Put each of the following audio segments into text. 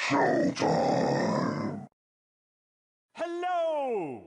Showtime! Hello!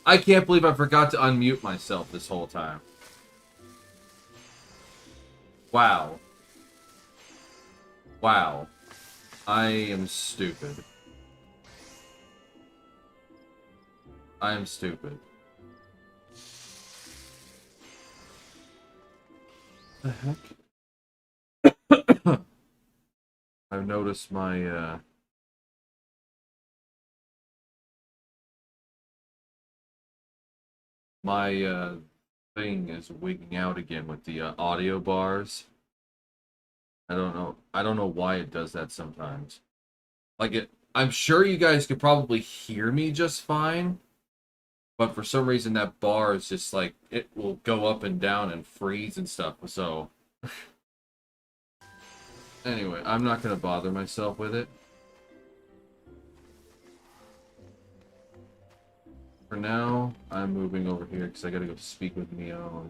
I can't believe I forgot to unmute myself this whole time. Wow. Wow. I am stupid. I am stupid. The heck? I've noticed my, my thing is wigging out again with the audio bars. I don't know. I don't know why it does that sometimes. Like I'm sure you guys could probably hear me just fine, but for some reason that bar is just like it will go up and down and freeze and stuff. So anyway, I'm not gonna bother myself with it. For now, I'm moving over here because I gotta go speak with Neo.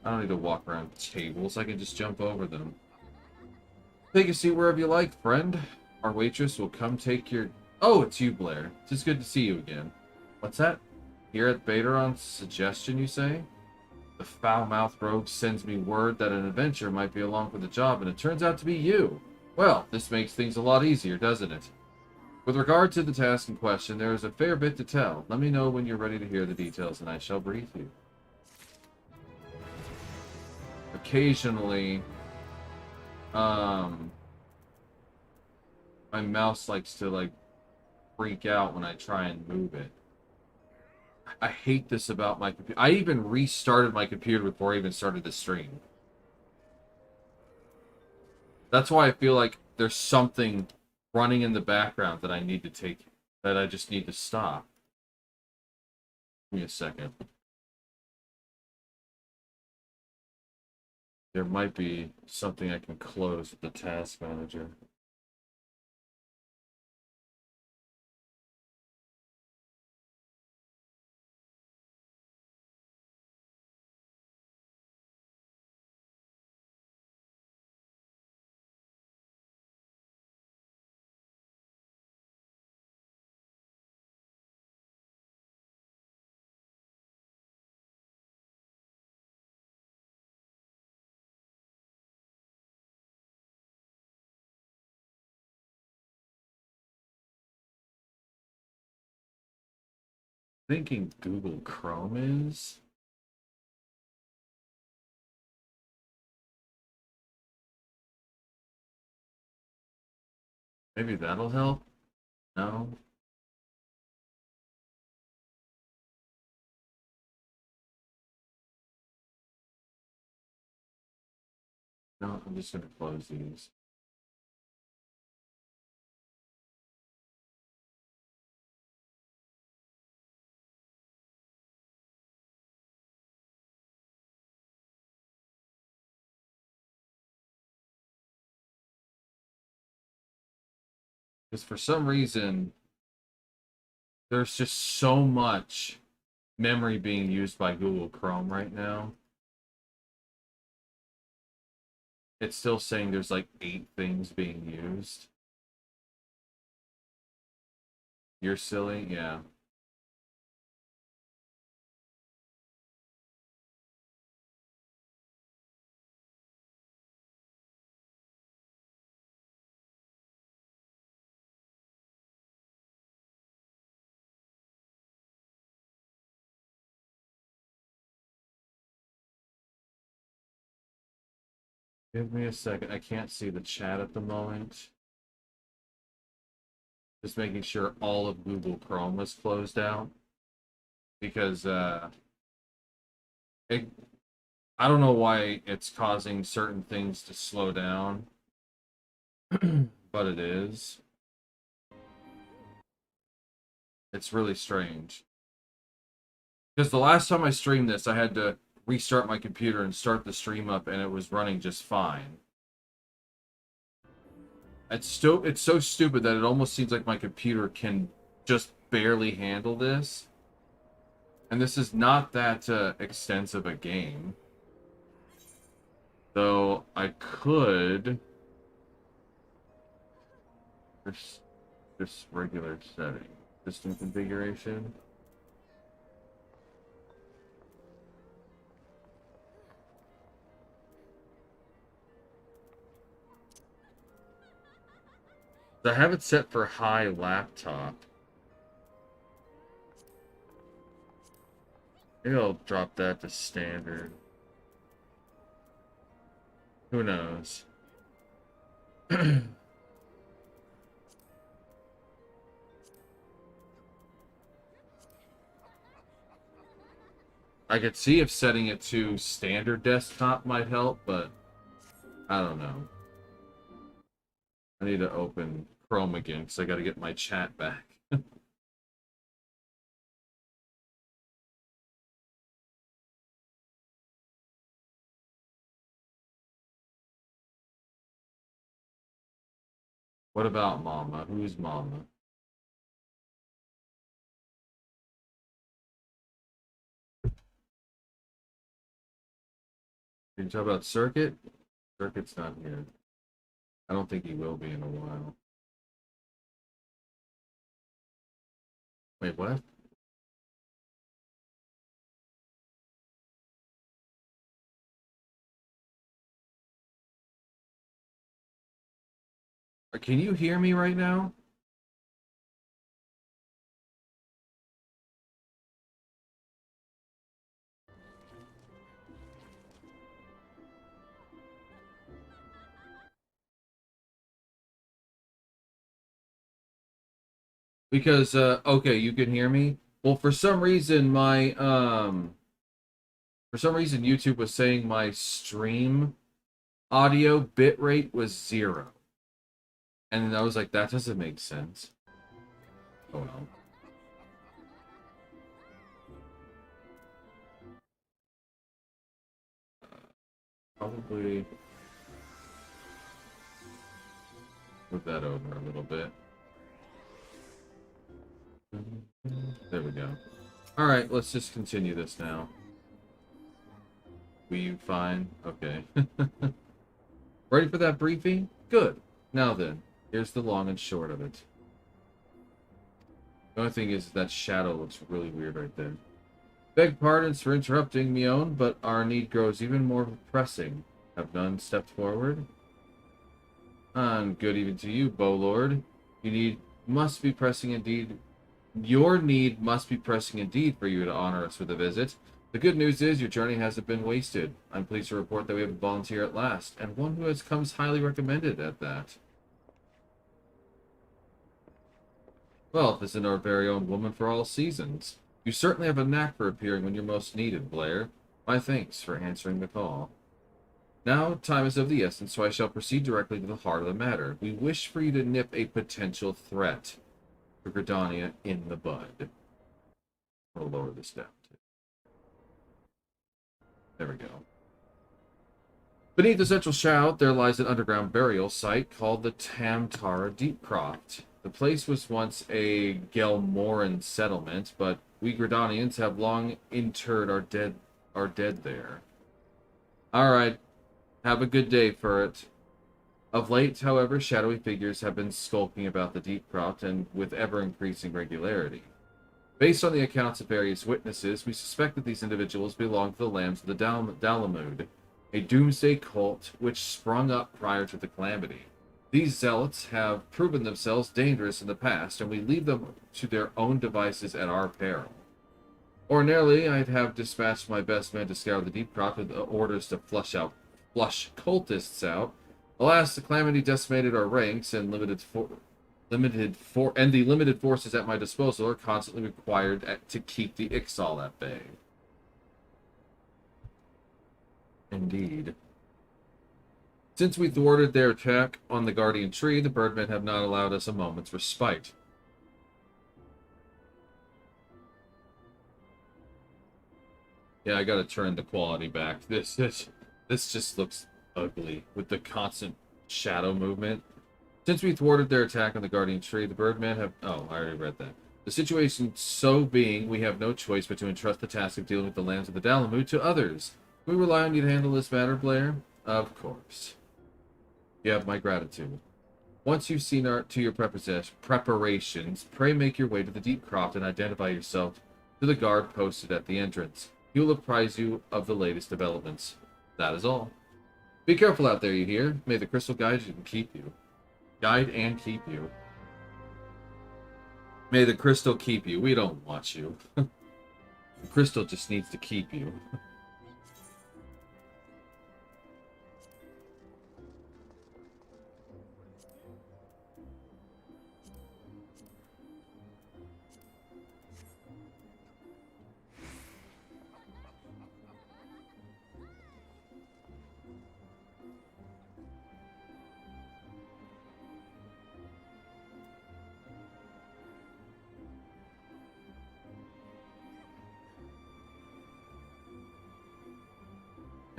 I don't need to walk around tables. I can just jump over them. Take a seat wherever you like, friend. Our waitress will come take your... Oh, it's you, Blair. It's good to see you again. What's that? Here at Bateron's suggestion, you say? The foul-mouthed rogue sends me word that an adventurer might be along for the job, and it turns out to be you. Well, this makes things a lot easier, doesn't it? With regard to the task in question, there is a fair bit to tell. Let me know when you're ready to hear the details, and I shall brief you. Occasionally, my mouse likes to, like, freak out when I try and move it. I hate this about my computer. I even restarted my computer before I even started the stream. That's why I feel like there's something running in the background that I need to take, that I just need to stop. Give me a second. There might be something I can close with the task manager. Thinking Google Chrome is. Maybe that'll help? No? No, I'm just gonna close these. Because for some reason, there's just so much memory being used by Google Chrome right now. It's still saying there's like 8 things being used. You're silly? Yeah. Give me a second. I can't see the chat at the moment. Just making sure all of Google Chrome was closed out. Because it, I don't know why it's causing certain things to slow down. But it is. It's really strange. Because the last time I streamed this, I had to restart my computer and start the stream up, and it was running just fine. It's so stupid that it almost seems like my computer can just barely handle this. And this is not that extensive a game. Though I could just regular setting. System configuration. I have it set for high laptop. Maybe I'll drop that to standard. Who knows? I could see if setting it to standard desktop might help, but I don't know. I need to open Chrome again because I got to get my chat back. What about Mama? Who's Mama? Can you talk about Circuit? Circuit's not here. I don't think he will be in a while. Wait, what? Can you hear me right now? Because okay, you can hear me. Well, for some reason YouTube was saying my stream audio bitrate was 0. And I was like, that doesn't make sense. Oh well. Probably move that over a little bit. There we go. Alright, let's just continue this now. Were you fine? Okay. Ready for that briefing? Good. Now then, here's the long and short of it. The only thing is that shadow looks really weird right there. Beg pardons for interrupting, Mion, but our need grows even more pressing. Have none stepped forward? And good even to you, Bowlord. Must be pressing indeed. Your need must be pressing indeed for you to honor us with a visit. The good news is your journey hasn't been wasted. I'm pleased to report that we have a volunteer at last, and one who has comes highly recommended at that. Well, this is our very own woman for all seasons. You certainly have a knack for appearing when you're most needed, Blair. My thanks for answering the call. Now, time is of the essence, so I shall proceed directly to the heart of the matter. We wish for you to nip a potential threat for Gridania in the bud. I'll lower this down, too. There we go. Beneath the central shout, there lies an underground burial site called the Tamtara Deepcroft. The place was once a Gelmoran settlement, but we Gridanians have long interred our dead there. Alright, have a good day for it. Of late, however, shadowy figures have been skulking about the Deepcroft, and with ever-increasing regularity. Based on the accounts of various witnesses, we suspect that these individuals belong to the Lambs of the Dalamud, a doomsday cult which sprung up prior to the calamity. These zealots have proven themselves dangerous in the past, and we leave them to their own devices at our peril. Ordinarily, I'd have dispatched my best men to scour the Deepcroft with orders to flush cultists out. Alas, the calamity decimated our ranks, and the limited forces at my disposal are constantly required to keep the Ixal at bay. Indeed. Since we thwarted their attack on the Guardian Tree, the Birdmen have not allowed us a moment's respite. Yeah, I gotta turn the quality back. This just looks ugly with the constant shadow movement. Since we thwarted their attack on the Guardian Tree, the Birdmen have... Oh, I already read that. The situation so being, we have no choice but to entrust the task of dealing with the lands of the Dalamud to others. We rely on you to handle this matter, Blair? Of course. You have my gratitude. Once you've seen to your preparations, pray make your way to the deep croft and identify yourself to the guard posted at the entrance. He will apprise you of the latest developments. That is all. Be careful out there, you hear? May the crystal guide you and keep you. Guide and keep you. May the crystal keep you. We don't want you. The crystal just needs to keep you.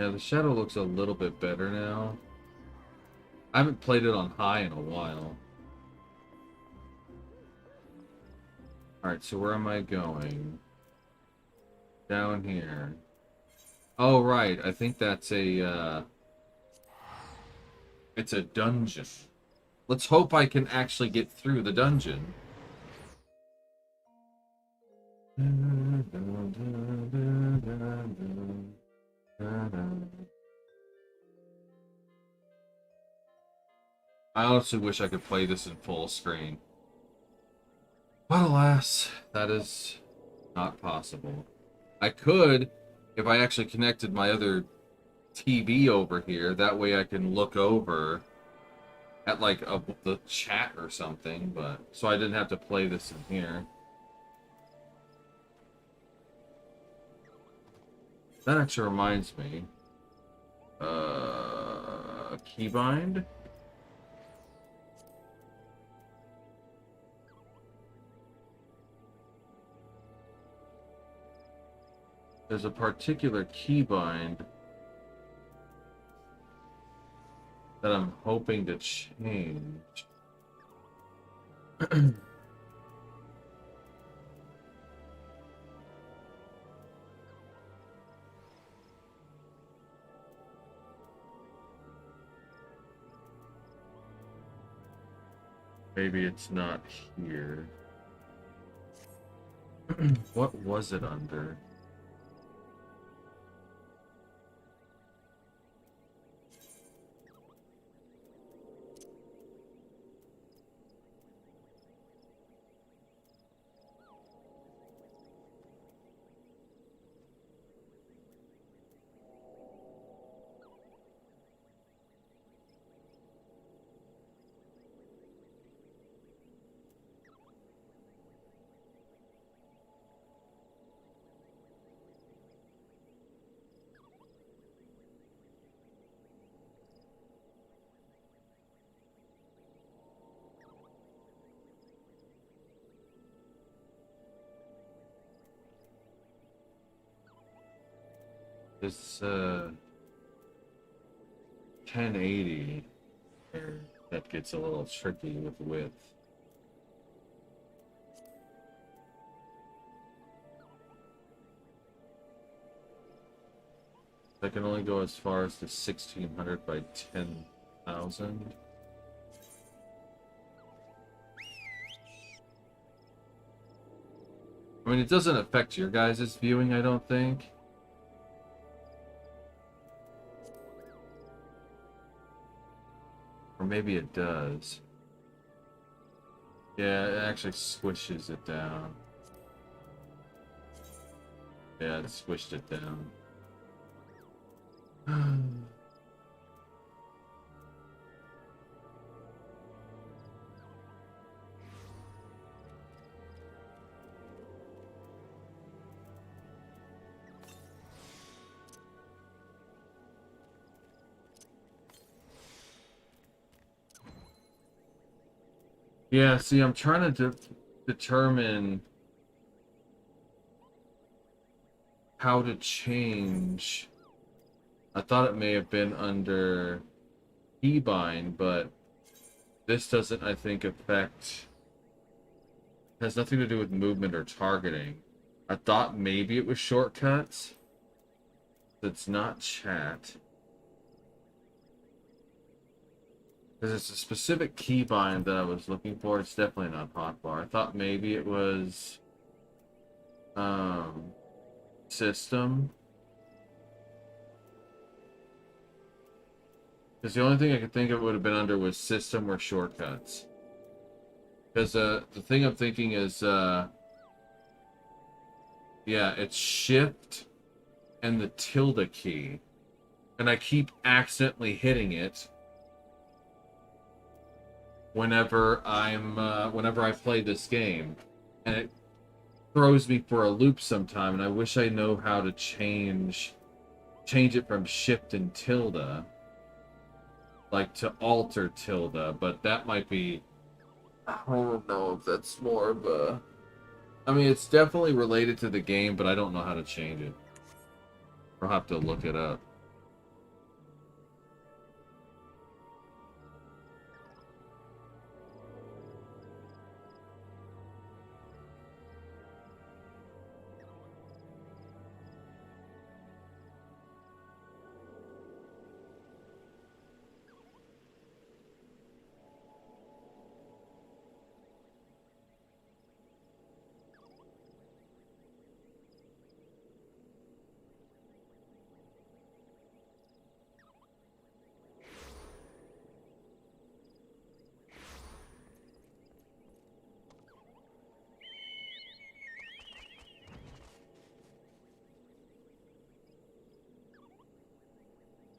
Yeah, the shadow looks a little bit better now. I haven't played it on high in a while. Alright, so where am I going? Down here. Oh, right. I think that's a, it's a dungeon. Let's hope I can actually get through the dungeon. I honestly wish I could play this in full screen. But alas, that is not possible. I could, if I actually connected my other TV over here. That way I can look over at, like, the chat or something, but so I didn't have to play this in here. That actually reminds me. Keybind? There's a particular keybind that I'm hoping to change. Maybe it's not here. What was it under? This 1080 that gets a little tricky with width. I can only go as far as to 1600 by 10,000. I mean, it doesn't affect your guys' viewing, I don't think. Or maybe it does. Yeah, it actually squishes it down. Yeah, it squished it down. Yeah, see, I'm trying to determine how to change. I thought it may have been under keybind, but this doesn't, I think, affect... has nothing to do with movement or targeting. I thought maybe it was shortcuts. It's not chat. Because it's a specific keybind that I was looking for. It's definitely not hotbar. I thought maybe it was um, system. Because the only thing I could think of would have been under was system or shortcuts. Because the thing I'm thinking is, yeah, it's shift and the tilde key. And I keep accidentally hitting it whenever whenever I play this game. And it throws me for a loop sometime, and I wish I know how to change it from shift and tilde, like to alter tilde, but that might be, I don't know if that's more of a, I mean, it's definitely related to the game, but I don't know how to change it. I'll have to look it up.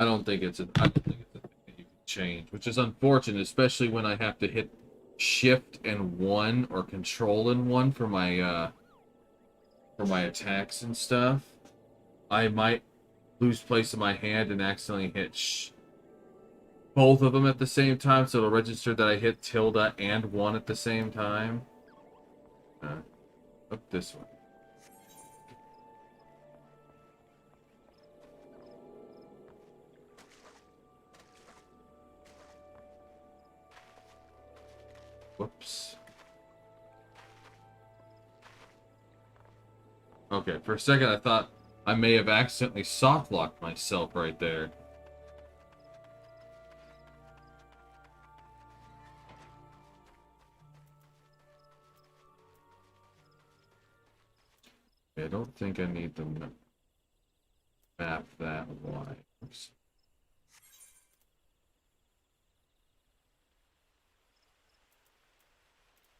I don't think it's a thing that you can change, which is unfortunate, especially when I have to hit shift and 1 or control and 1 for my attacks and stuff. I might lose place in my hand and accidentally hit both of them at the same time, so it'll register that I hit tilde and 1 at the same time. Look this way. Whoops. Okay, for a second I thought I may have accidentally soft-locked myself right there. I don't think I need to map that wide. Oops.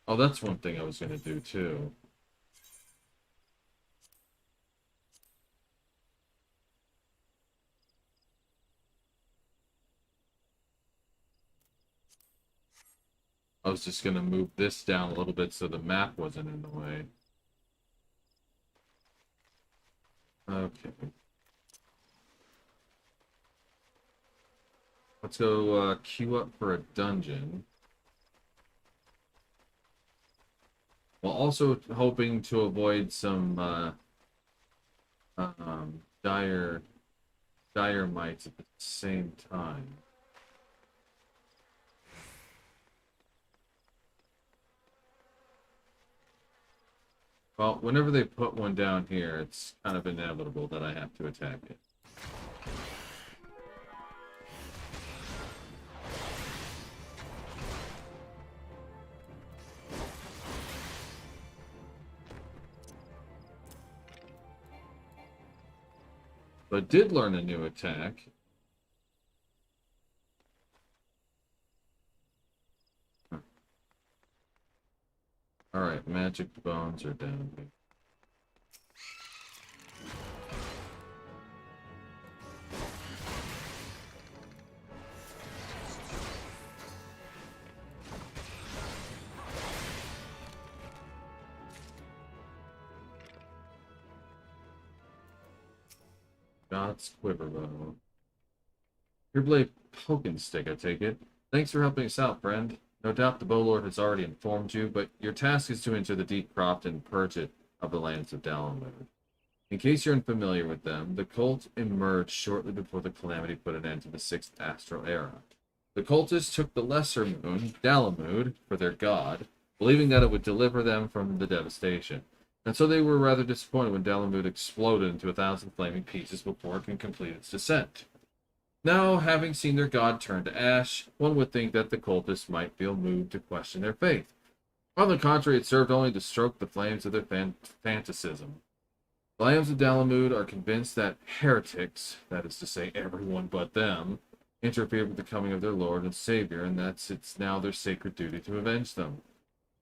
Oh, that's one thing I was going to do, too. I was just going to move this down a little bit so the map wasn't in the way. Okay. Let's go queue up for a dungeon. While also hoping to avoid some dire mites at the same time. Well, whenever they put one down here, it's kind of inevitable that I have to attack it. But did learn a new attack. Alright, magic bones are down here. God's Quiverbow. Your blade Pokenstick, I take it. Thanks for helping us out, friend. No doubt the Bowlord has already informed you, but your task is to enter the Deep Croft and purge it of the lands of Dalamud. In case you're unfamiliar with them, the cult emerged shortly before the Calamity put an end to the Sixth Astral Era. The cultists took the Lesser Moon, Dalamud, for their god, believing that it would deliver them from the devastation. And so they were rather disappointed when Dalamud exploded into 1,000 flaming pieces before it can complete its descent. Now, having seen their god turn to ash, one would think that the cultists might feel moved to question their faith. On the contrary, it served only to stoke the flames of their fanaticism. The Lambs of Dalamud are convinced that heretics, that is to say, everyone but them, interfered with the coming of their Lord and Savior, and that it's now their sacred duty to avenge them.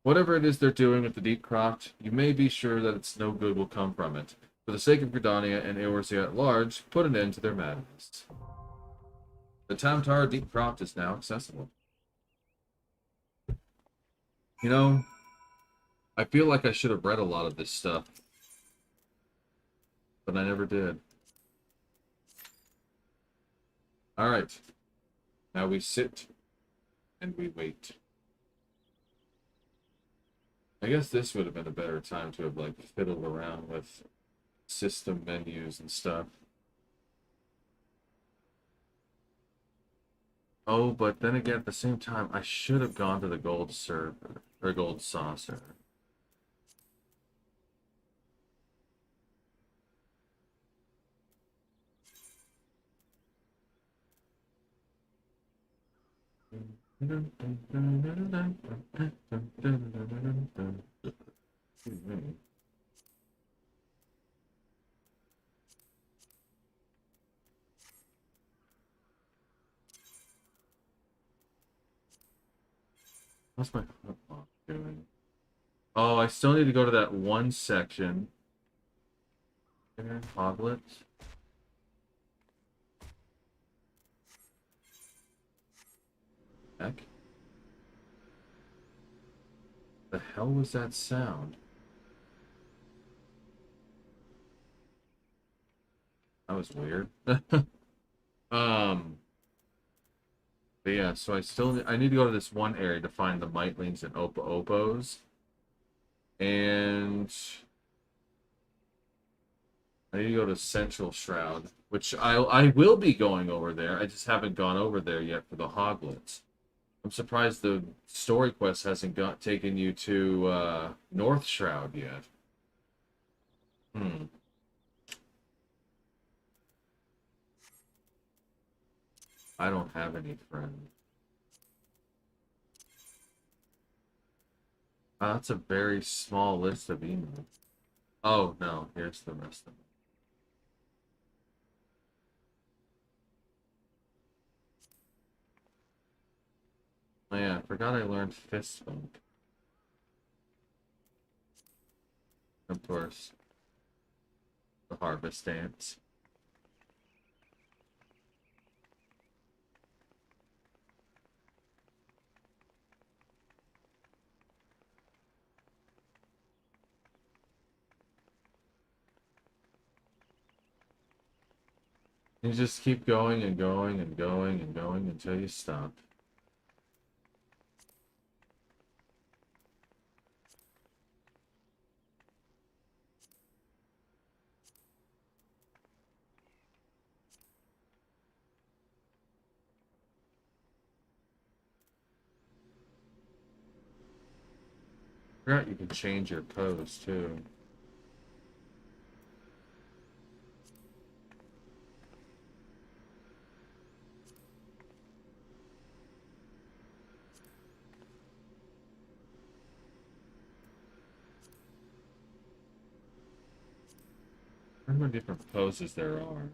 Whatever it is they're doing with the Deep Croft, you may be sure that it's no good will come from it. For the sake of Gridania and Eorzea at large, put an end to their madness. The Tamtar Deep Croft is now accessible. You know, I feel like I should have read a lot of this stuff, but I never did. Alright. Now we sit and we wait. I guess this would have been a better time to have, like, fiddled around with system menus and stuff. Oh, but then again, at the same time, I should have gone to the gold server, or gold saucer. What's my football doing? Oh, I still need to go to that one section. Hoglets. Heck? The hell was that sound? That was weird. But yeah, so I need to go to this one area to find the Mightlings and Opos. And I need to go to Central Shroud, which I will be going over there. I just haven't gone over there yet for the Hoglets. I'm surprised the story quest hasn't taken you to North Shroud yet. I don't have any friends. That's a very small list of emails. Oh, no. Here's the rest of them. Oh, yeah. I forgot I learned Fist Bump. Of course. The Harvest Dance. You just keep going and going and going and going until you stop. I forgot you can change your pose too. How many different poses there are?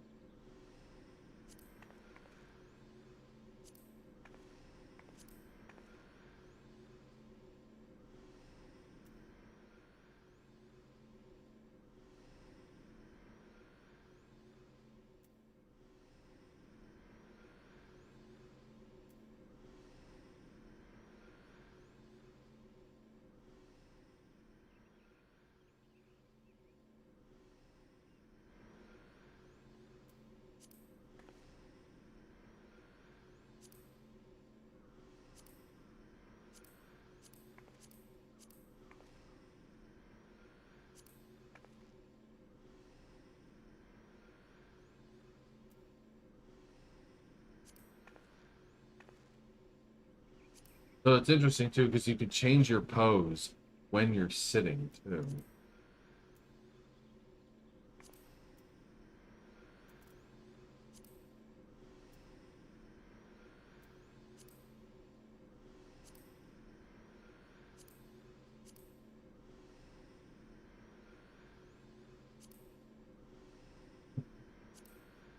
So it's interesting too because you can change your pose when you're sitting too.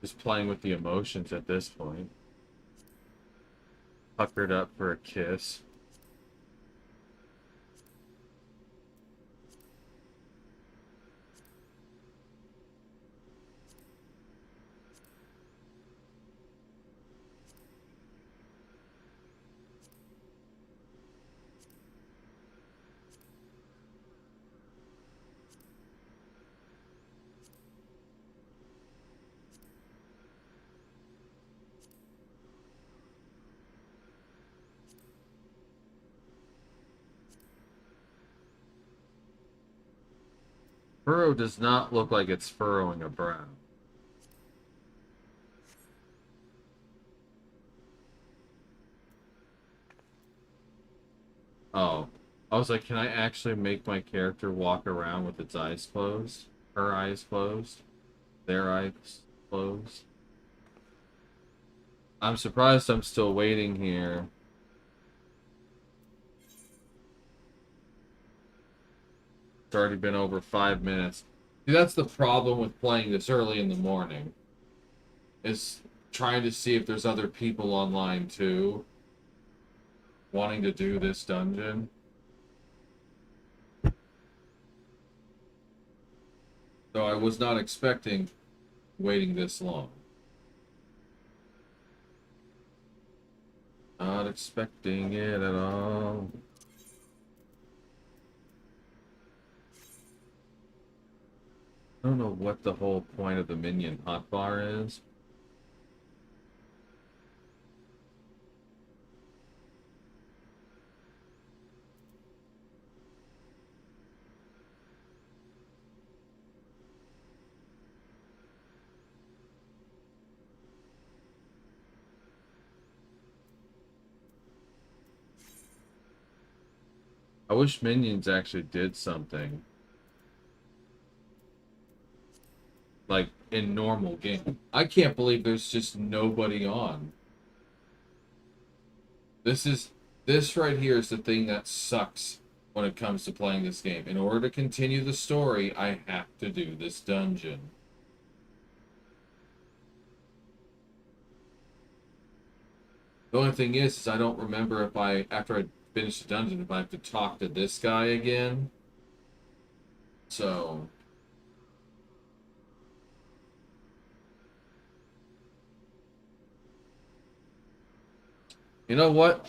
Just playing with the emotions at this point. Puckered up for a kiss. Furrow does not look like it's furrowing a brow. Oh. I was like, can I actually make my character walk around with its eyes closed? Her eyes closed? Their eyes closed? I'm surprised I'm still waiting here. It's already been over 5 minutes. See, that's the problem with playing this early in the morning. Is trying to see if there's other people online too, wanting to do this dungeon. So I was not expecting waiting this long. Not expecting it at all. I don't know what the whole point of the minion hotbar is. I wish minions actually did something. Like in normal game. I can't believe there's just nobody on. This right here is the thing that sucks when it comes to playing this game. In order to continue the story, I have to do this dungeon. The only thing is I don't remember if after I finish the dungeon, if I have to talk to this guy again. So... You know what?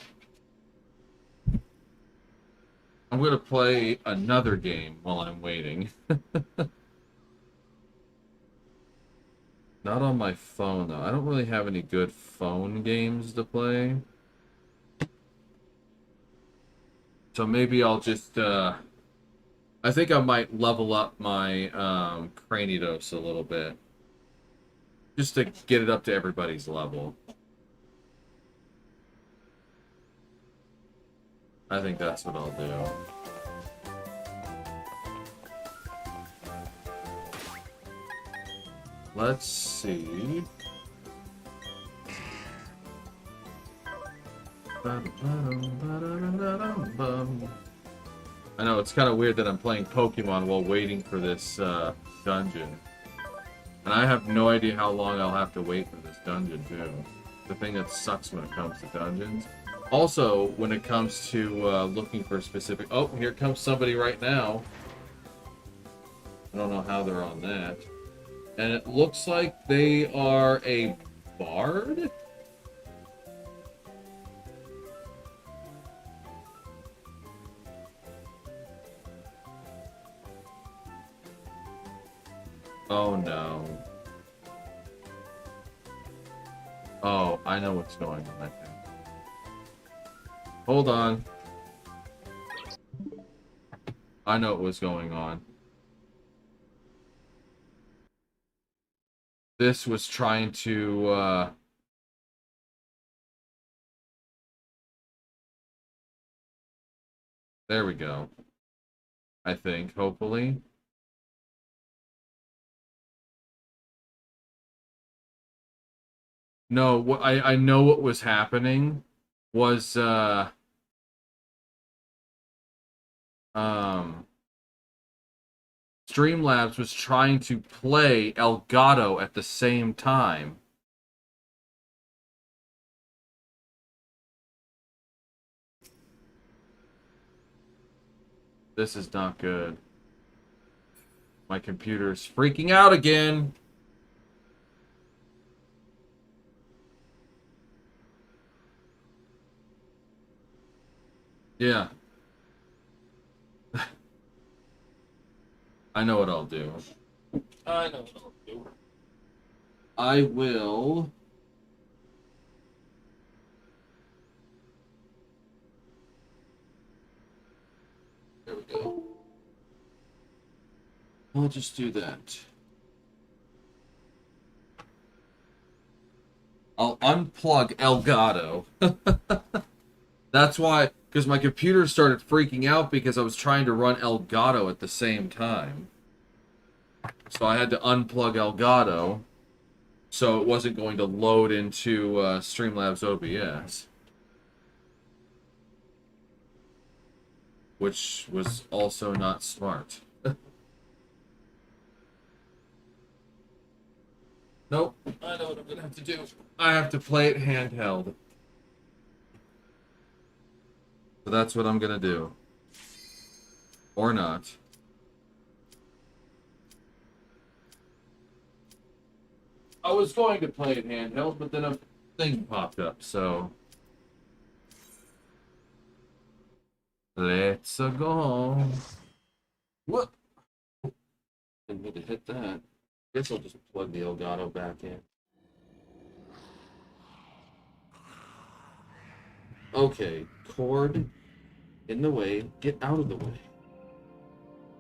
I'm going to play another game while I'm waiting. Not on my phone, though. I don't really have any good phone games to play. So maybe I'll just, I think I might level up my Cranidos a little bit. Just to get it up to everybody's level. I think that's what I'll do. Let's see. I know, it's kind of weird that I'm playing Pokemon while waiting for this dungeon. And I have no idea how long I'll have to wait for this dungeon, too. The thing that sucks when it comes to dungeons. Also, when it comes to looking for specific... Oh, here comes somebody right now. I don't know how they're on that. And it looks like they are a bard? Oh no. Oh, I know what's going on. Hold on. I know what was going on. This was trying to, there we go. I think, hopefully. No, what I know what was happening was, Streamlabs was trying to play Elgato at the same time. This is not good. My computer's freaking out again. Yeah. I know what I'll do. I know what I'll do. I will... There we go. I'll just do that. I'll unplug Elgato. That's why, because my computer started freaking out because I was trying to run Elgato at the same time. So I had to unplug Elgato so it wasn't going to load into Streamlabs OBS. Which was also not smart. Nope, I know what I'm gonna have to do. I have to play it handheld. So that's what I'm gonna do. Or not. I was going to play it handheld, but then a thing popped up, so... Let's go. What? Didn't need to hit that. Guess I'll just plug the Elgato back in. Okay, cord in the way. Get out of the way.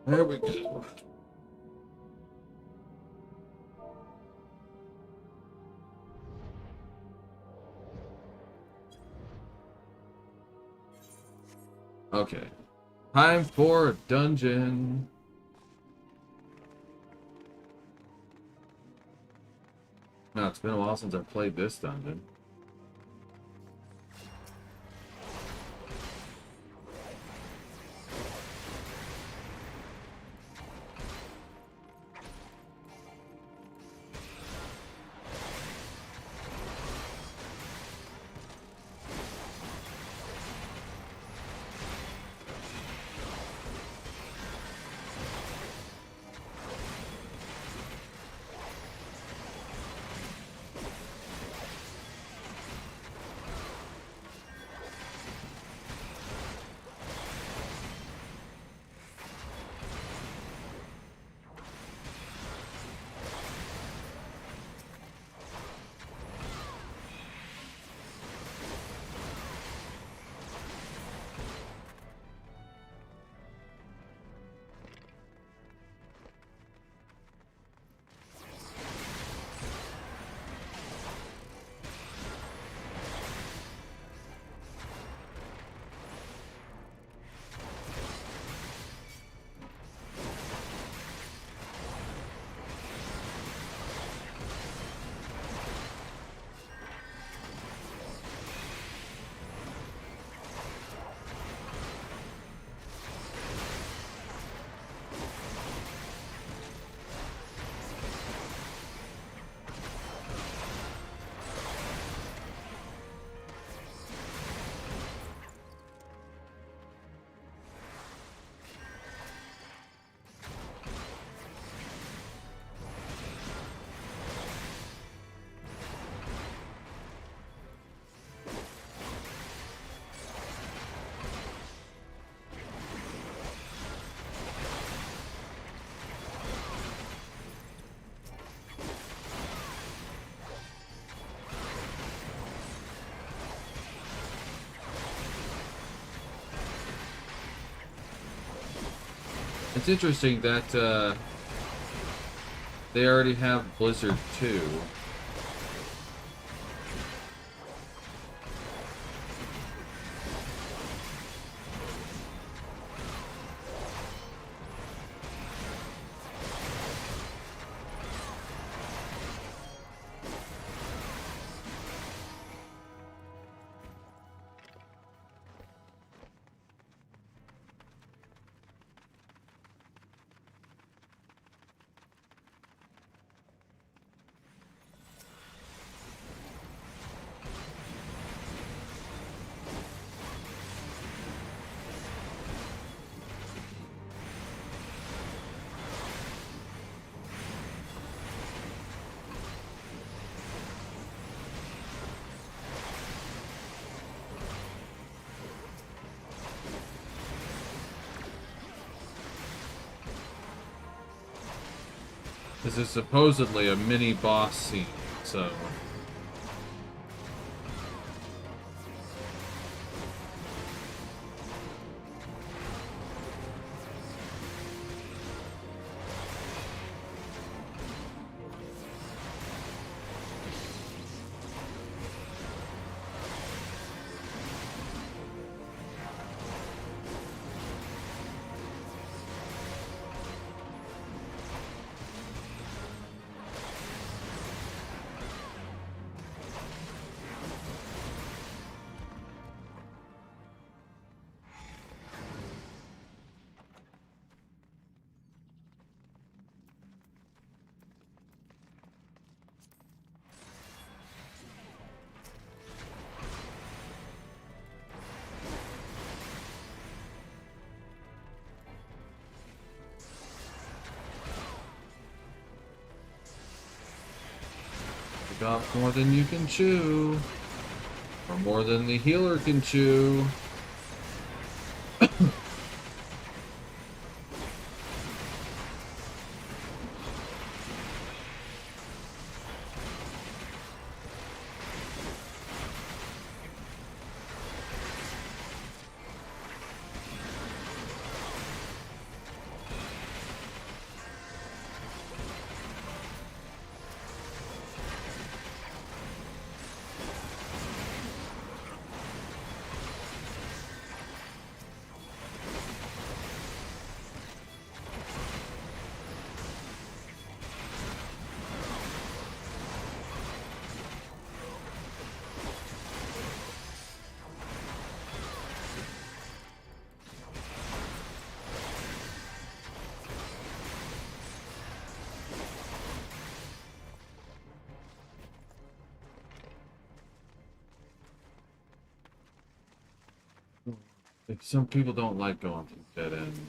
There we go. Okay. Time for a dungeon. No, it's been a while since I've played this dungeon. It's interesting that they already have Blizzard 2. This is supposedly a mini boss scene, so... You got more than you can chew. Or more than the healer can chew. Like, some people don't like going through dead ends.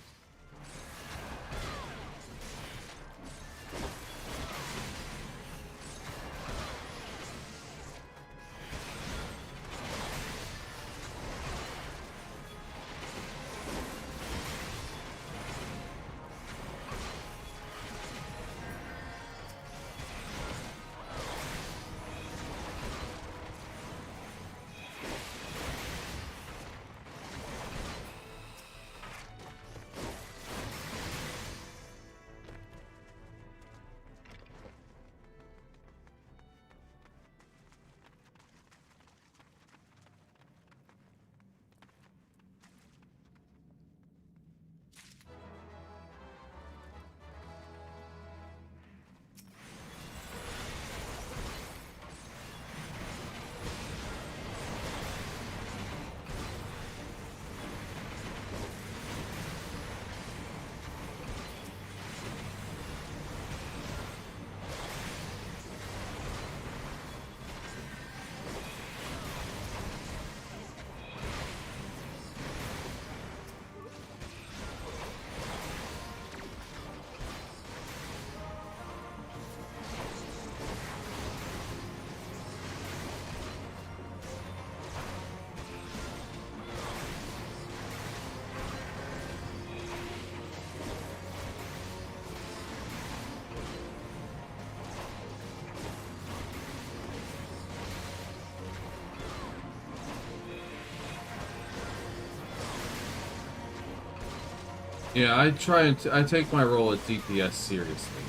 Yeah, I take my role at DPS seriously.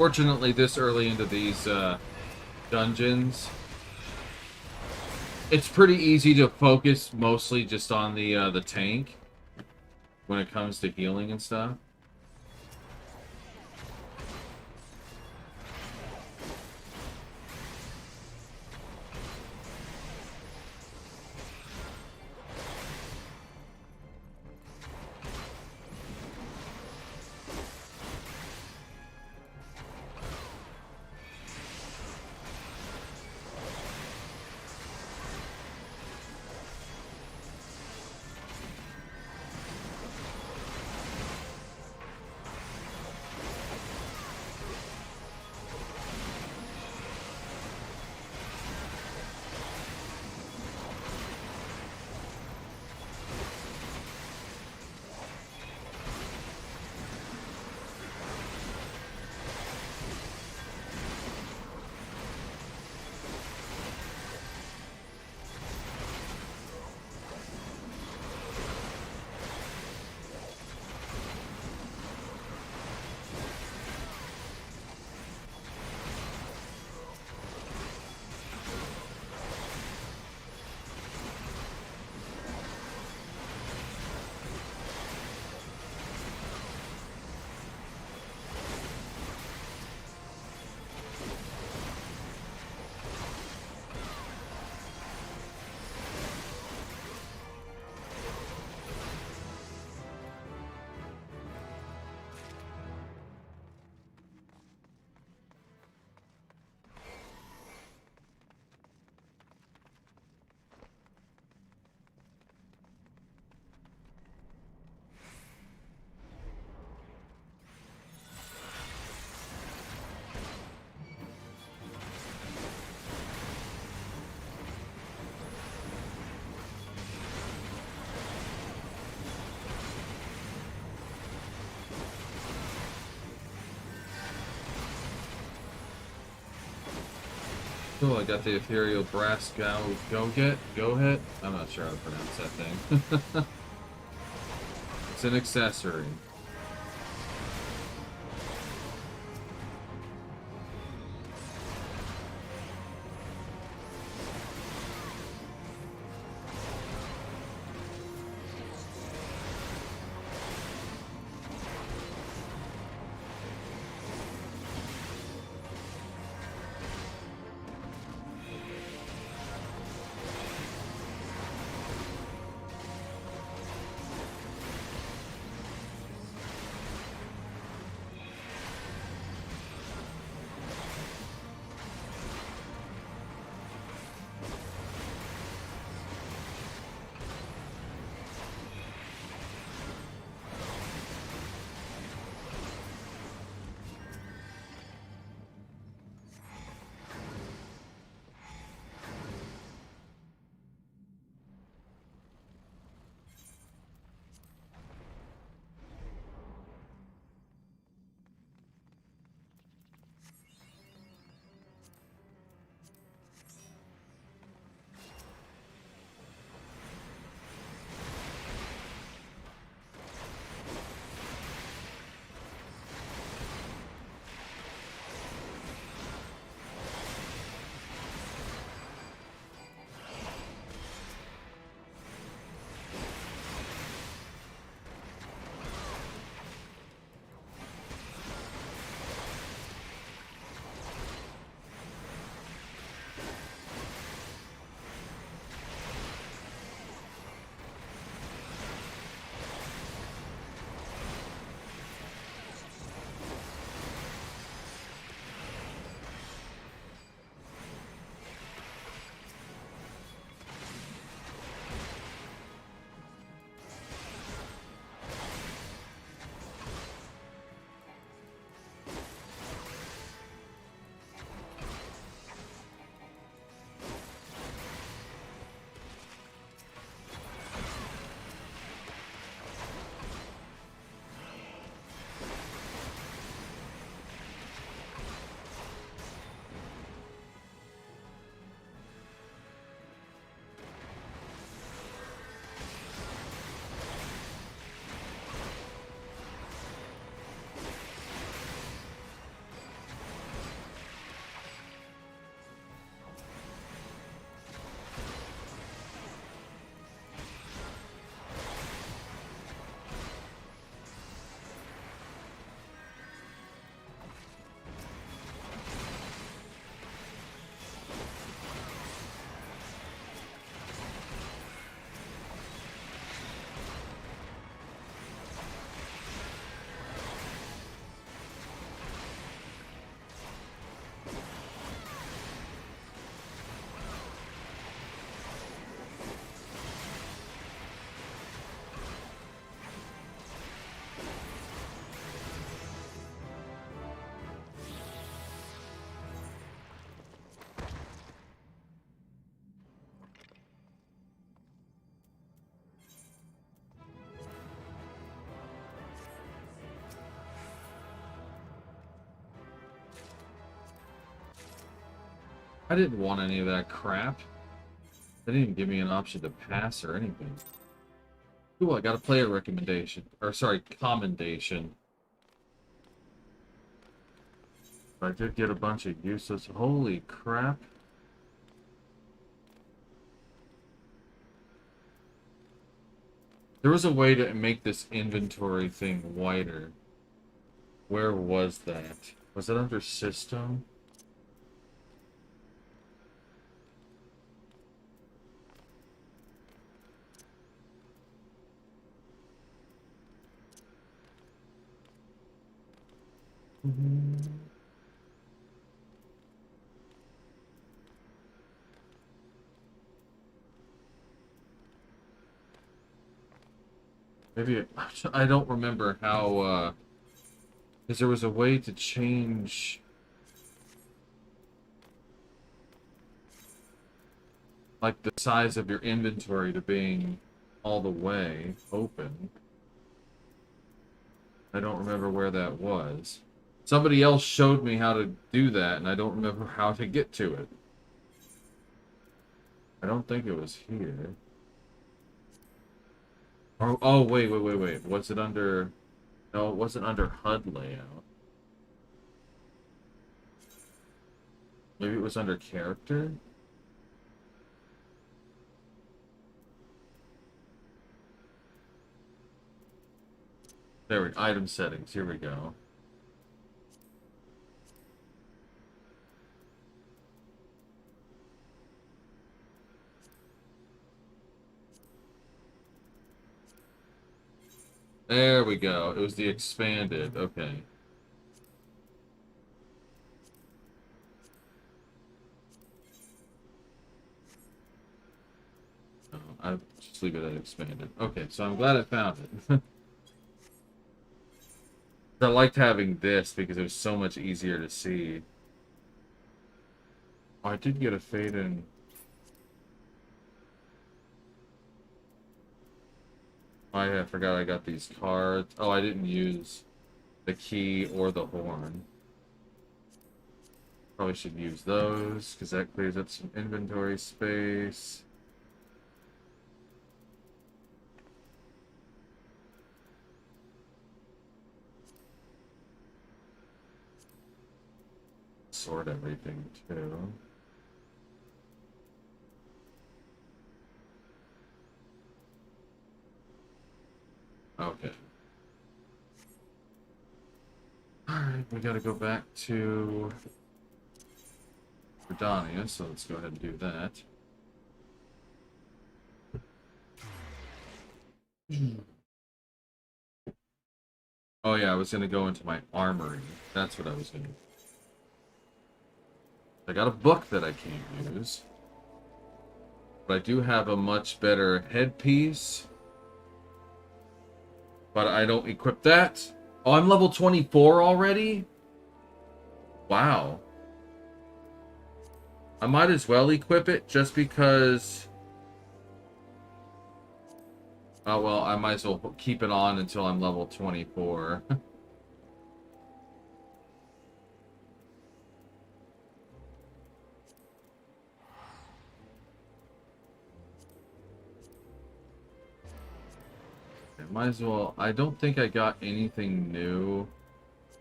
Fortunately, this early into these dungeons, it's pretty easy to focus mostly just on the tank when it comes to healing and stuff. Cool, I got the ethereal brass go hit. I'm not sure how to pronounce that thing. It's an accessory. I didn't want any of that crap. They didn't even give me an option to pass or anything. Ooh, I got a player recommendation. Or, sorry, commendation. I did get a bunch of useless... Holy crap. There was a way to make this inventory thing wider. Where was that? Was it under system? Maybe I don't remember how because there was a way to change like the size of your inventory to being all the way open. I don't remember where that was. Somebody else showed me how to do that, and I don't remember how to get to it. I don't think it was here. Oh, wait. Was it under... No, it wasn't under HUD layout. Maybe it was under character? There we go. Item settings. Here we go. There we go. It was the expanded. Okay. Oh, I'll just leave it at expanded. Okay, so I'm glad I found it. I liked having this because it was so much easier to see. Oh, I did get a fade in. Oh, I forgot I got these cards. Oh, I didn't use the key or the horn. Probably should use those because that clears up some inventory space. Sort everything too. Okay. Alright, we gotta go back to Verdania, so let's go ahead and do that. Oh yeah, I was gonna go into my armory. That's what I was gonna do. I got a book that I can't use. But I do have a much better headpiece. But I don't equip that. Oh, I'm level 24 already? Wow. I might as well equip it just because... Oh, well, I might as well keep it on until I'm level 24. Might as well. I don't think I got anything new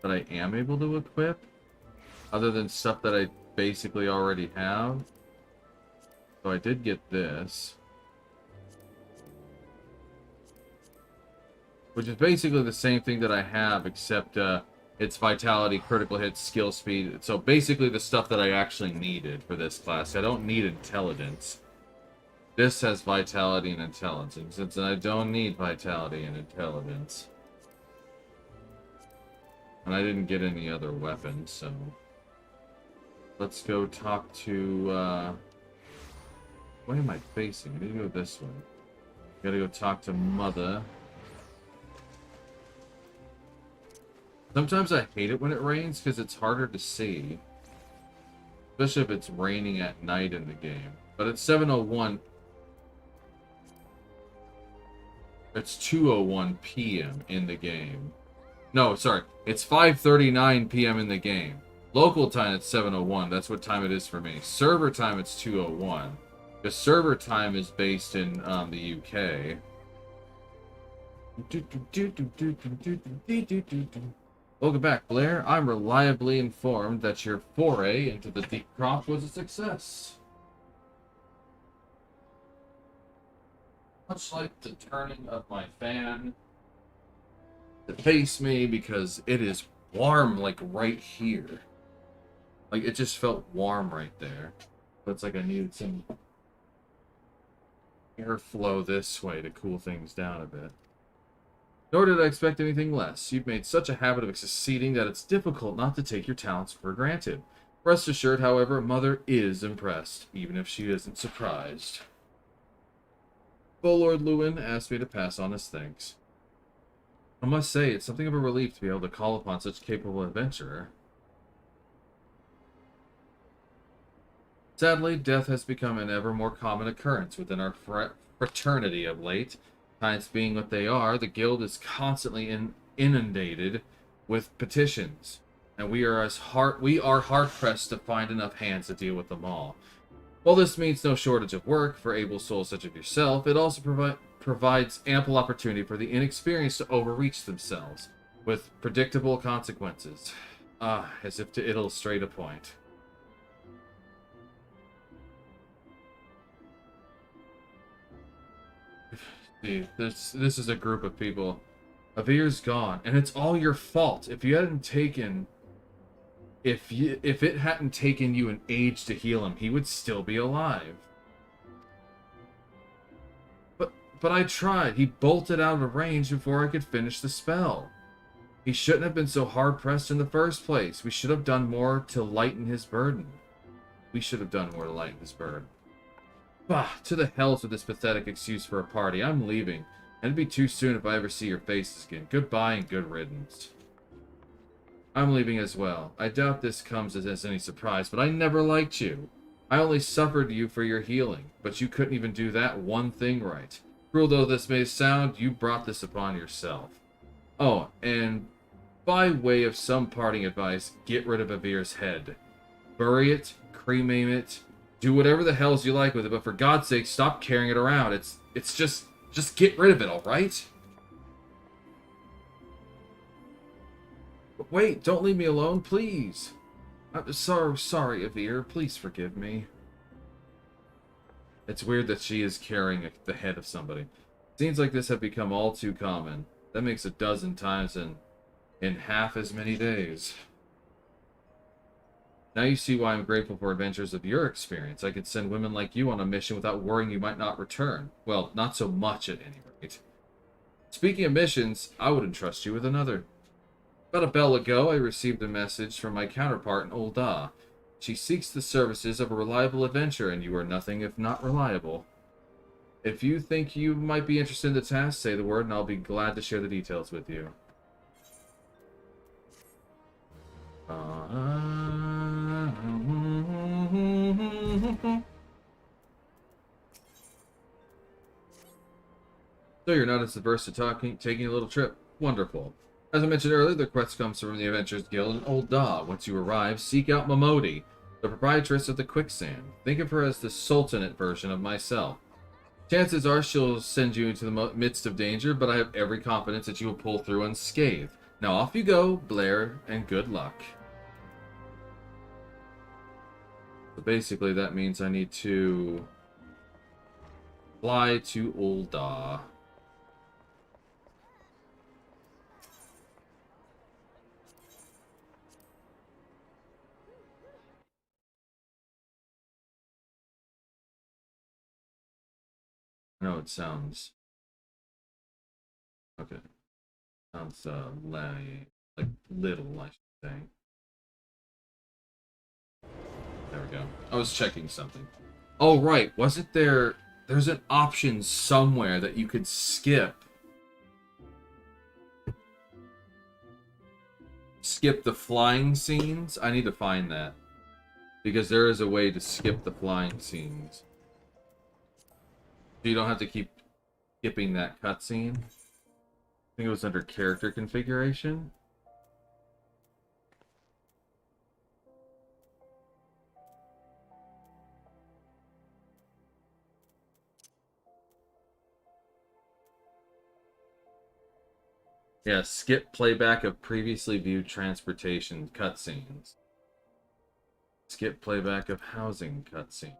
that I am able to equip, other than stuff that I basically already have. So I did get this, which is basically the same thing that I have, except it's vitality, critical hits, skill speed. So basically the stuff that I actually needed for this class. I don't need intelligence. This has vitality and intelligence, and I don't need vitality and intelligence. And I didn't get any other weapons, so... Let's go talk to, What am I facing? I need to go this way. Gotta go talk to Mother. Sometimes I hate it when it rains, because it's harder to see. Especially if it's raining at night in the game. But it's 7:01... It's 2:01 p.m. in the game. No, sorry. It's 5:39 p.m. in the game. Local time, it's 7:01. That's what time it is for me. Server time, it's 2:01. The server time is based in the UK. Welcome back, Blair. I'm reliably informed that your foray into the deep crop was a success. Much like the turning of my fan to face me, because it is warm, like right here. Like it just felt warm right there. But it's like I needed some airflow this way to cool things down a bit. Nor did I expect anything less. You've made such a habit of succeeding that it's difficult not to take your talents for granted. Rest assured, however, Mother is impressed, even if she isn't surprised. Well, Lord Lewin asked me to pass on his thanks. I must say, it's something of a relief to be able to call upon such a capable adventurer. Sadly, death has become an ever more common occurrence within our fraternity of late. Times being what they are, the guild is constantly inundated with petitions, and we are hard pressed to find enough hands to deal with them all. While this means no shortage of work for able souls such as yourself, it also provides ample opportunity for the inexperienced to overreach themselves, with predictable consequences. As if to illustrate a point. See, this is a group of people. Avir's gone, and it's all your fault. If it hadn't taken you an age to heal him, he would still be alive. But I tried. He bolted out of range before I could finish the spell. He shouldn't have been so hard pressed in the first place. We should have done more to lighten his burden. Bah, to the hells with this pathetic excuse for a party. I'm leaving, and it'd be too soon if I ever see your faces again. Goodbye and good riddance. I'm leaving as well. I doubt this comes as any surprise, but I never liked you. I only suffered you for your healing, but you couldn't even do that one thing right. Cruel though this may sound, you brought this upon yourself. Oh, and by way of some parting advice, get rid of Avir's head. Bury it, cremate it, do whatever the hells you like with it, but for God's sake, stop carrying it around. It's just get rid of it, alright? But wait, don't leave me alone, please. I'm sorry, Avir. Please forgive me. It's weird that she is carrying the head of somebody. Scenes like this have become all too common. That makes a dozen times in half as many days. Now you see why I'm grateful for adventures of your experience. I could send women like you on a mission without worrying you might not return. Well, not so much at any rate. Speaking of missions, I would entrust you with another. About a bell ago, I received a message from my counterpart in Ul'dah. She seeks the services of a reliable adventurer, and you are nothing if not reliable. If you think you might be interested in the task, say the word, and I'll be glad to share the details with you. So you're not as averse to taking a little trip. Wonderful. As I mentioned earlier, the quest comes from the Adventurers Guild in Ul'dah. Once you arrive, seek out Momodi, the proprietress of the Quicksand. Think of her as the Sultanate version of myself. Chances are she'll send you into the midst of danger, but I have every confidence that you will pull through unscathed. Now off you go, Blair, and good luck. So basically that means I need to fly to Ul'dah. I know it sounds... Okay. Sounds, like little, I should say. There we go. I was checking something. Oh, right. Wasn't there... There's an option somewhere that you could skip. Skip the flying scenes? I need to find that. Because there is a way to skip the flying scenes. So you don't have to keep skipping that cutscene. I think it was under character configuration. Yeah, skip playback of previously viewed transportation cutscenes. Skip playback of housing cutscenes.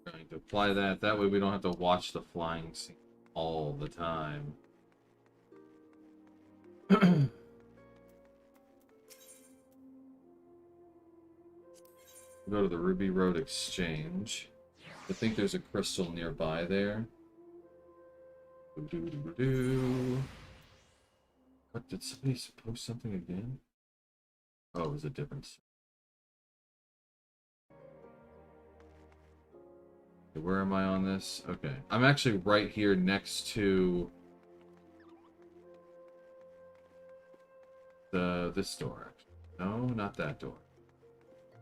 Going to apply that. That way we don't have to watch the flying scene all the time. Go to the Ruby Road Exchange. I think there's a crystal nearby there. What, did somebody post something again? Oh, it was a difference. Okay, where am I on this? Okay. I'm actually right here next to this door. No, not that door.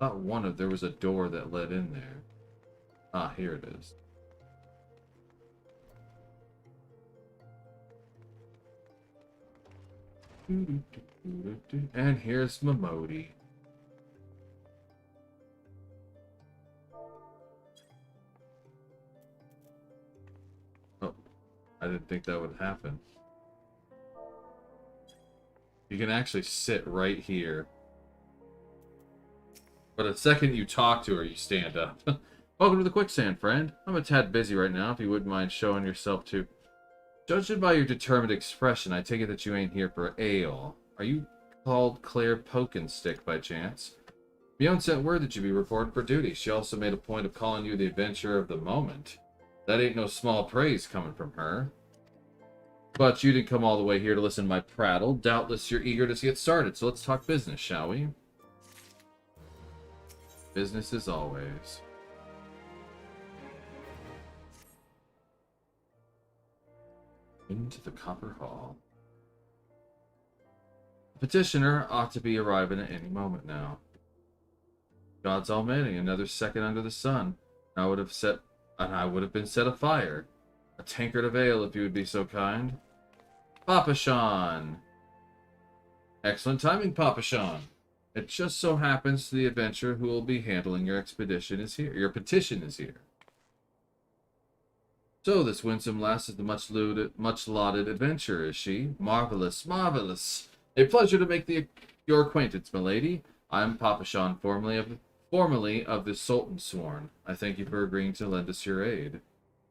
I thought there was a door that led in there. Ah, here it is. And here's Momodi. Oh, I didn't think that would happen. You can actually sit right here. But the second you talk to her, you stand up. Welcome to the quicksand, friend. I'm a tad busy right now, if you wouldn't mind showing yourself to... Judging by your determined expression, I take it that you ain't here for ale. Are you called Claire Pokenstick by chance? Mion sent word that you be reported for duty. She also made a point of calling you the adventurer of the moment. That ain't no small praise coming from her. But you didn't come all the way here to listen to my prattle. Doubtless you're eager to get started, so let's talk business, shall we? Business as always. Into the Copper Hall. The petitioner ought to be arriving at any moment now. God's almighty, another second under the sun. I would have been set afire. A tankard of ale, if you would be so kind. Papa Sean! Excellent timing, Papa Sean. It just so happens the adventurer who will be handling your expedition is here. Your petition is here. So this winsome lass is the much-lauded adventurer, is she? Marvelous, marvelous. A pleasure to make your acquaintance, milady. I am Papa Sean, formerly of the Sultan Sworn. I thank you for agreeing to lend us your aid.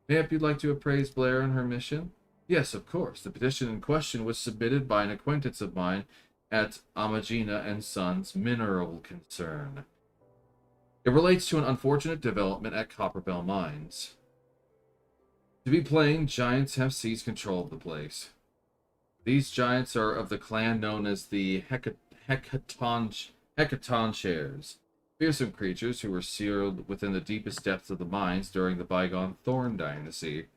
Mayhap you'd like to appraise Blair on her mission? Yes, of course. The petition in question was submitted by an acquaintance of mine at Amagina and Sons Mineral Concern. It relates to an unfortunate development at Copperbell Mines. To be plain, giants have seized control of the place. These giants are of the clan known as the Hecaton Shares, fearsome creatures who were sealed within the deepest depths of the mines during the bygone Thorn Dynasty.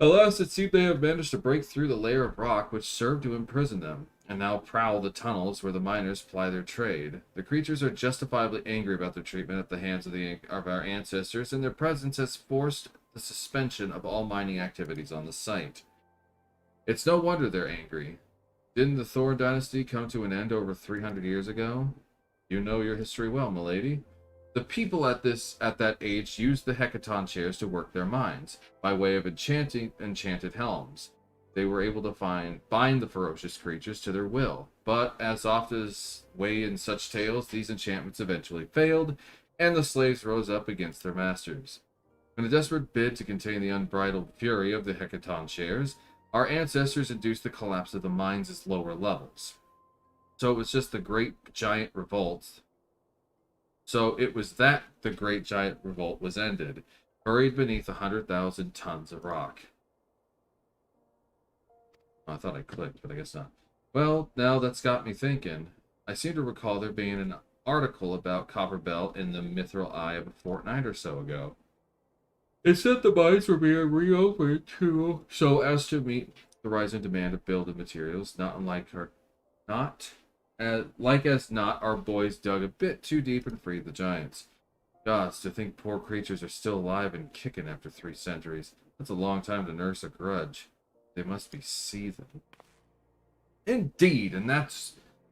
Alas, it seemed they have managed to break through the layer of rock which served to imprison them, and now prowl the tunnels where the miners ply their trade. The creatures are justifiably angry about their treatment at the hands of our ancestors, and their presence has forced the suspension of all mining activities on the site. It's no wonder they're angry. Didn't the Thorn Dynasty come to an end over 300 years ago? You know your history well, milady. The people at that age used the Hecaton chairs to work their mines, by way of enchanted helms. They were able to bind the ferocious creatures to their will, but as often as way in such tales, these enchantments eventually failed, and the slaves rose up against their masters. In a desperate bid to contain the unbridled fury of the Hecaton shares, our ancestors induced the collapse of the mines' lower levels. So it was the Great Giant Revolt was ended, buried beneath 100,000 tons of rock. Oh, I thought I clicked, but I guess not. Well, now that's got me thinking. I seem to recall there being an article about Copperbell in the Mithril Eye of a fortnight or so ago. It said the mines were being reopened so as to meet the rising demand of building materials, not like as not, our boys dug a bit too deep and freed the giants. Gods, to think poor creatures are still alive and kicking after 3 centuries. That's a long time to nurse a grudge. They must be seething. Indeed, and that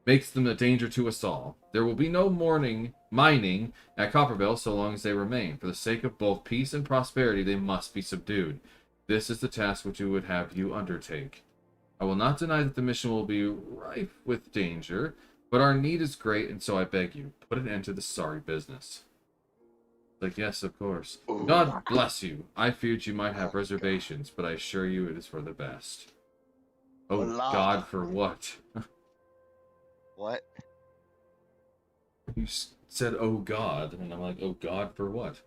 makes them a danger to us all. There will be no mining at Copperville so long as they remain. For the sake of both peace and prosperity, they must be subdued. This is the task which we would have you undertake. I will not deny that the mission will be rife with danger, but our need is great, and so I beg you, put an end to this sorry business. Like, yes, of course. God bless you. I feared you might have reservations, but I assure you it is for the best. Oh, God, for what? What? You said, oh, God, and I'm like, oh, God, for what?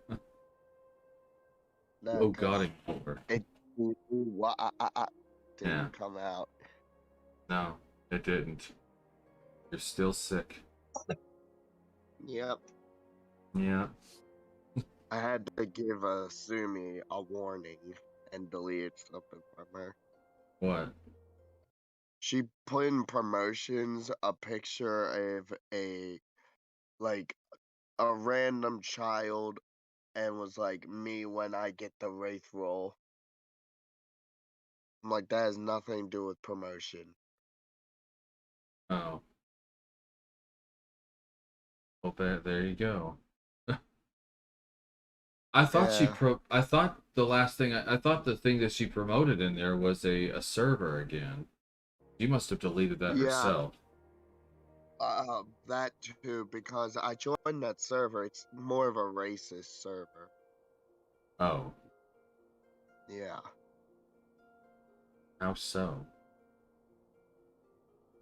No, Oh, God, for. It didn't come out. No, it didn't. You're still sick. Yep. Yeah. I had to give Sumi a warning and delete something from her. What? She put in promotions a picture of like a random child and was like me when I get the Wraith role. I'm like, that has nothing to do with promotion. Oh. Well, there you go. I thought Yeah. I thought the last thing I thought the thing that she promoted in there was a server again. She must have deleted that Yeah, herself. that too, because I joined that server. It's more of a racist server. Oh. Yeah. How so?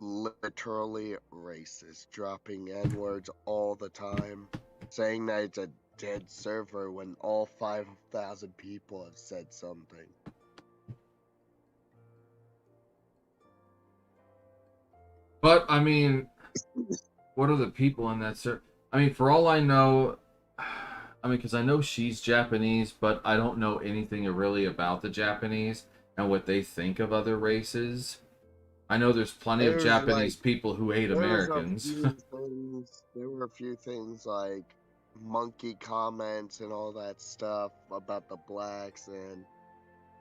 Literally racist, dropping N-words all the time, saying that it's a dead server when all 5,000 people have said something. But I mean, what are the people in that server? I mean, for all I know, I mean, because I know she's Japanese, but I don't know anything really about the Japanese and what they think of other races. I know there's plenty of There's Japanese like people who hate there was a Americans. few things. There were a few things like monkey comments and all that stuff about the blacks and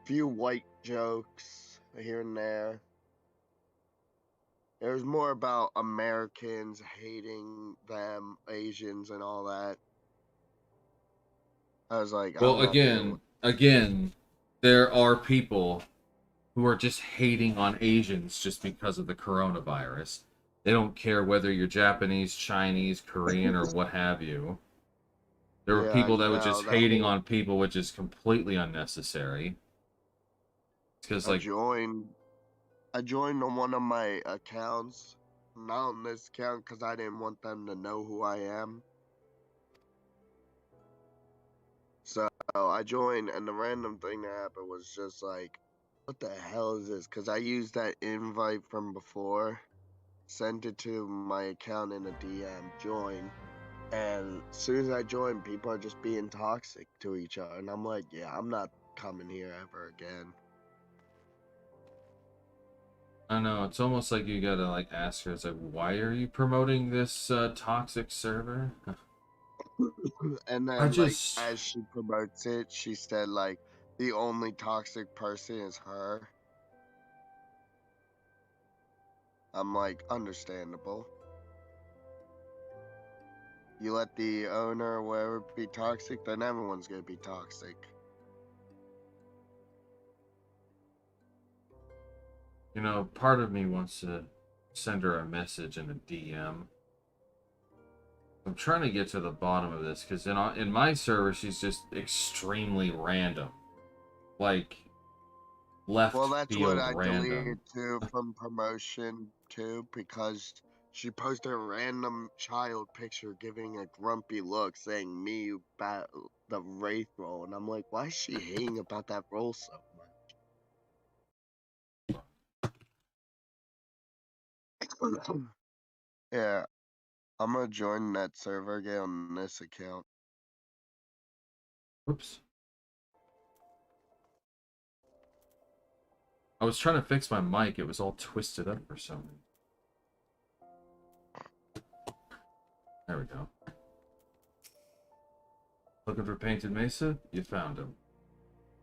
few white jokes here and there. It was more about Americans hating them, Asians, and all that. I was like, Well, I'm not dealing with. again, there are people who are just hating on Asians just because of the coronavirus. They don't care whether you're Japanese, Chinese, Korean, or what have you. There were Yeah, people that were no, just hating on people, which is completely unnecessary. Because, I like, joined. I joined on one of my accounts, not on this account because I didn't want them to know who I am. So I joined, and the random thing that happened was just like, what the hell is this? Because I used that invite from before, sent it to my account in a DM, join, and as soon as I join, people are just being toxic to each other, and I'm like, yeah, I'm not coming here ever again. I know, it's almost like you gotta, like, ask her, it's like, why are you promoting this toxic server? And I then, like, just. as she promotes it, she said, like, the only toxic person is her. I'm like, understandable. You let the owner or whatever be toxic, then everyone's gonna be toxic. You know, part of me wants to send her a message in a DM. I'm trying to get to the bottom of this because in my server she's just extremely random, like left Well, that's what field I random. deleted too from promotion too, because she posted a random child picture giving a grumpy look saying me about the Wraith role, and I'm like, why is she hating about that role so much? Yeah, I'm gonna join that server again on this account. Whoops! I was trying to fix my mic; it was all twisted up or something. There we go. Looking for Painted Mesa? You found him.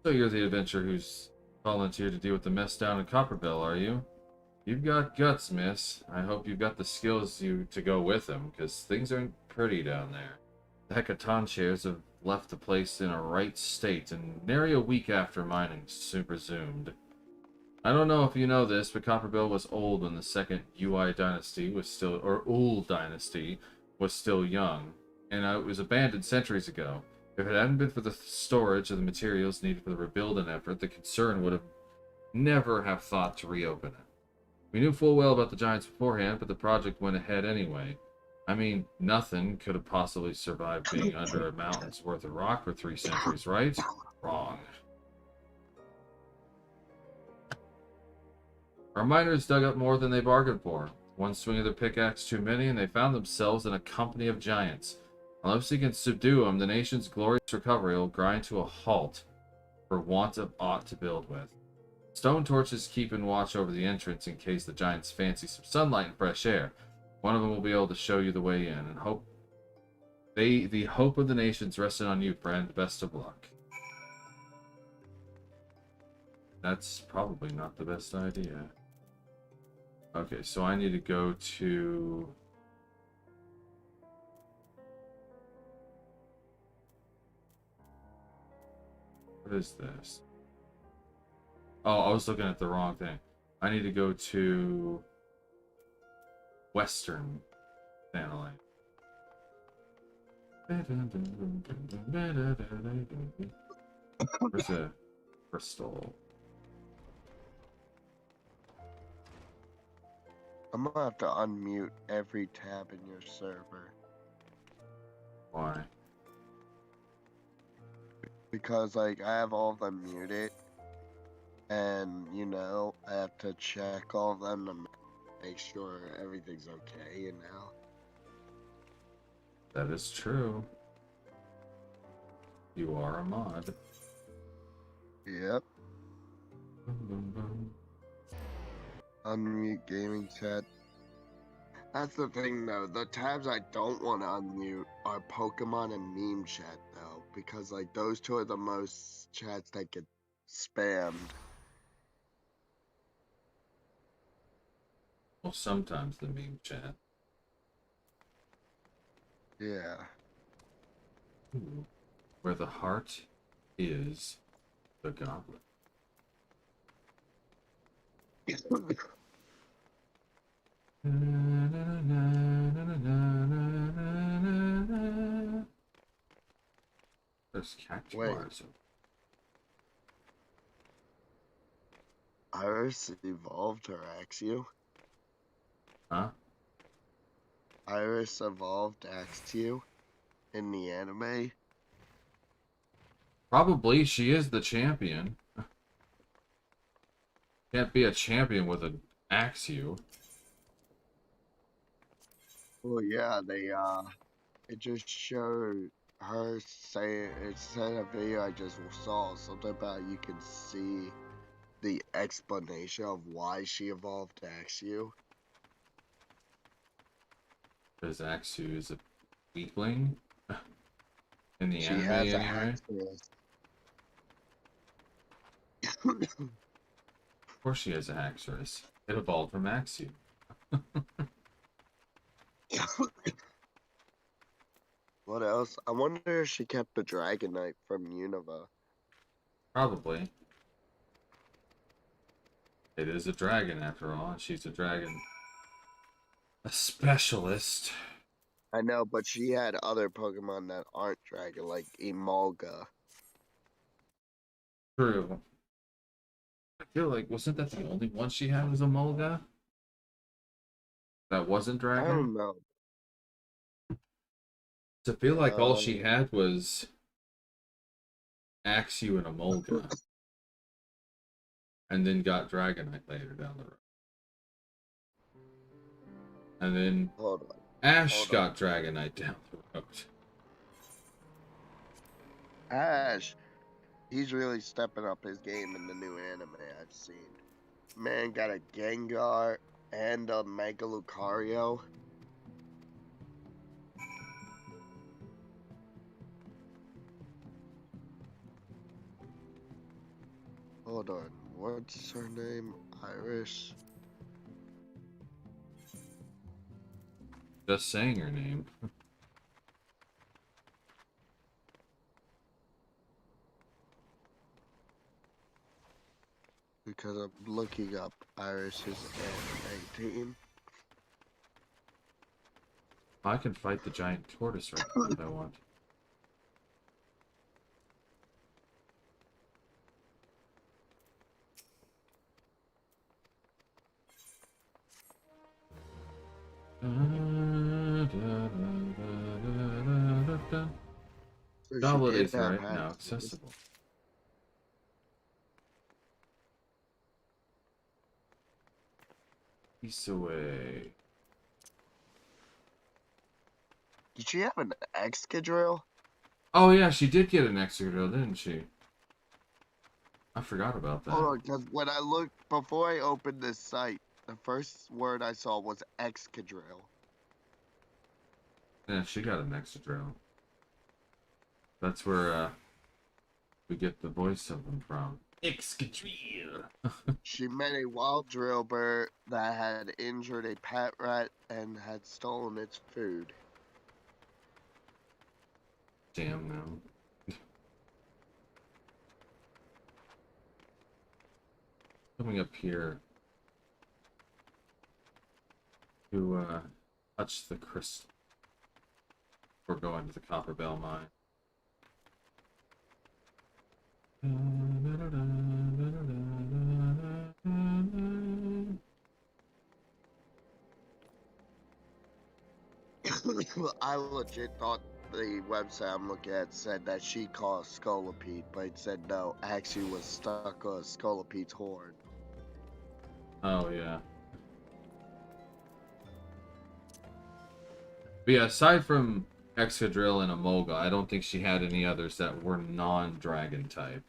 So you're the adventurer who's volunteered to deal with the mess down in Copperbell, are you? You've got guts, miss. I hope you've got the skills to go with them, because things aren't pretty down there. The Hecatonchires have left the place in a right state, and nary a week after mining presumed. I don't know if you know this, but Copperbell was old when the second UI dynasty was still, or Ul dynasty was still young, and it was abandoned centuries ago. If it hadn't been for the storage of the materials needed for the rebuilding effort, the concern would have never have thought to reopen it. We knew full well about the giants beforehand, but the project went ahead anyway. I mean, nothing could have possibly survived being under a mountain's worth of rock for 3 centuries, right? Wrong. Our miners dug up more than they bargained for. One swing of their pickaxe too many, and they found themselves in a company of giants. Unless we can subdue them, the nation's glorious recovery will grind to a halt for want of aught to build with. Stone torches keeping watch over the entrance in case the giants fancy some sunlight and fresh air. One of them will be able to show you the way in, and the hope of the nation's resting on you, friend. Best of luck. That's probably not the best idea. Okay, so I need to go to... What is this? Oh, I was looking at the wrong thing. I need to go to Western Thanalite. Where's a crystal? I'm gonna have to unmute every tab in your server. Why? Because, like, I have all of them muted. And, you know, I have to check all of them to make sure everything's okay, you know? That is true. You are a mod. Yep. Unmute gaming chat. That's the thing, though. The tabs I don't want to unmute are Pokemon and meme chat, though. Because, like, those two are the most chats that get spammed. Well, sometimes the meme chat. Yeah. Ooh. Where the heart is the goblet. There's cacti Wait. bars. Iris evolved her Axew? Huh? Iris evolved Axew in the anime? Probably she is the champion. Can't be a champion with an Axew. Well, yeah, it just showed her saying, it said a video I just saw, something about you can see the explanation of why she evolved Axew. Because Axew is a weakling. In the She anime, has a anyway. Of course she has a Haxorus. It evolved from Axew. What else? I wonder if she kept the Dragonite from Unova. Probably. It is a dragon after all, and she's a dragon. A specialist. I know, but she had other Pokemon that aren't dragon, like Emolga. True. I feel like, wasn't that the only one she had was a Mulga? That wasn't I dragon? don't know. I feel like all she had was Axew and a Mulga. And then got Dragonite later down the road. And then Ash got Dragonite down the road. Ash, he's really stepping up his game in the new anime I've seen. Man got a Gengar and a Mega Lucario. Hold on. What's her name? Iris. Just saying her name. Because I'm looking up Iris's N18. I can fight the giant tortoise right now if I want. So she Download did is have right now access. accessible. Peace away. Did she have an Excadrill? Oh yeah, she did get an extra drill, didn't she? I forgot about Hold that. on, because when I looked, before I opened this site, the first word I saw was Excadrill. Yeah, she got an extra drill. That's where we get the voice of them from. Excadrill. She met a wild drill bird that had injured a pet rat and had stolen its food. Damn them. Coming up here to touch the crystal. We're going to the Copper Bell mine. I legit thought the website I'm looking at said that she caught Scolipede, but it said no, actually was stuck on Scolipede's horn. Oh yeah. But yeah, aside from Excadrill and Emolga, I don't think she had any others that were non-dragon type.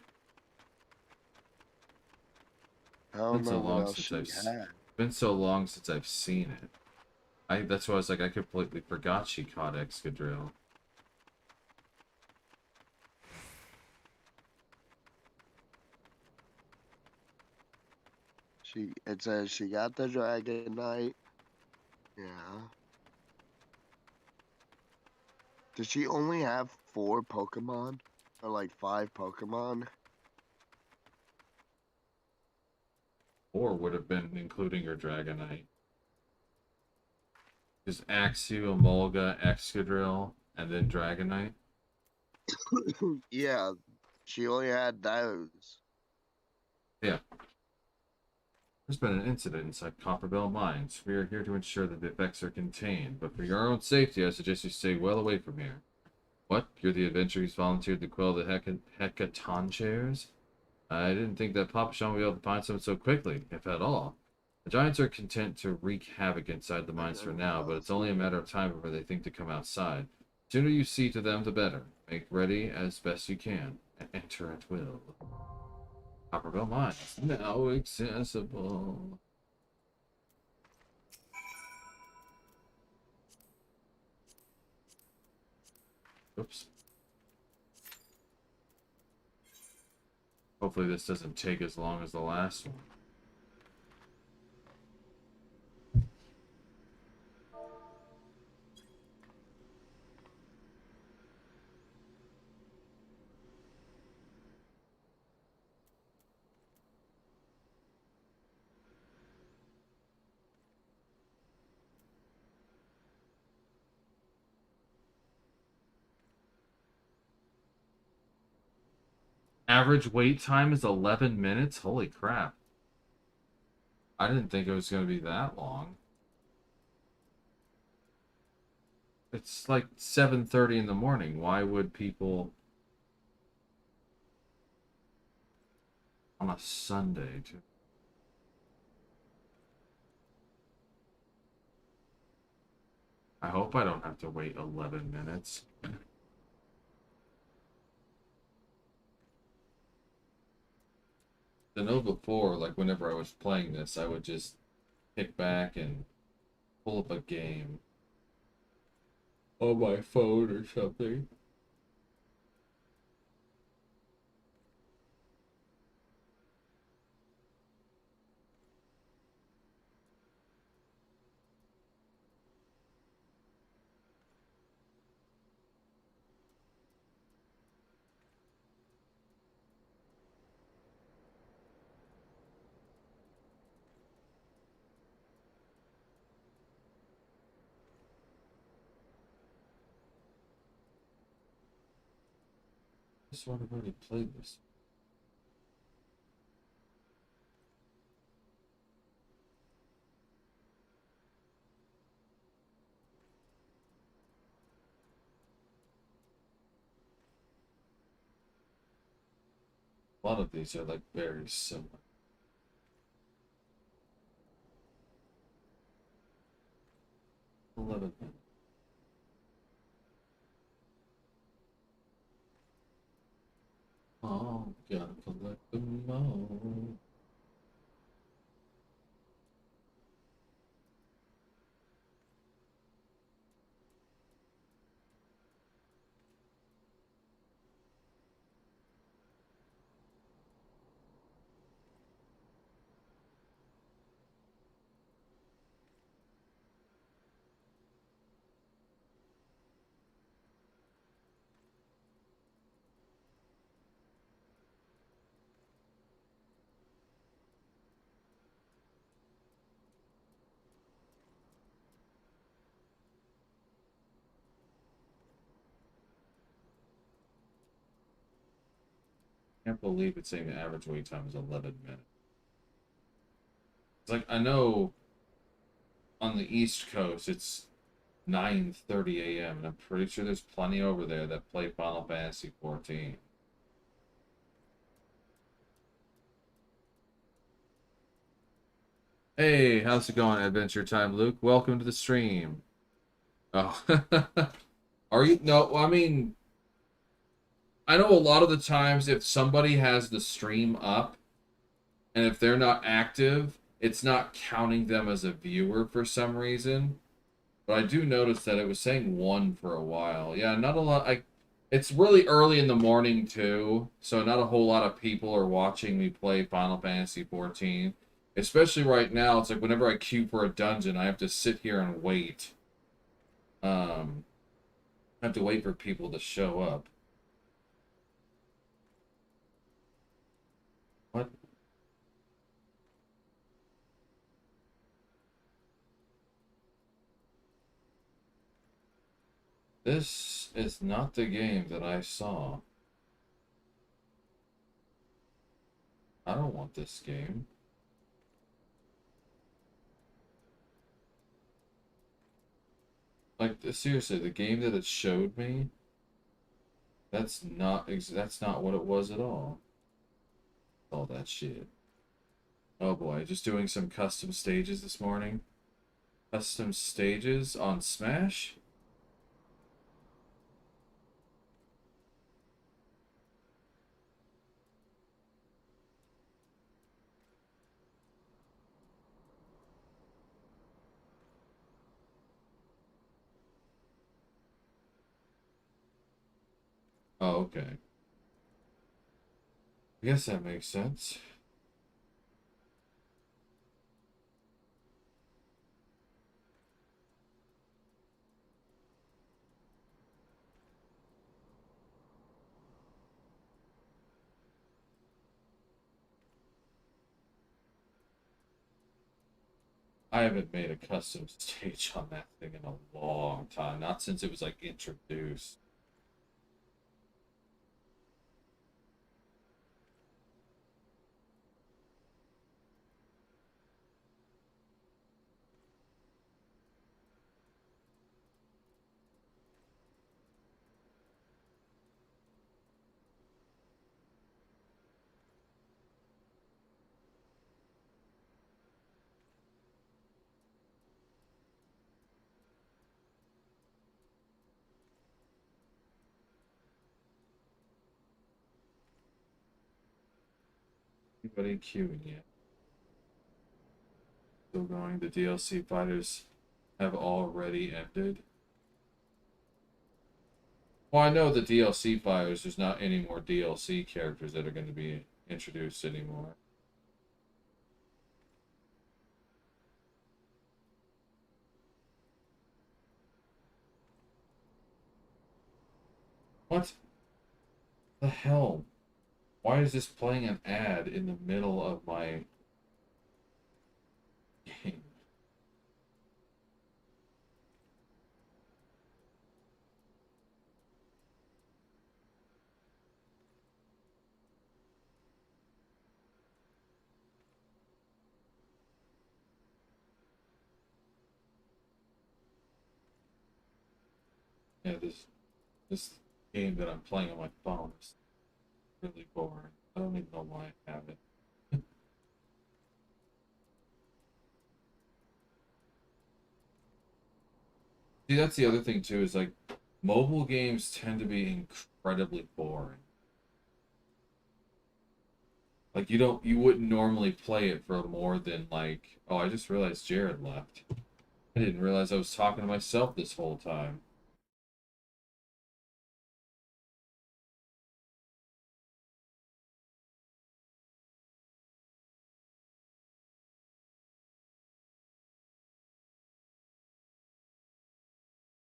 I don't Been so know what long else since she I've had. been so long since I've seen it. That's why I was like I completely forgot she caught Excadrill. It says she got the Dragonite. Yeah. Did she only have 4 Pokemon? Or like 5 Pokemon? Or would have been including her Dragonite. Is Axew, Emolga, Excadrill, and then Dragonite? Yeah, she only had those. Yeah. There's been an incident inside Copperbell Mines. We are here to ensure that the effects are contained, but for your own safety, I suggest you stay well away from here. What? You're the adventurer who's volunteered to quell the Hecaton chairs? I didn't think that Papa Sean would be able to find someone so quickly, if at all. The Giants are content to wreak havoc inside the mines for now, but it's only a matter of time before they think to come outside. The sooner you see to them, the better. Make ready as best you can, and enter at will. Copperbell Mines, now accessible. Oops. Hopefully this doesn't take as long as the last one. Average wait time is 11 minutes? Holy crap. I didn't think it was going to be that long. It's like 7:30 in the morning. Why would people on a Sunday to... I hope I don't have to wait 11 minutes. I know before, like whenever I was playing this, I would just kick back and pull up a game on my phone or something. This one I've already played this. A lot of these are like very similar. Eleven. Oh, gotta collect them all. Can't believe it's saying the average wait time is 11 minutes. It's like, I know on the East Coast it's 9:30 a.m. and I'm pretty sure there's plenty over there that play Final Fantasy 14. Hey, how's it going, Adventure Time, Luke? Welcome to the stream. Oh, are you? No, I mean, I know a lot of the times if somebody has the stream up and if they're not active, it's not counting them as a viewer for some reason. But I do notice that it was saying one for a while. Yeah, not a lot. It's really early in the morning too, so not a whole lot of people are watching me play Final Fantasy 14. Especially right now, it's like whenever I queue for a dungeon, I have to sit here and wait. I have to wait for people to show up. What? This is not the game that I saw. I don't want this game. Like, seriously, the game that it showed me, that's not what it was at all. All that shit. Oh boy, just doing some custom stages this morning. Custom stages on Smash? Oh, okay. I guess that makes sense. I haven't made a custom stage on that thing in a long time. Not since it was like introduced. Anybody queuing yet? Still going. The DLC fighters have already ended. Well, I know the DLC fighters, there's not any more DLC characters that are going to be introduced anymore. What the hell? Why is this playing an ad in the middle of my game? Yeah, this game that I'm playing on my phone is really boring. I don't even know why I have it. See, that's the other thing too, is like mobile games tend to be incredibly boring. Like you wouldn't normally play it for more than like, oh, I just realized Jared left. I didn't realize I was talking to myself this whole time.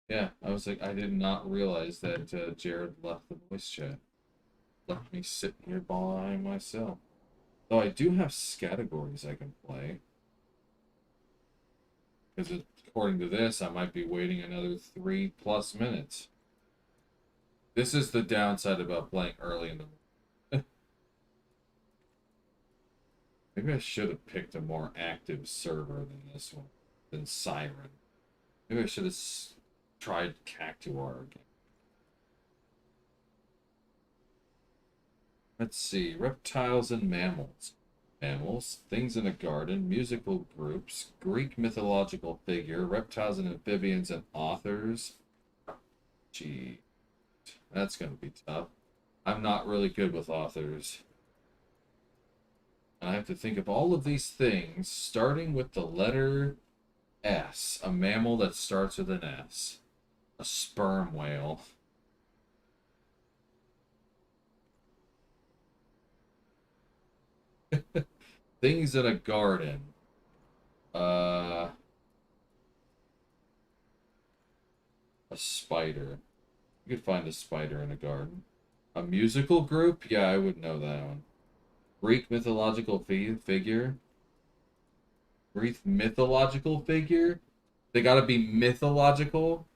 Yeah, I was like, I did not realize that Jared left the voice chat. Left me sitting here by myself. Though I do have categories I can play. Because according to this, I might be waiting another 3+ minutes. This is the downside about playing early in the morning. Maybe I should have picked a more active server than this one, than Siren. Maybe I should have tried Cactuar again. Let's see. Reptiles and mammals. Mammals, things in a garden, musical groups, Greek mythological figure, reptiles and amphibians, and authors. Gee, that's going to be tough. I'm not really good with authors. And I have to think of all of these things, starting with the letter S. A mammal that starts with an S. A sperm whale. Things in a garden. Uh, a spider. You could find a spider in a garden. A musical group? Yeah, I would know that one. Greek mythological figure? Greek mythological figure? They gotta be mythological?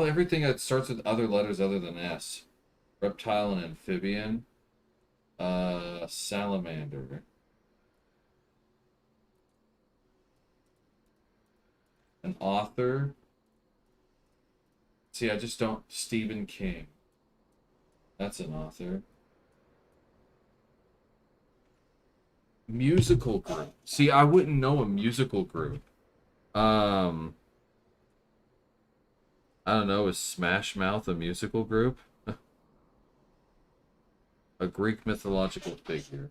Everything that starts with other letters other than S. Reptile and amphibian. Salamander. An author. See, I just don't. Stephen King. That's an author. Musical group. See, I wouldn't know a musical group. Um, I don't know. Is Smash Mouth a musical group? A Greek mythological figure.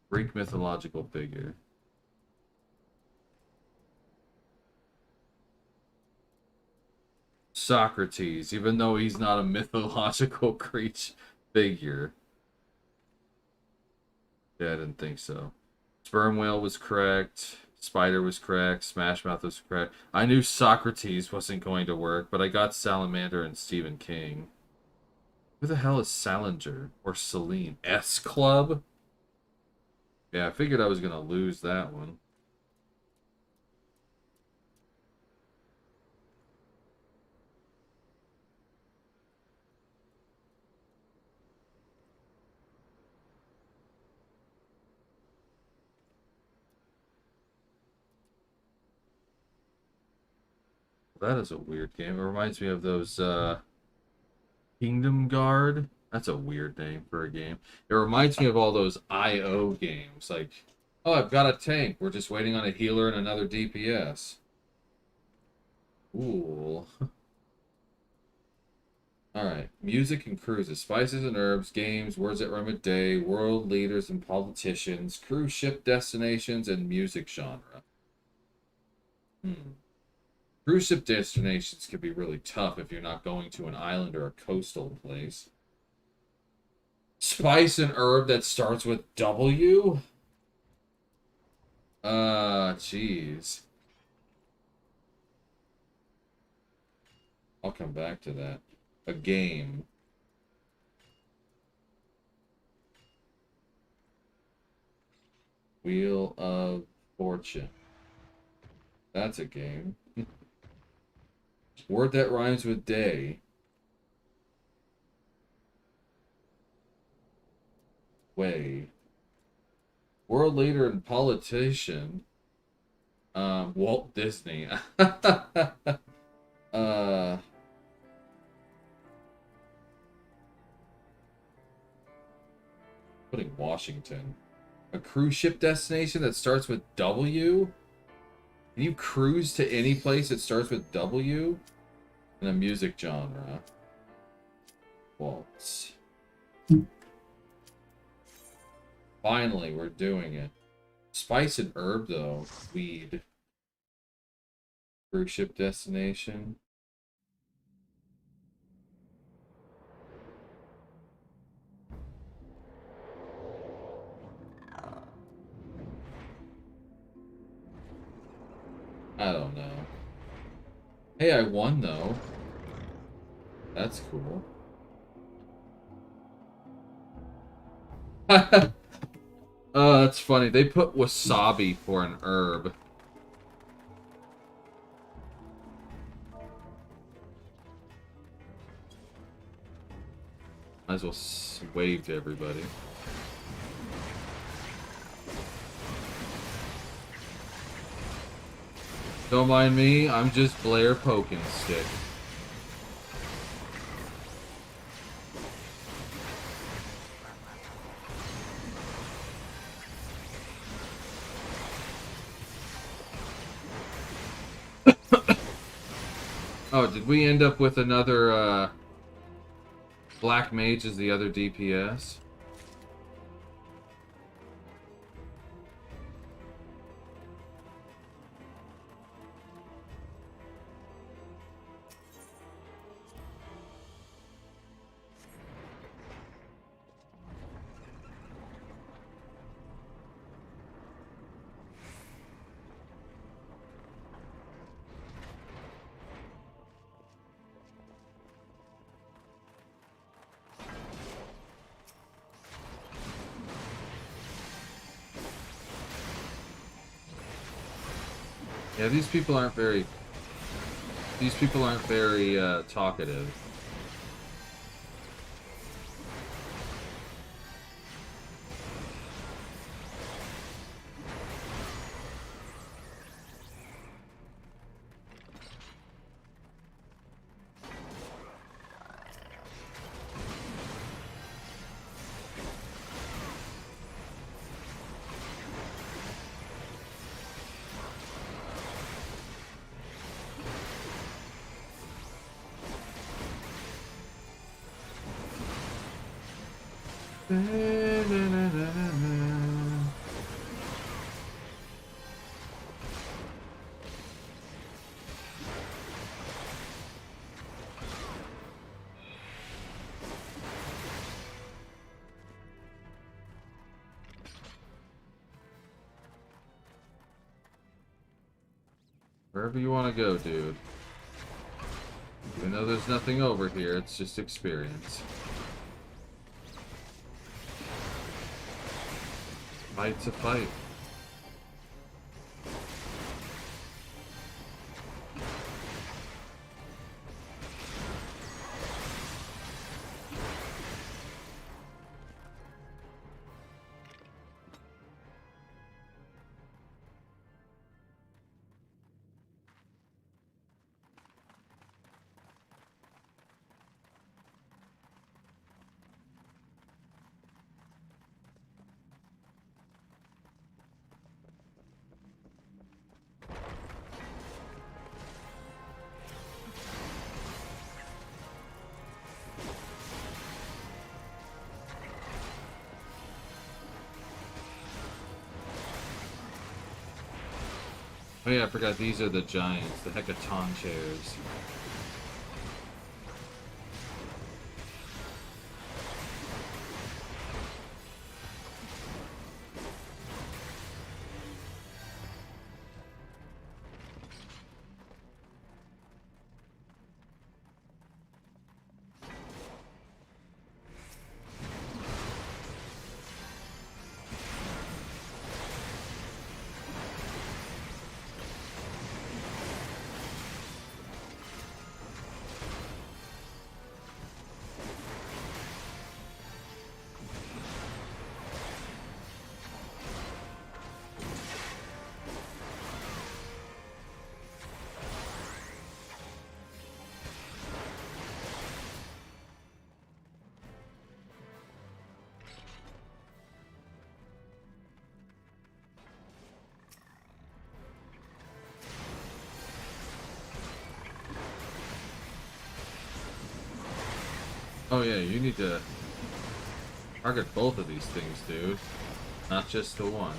Greek mythological figure. Socrates, even though he's not a mythological creature figure. Yeah, I didn't think so. Sperm whale was correct. Spider was correct. Smash Mouth was correct. I knew Socrates wasn't going to work, but I got Salamander and Stephen King. Who the hell is Salinger or Celine? S Club? Yeah, I figured I was gonna lose that one. That is a weird game. It reminds me of those Kingdom Guard. That's a weird name for a game. It reminds me of all those IO games. Like, oh, I've got a tank. We're just waiting on a healer and another DPS. Cool. Alright. Music and cruises. Spices and herbs, games, words that rhyme a day, world leaders and politicians, cruise ship destinations, and music genre. Hmm. Cruise ship destinations can be really tough if you're not going to an island or a coastal place. Spice and herb that starts with W? Jeez. I'll come back to that. A game. Wheel of Fortune. That's a game. Word that rhymes with day. Way. World leader and politician. Walt Disney. uh, putting Washington. A cruise ship destination that starts with W? Can you cruise to any place that starts with W? In a music genre. Waltz. Finally, we're doing it. Spice and herb, though. Weed. Cruise ship destination. I don't know. Hey, I won, though. That's cool. Oh, that's funny. They put wasabi for an herb. Might as well wave to everybody. Don't mind me, I'm just Blair Pokenstick. Oh, did we end up with another, Black Mage as the other DPS? Yeah, these people aren't very talkative. Wherever you want to go, dude. Even though there's nothing over here, it's just experience. Fight's a fight. Oh yeah, I forgot these are the giants, the Hecaton chairs. Oh yeah, you need to target both of these things, dude. Not just the one.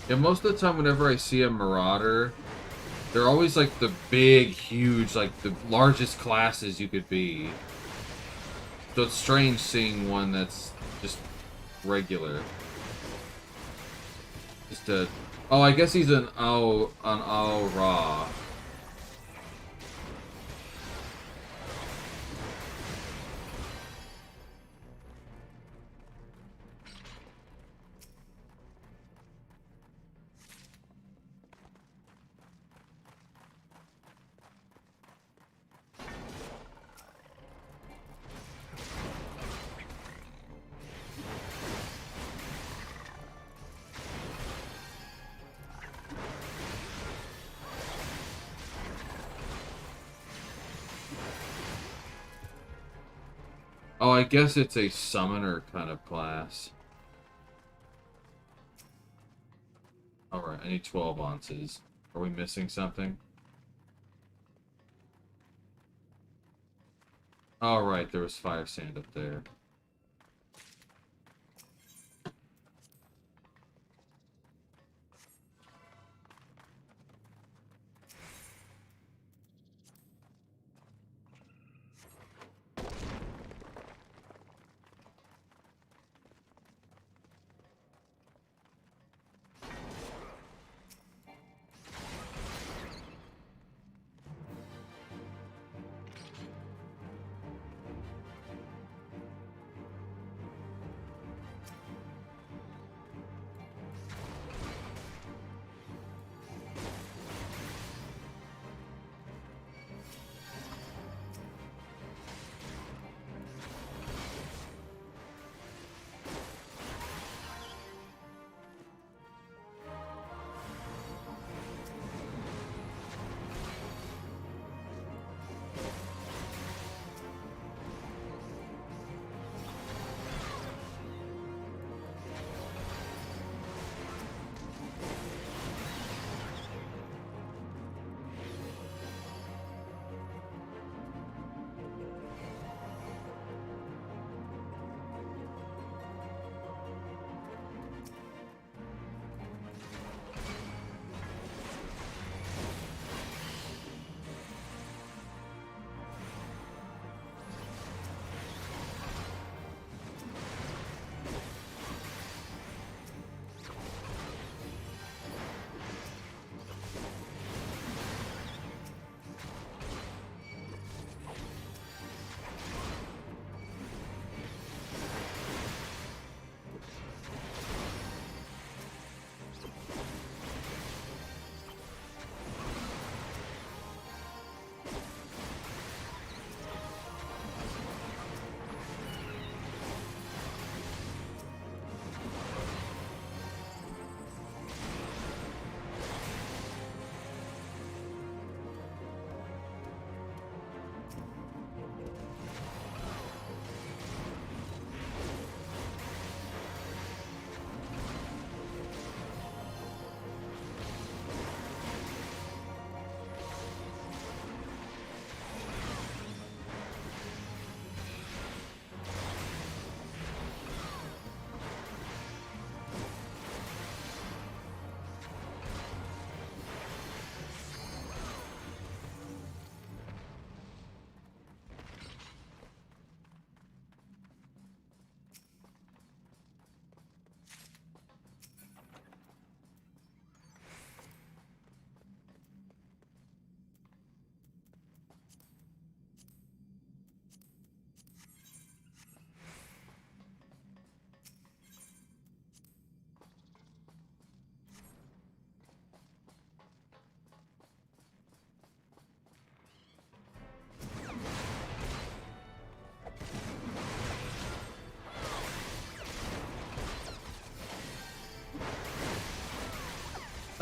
Yeah, most of the time whenever I see a Marauder, they're always like the big, huge, like the largest classes you could be. So it's strange seeing one that's just regular. Just a... Oh, I guess he's an Ra. Oh, I guess it's a summoner kind of class. Alright, I need 12 ounces. Are we missing something? Alright, there was fire sand up there.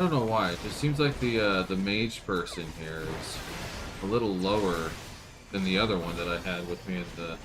I don't know why. It just seems like the mage person here is a little lower than the other one that I had with me at the.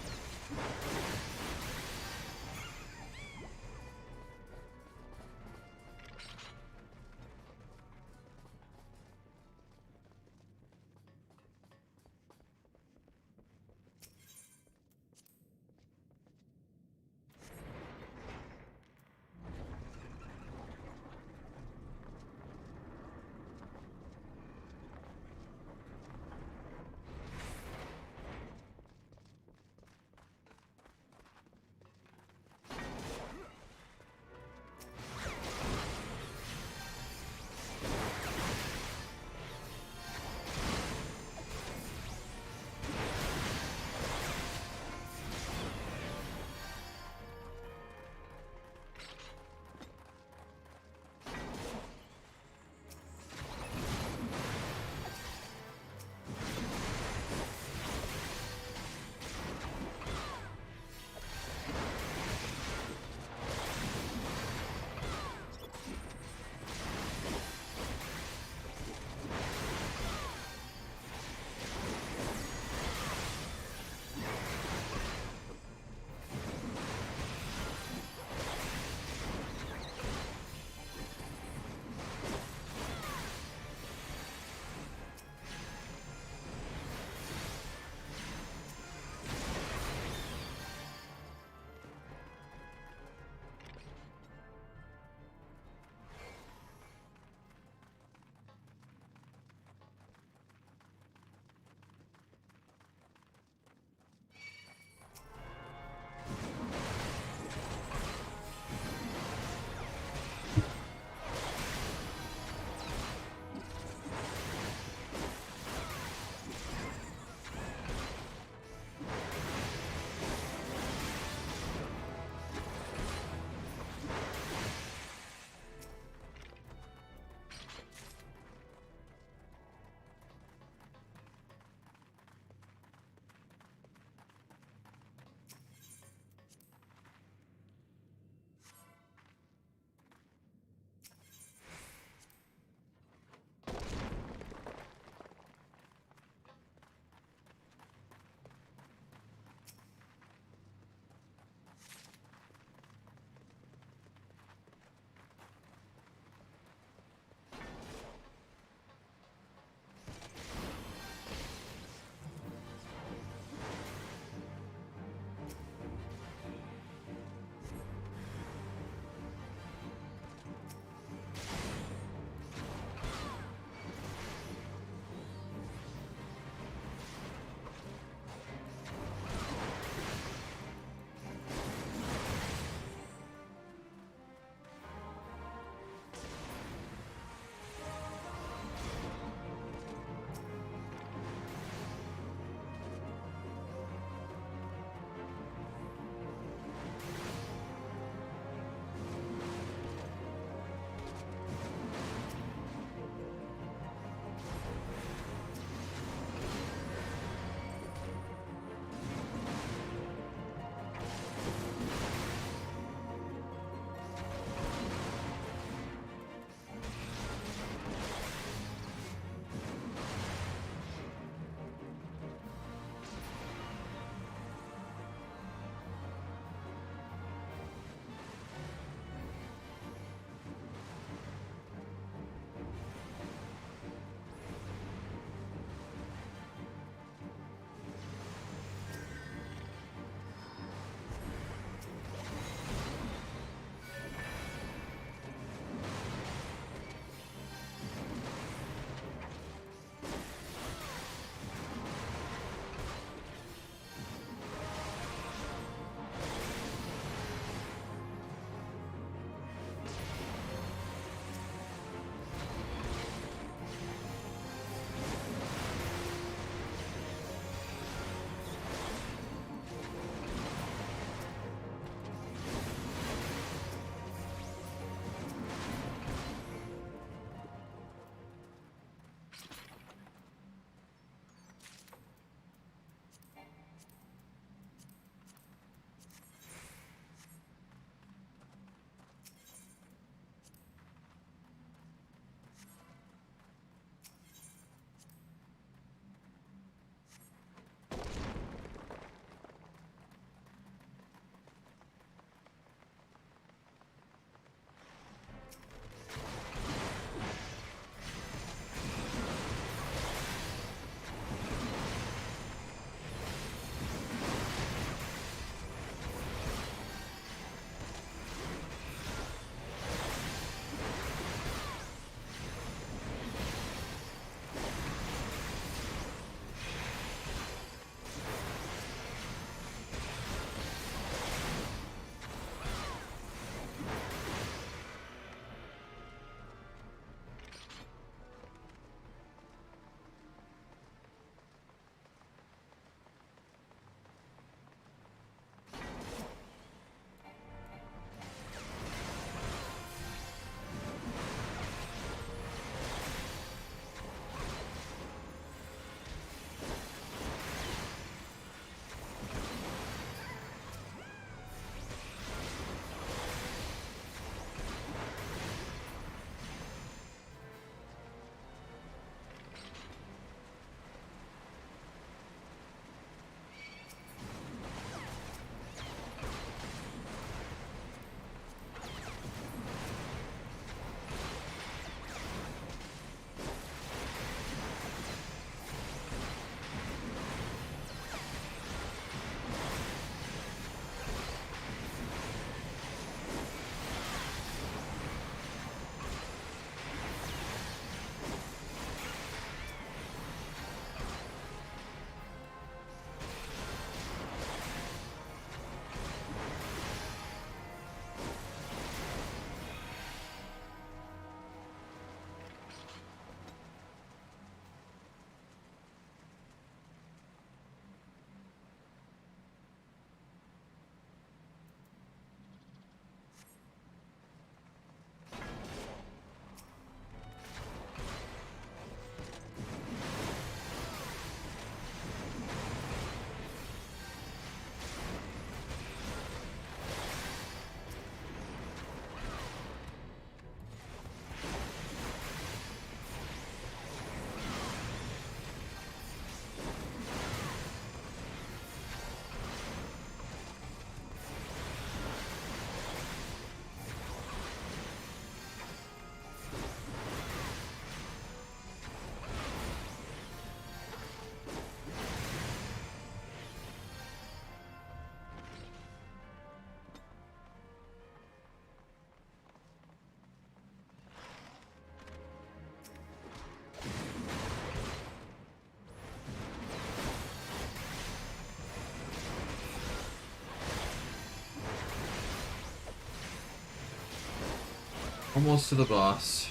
Almost to the boss.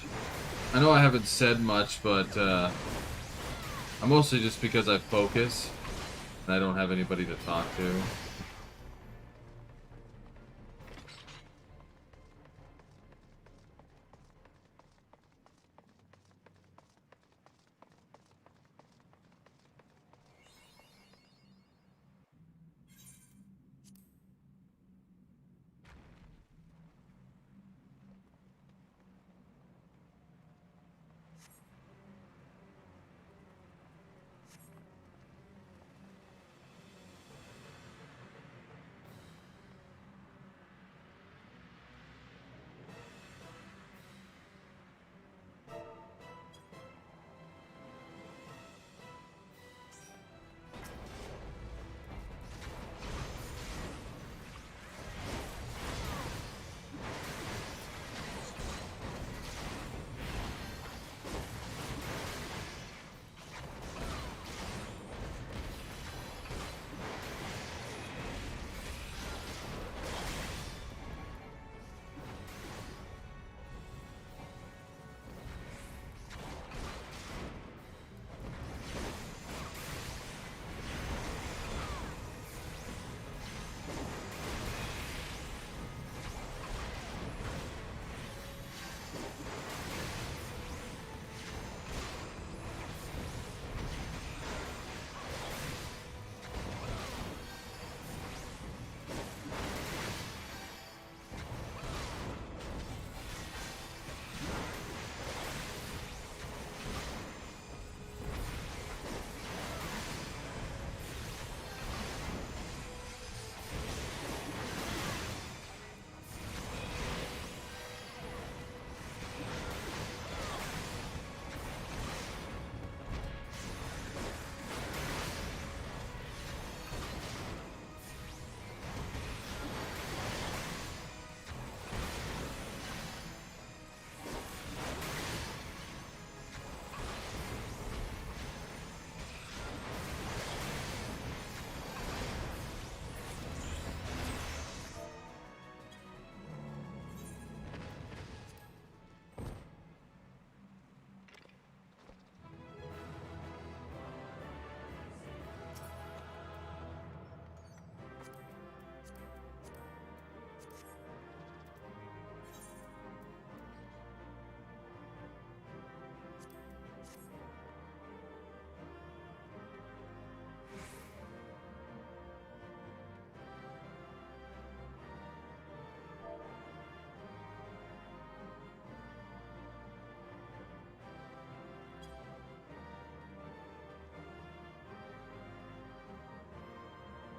I know I haven't said much, but I'm mostly just because I focus and I don't have anybody to talk to.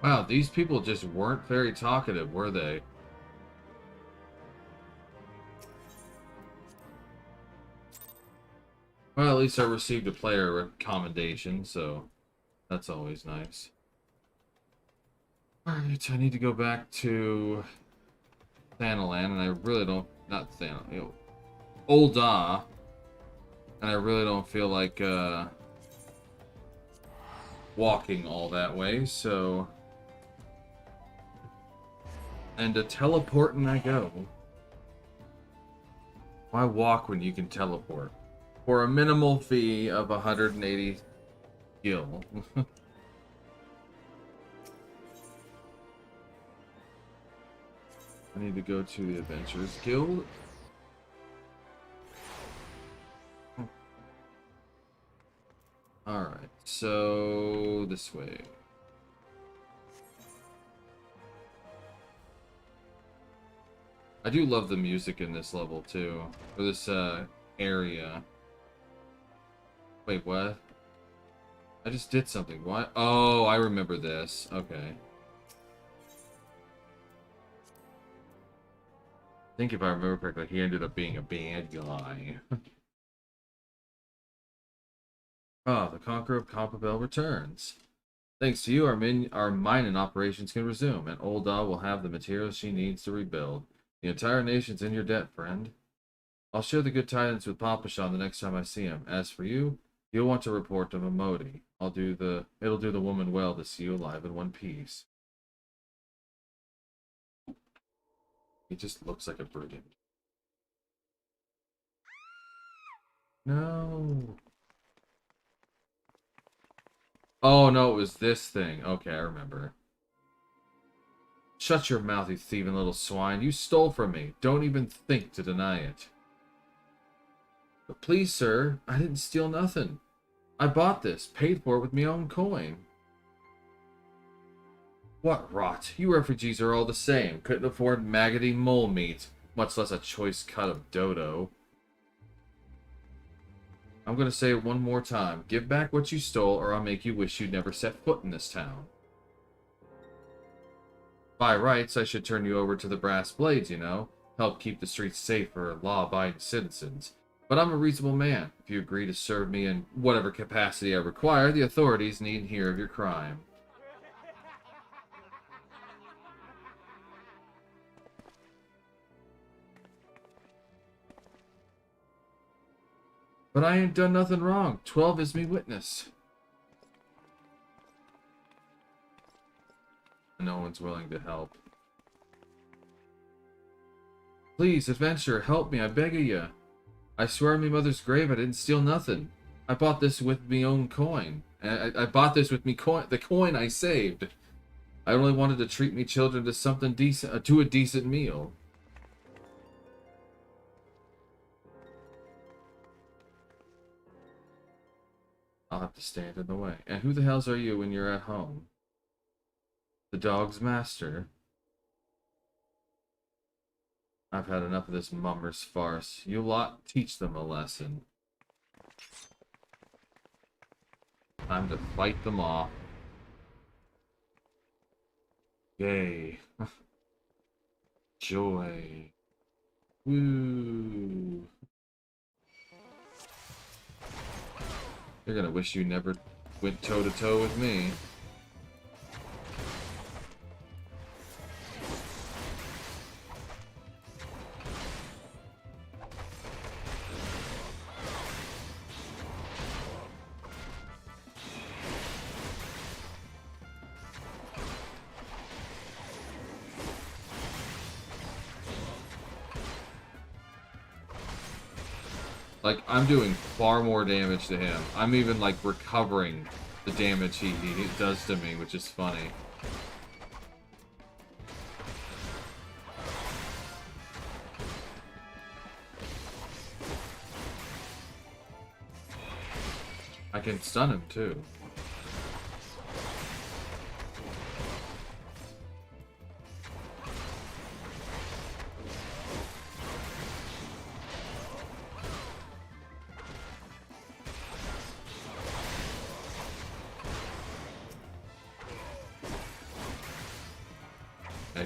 Wow, these people just weren't very talkative, were they? Well, at least I received a player recommendation, so that's always nice. Alright, I need to go back to Thanalan, and I really don't... Not Thanalan, Ul'dah, and I really don't feel like, walking all that way, so... And to teleporting I go. Why walk when you can teleport? For a minimal fee of 180 gil. I need to go to the Adventurers Guild. Alright, so this way. I do love the music in this level too. For this area. Wait, what? I just did something. What? Oh, I remember this. Okay. I think if I remember correctly, he ended up being a bad guy. Ah, the Conqueror of Compabel returns. Thanks to you, our mining operations can resume, and Ul'dah will have the materials she needs to rebuild. The entire nation's in your debt, friend. I'll share the good tidings with Papashan the next time I see him. As for you, you'll want to report to Momodi. It'll do the woman well to see you alive in one piece. He just looks like a brigand. No. Oh, no, it was this thing. Okay, I remember. Shut your mouth, you thieving little swine. You stole from me. Don't even think to deny it. But please, sir, I didn't steal nothing. I bought this, paid for it with my own coin. What rot. You refugees are all the same. Couldn't afford maggoty mole meat, much less a choice cut of dodo. I'm gonna say it one more time. Give back what you stole, or I'll make you wish you'd never set foot in this town. By rights, I should turn you over to the brass blades, you know. Help keep the streets safe for law-abiding citizens. But I'm a reasonable man. If you agree to serve me in whatever capacity I require, the authorities needn't hear of your crime. But I ain't done nothing wrong. 12 is me witness. No one's willing to help. Please, adventurer, help me, I beg of you. I swear on me mother's grave I didn't steal nothing. I bought this with me own coin. I bought this with me coin, the coin I saved. I only wanted to treat me children to something decent, to a decent meal. I'll have to stand in the way. And who the hells are you when you're at home? The dog's master. I've had enough of this mummer's farce. You lot teach them a lesson. Time to fight them off. Yay. Joy. Woo. You're gonna wish you never went toe-to-toe with me. Like, I'm doing far more damage to him. I'm even, like, recovering the damage he does to me, which is funny. I can stun him, too.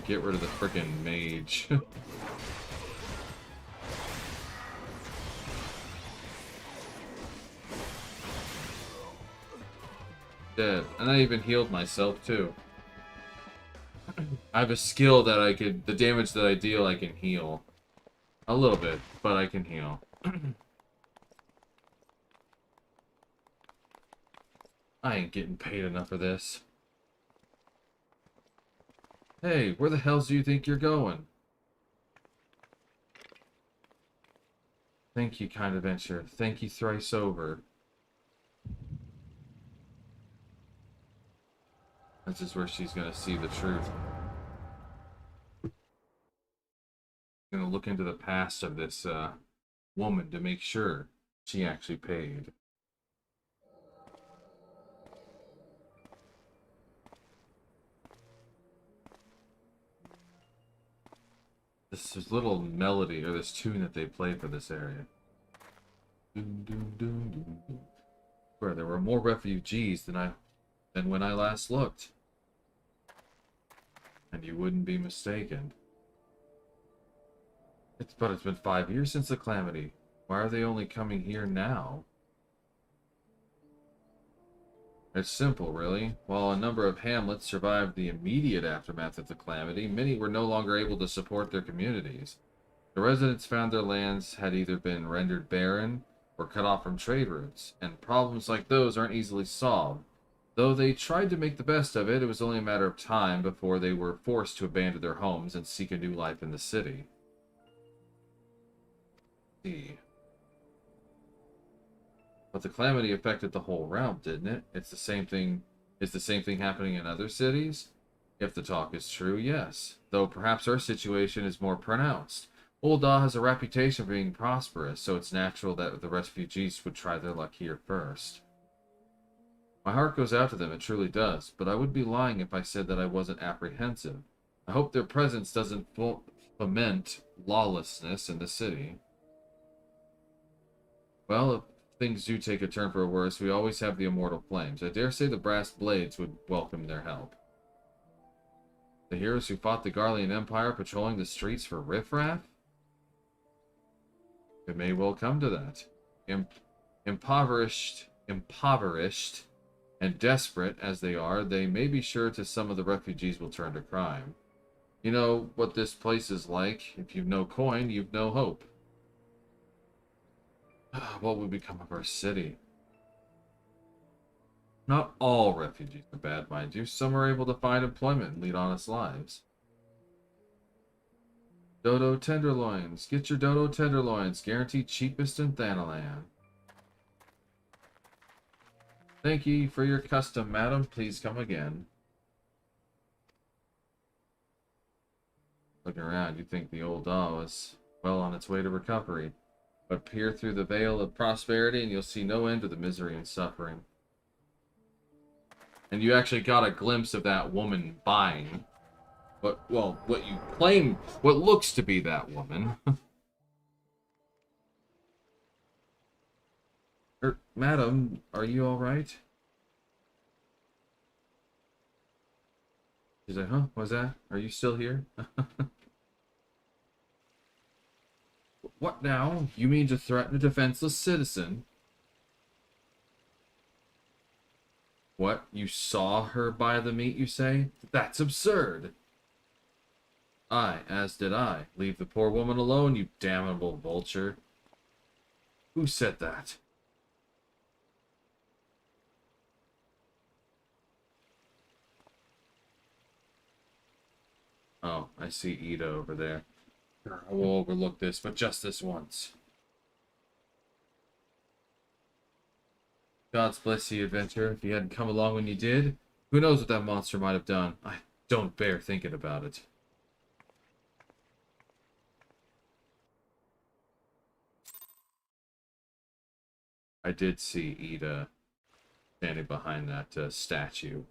Get rid of the frickin' mage. Dead. And I even healed myself, too. I have a skill that I could... The damage that I deal, I can heal. A little bit, but I can heal. I ain't getting paid enough for this. Hey, where the hells do you think you're going? Thank you, kind adventure. Thank you thrice over. This is where she's gonna see the truth. Gonna look into the past of this woman to make sure she actually paid. This little melody, or this tune that they play for this area. Doom, doom, doom, doom, doom. Where there were more refugees than when I last looked. And you wouldn't be mistaken. But it's been 5 years since the calamity. Why are they only coming here now? It's simple, really. While a number of hamlets survived the immediate aftermath of the calamity, many were no longer able to support their communities. The residents found their lands had either been rendered barren or cut off from trade routes, and problems like those aren't easily solved. Though they tried to make the best of it, it was only a matter of time before they were forced to abandon their homes and seek a new life in the city. See. But the calamity affected the whole realm, didn't it? It's the same thing. Is the same thing happening in other cities? If the talk is true, yes. Though perhaps our situation is more pronounced. Ul'dah has a reputation for being prosperous, so it's natural that the refugees would try their luck here first. My heart goes out to them, it truly does, but I would be lying if I said that I wasn't apprehensive. I hope their presence doesn't foment lawlessness in the city. Well, if things do take a turn for worse, we always have the immortal flames. I dare say the brass blades would welcome their help. The heroes who fought the Garlean Empire patrolling the streets for riffraff? It may well come to that. Impoverished, and desperate as they are, they may be sure to some of the refugees will turn to crime. You know what this place is like. If you've no coin, you've no hope. What would become of our city? Not all refugees are bad, mind you. Some are able to find employment and lead honest lives. Dodo tenderloins. Get your dodo tenderloins. Guaranteed cheapest in Thanalan. Thank you for your custom, madam. Please come again. Looking around, you'd think the old doll was well on its way to recovery. But peer through the veil of prosperity and you'll see no end to the misery and suffering. And you actually got a glimpse of that woman buying. What you claim, what looks to be that woman. Madam, are you alright? She's like, huh? What's that? Are you still here? What now? You mean to threaten a defenseless citizen? What? You saw her buy the meat, you say? That's absurd! Aye, as did I. Leave the poor woman alone, you damnable vulture. Who said that? Oh, I see Ida over there. I will overlook this, but just this once. God's bless you, adventurer. If you hadn't come along when you did, who knows what that monster might have done. I don't bear thinking about it. I did see Ida standing behind that statue.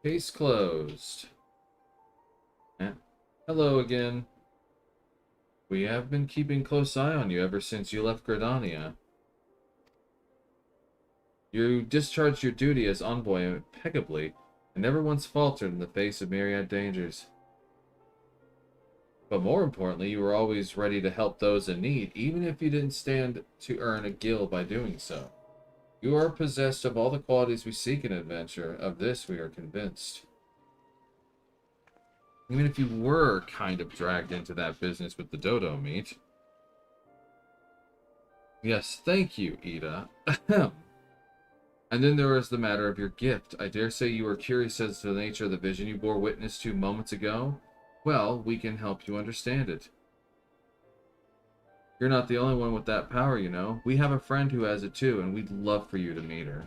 Case closed. Eh. Hello again. We have been keeping close eye on you ever since you left Gridania. You discharged your duty as envoy impeccably, and never once faltered in the face of myriad dangers. But more importantly, you were always ready to help those in need, even if you didn't stand to earn a guild by doing so. You are possessed of all the qualities we seek in adventure. Of this we are convinced. Even if you were kind of dragged into that business with the dodo meat. Yes, thank you, Ida. And then there was the matter of your gift. I dare say you were curious as to the nature of the vision you bore witness to moments ago. Well, we can help you understand it. You're not the only one with that power, you know. We have a friend who has it too, and we'd love for you to meet her.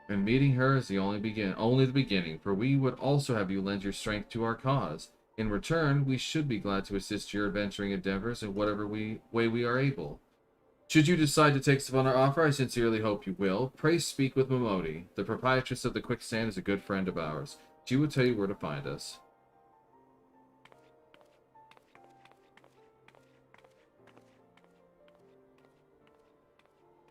And meeting her is only the beginning, for we would also have you lend your strength to our cause. In return, we should be glad to assist your adventuring endeavors in whatever way we are able. Should you decide to take us up on our offer, I sincerely hope you will. Pray speak with Momodi. The proprietress of the Quicksand is a good friend of ours. She will tell you where to find us.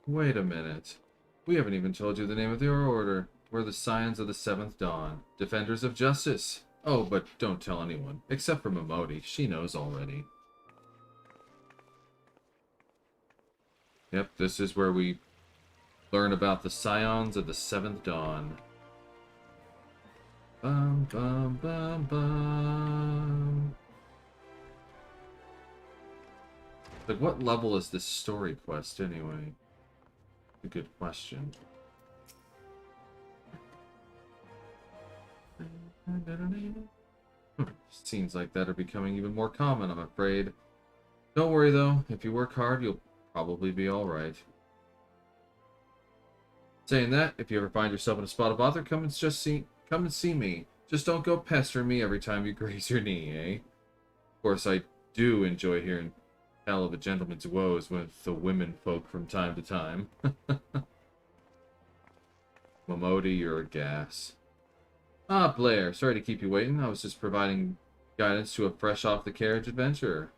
Wait a minute. We haven't even told you the name of your order. We're the Scions of the Seventh Dawn. Defenders of Justice. Oh, but don't tell anyone. Except for Momodi. She knows already. Yep, this is where we learn about the Scions of the Seventh Dawn. Bum, bum, bum, bum. Like, what level is this story quest, anyway? A good question. Scenes like that are becoming even more common, I'm afraid. Don't worry, though. If you work hard, you'll probably be alright. Saying that, if you ever find yourself in a spot of bother, come and see me. Just don't go pestering me every time you graze your knee, eh? Of course, I do enjoy hearing tell of a gentleman's woes with the women folk from time to time. Momodi, you're a gas. Ah, Blair, sorry to keep you waiting. I was just providing guidance to a fresh-off-the-carriage adventurer.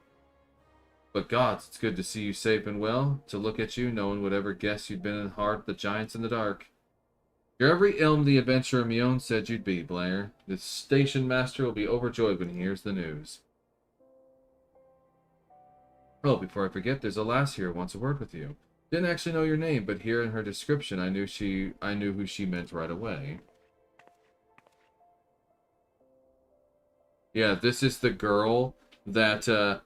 But gods, it's good to see you safe and well. To look at you, no one would ever guess you'd been in the heart of the giants in the dark. You're every ilm the adventurer Mion said you'd be, Blair. The station master will be overjoyed when he hears the news. Oh, before I forget, there's a lass here who wants a word with you. Didn't actually know your name, but here in her description, I knew who she meant right away. Yeah, this is the girl that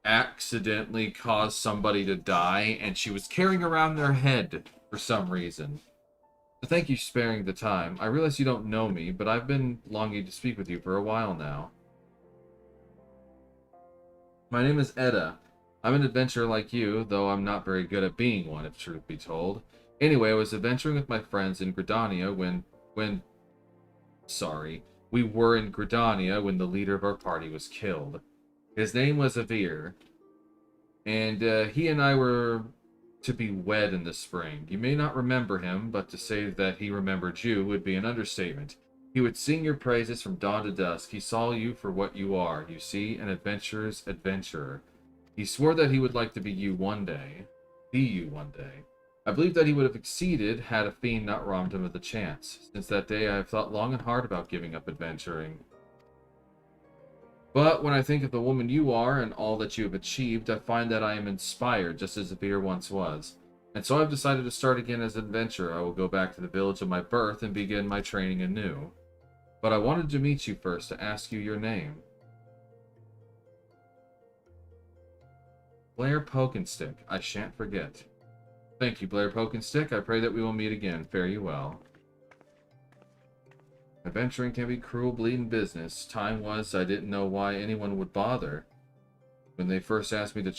accidentally caused somebody to die, and she was carrying around their head for some reason. So thank you for sparing the time. I realize you don't know me, but I've been longing to speak with you for a while now. My name is Edda. I'm an adventurer like you, though I'm not very good at being one, if truth be told. Anyway, I was adventuring with my friends in Gridania we were in Gridania when the leader of our party was killed. His name was Avir, and he and I were to be wed in the spring. You may not remember him, but to say that he remembered you would be an understatement. He would sing your praises from dawn to dusk. He saw you for what you are, you see, an adventurer's adventurer. He swore that he would like to be you one day. I believe that he would have succeeded had a fiend not robbed him of the chance. Since that day, I have thought long and hard about giving up adventuring. But when I think of the woman you are and all that you have achieved, I find that I am inspired, just as Avir once was. And so I've decided to start again as an adventurer. I will go back to the village of my birth and begin my training anew. But I wanted to meet you first to ask you your name. Blair Pokenstick. I shan't forget. Thank you, Blair Pokenstick. I pray that we will meet again. Fare you well. Adventuring can be cruel, bleeding business. Time was I didn't know why anyone would bother. When they first asked me to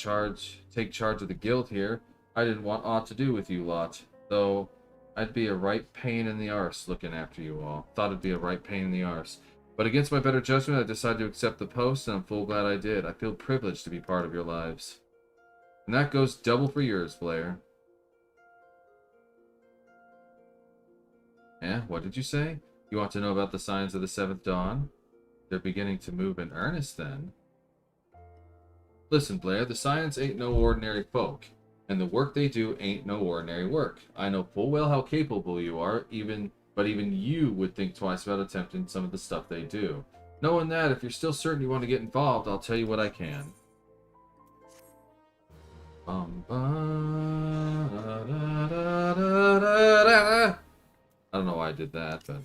take charge of the guild here, I didn't want aught to do with you lot. Though I'd be a right pain in the arse looking after you all. Thought it'd be a right pain in the arse. But against my better judgment, I decided to accept the post, and I'm full glad I did. I feel privileged to be part of your lives. And that goes double for yours, Blair. Eh? What did you say? You want to know about the signs of the seventh dawn? They're beginning to move in earnest, then. Listen, Blair, the Scions ain't no ordinary folk, and the work they do ain't no ordinary work. I know full well how capable you are, but even you would think twice about attempting some of the stuff they do. Knowing that, if you're still certain you want to get involved, I'll tell you what I can. I don't know why I did that, but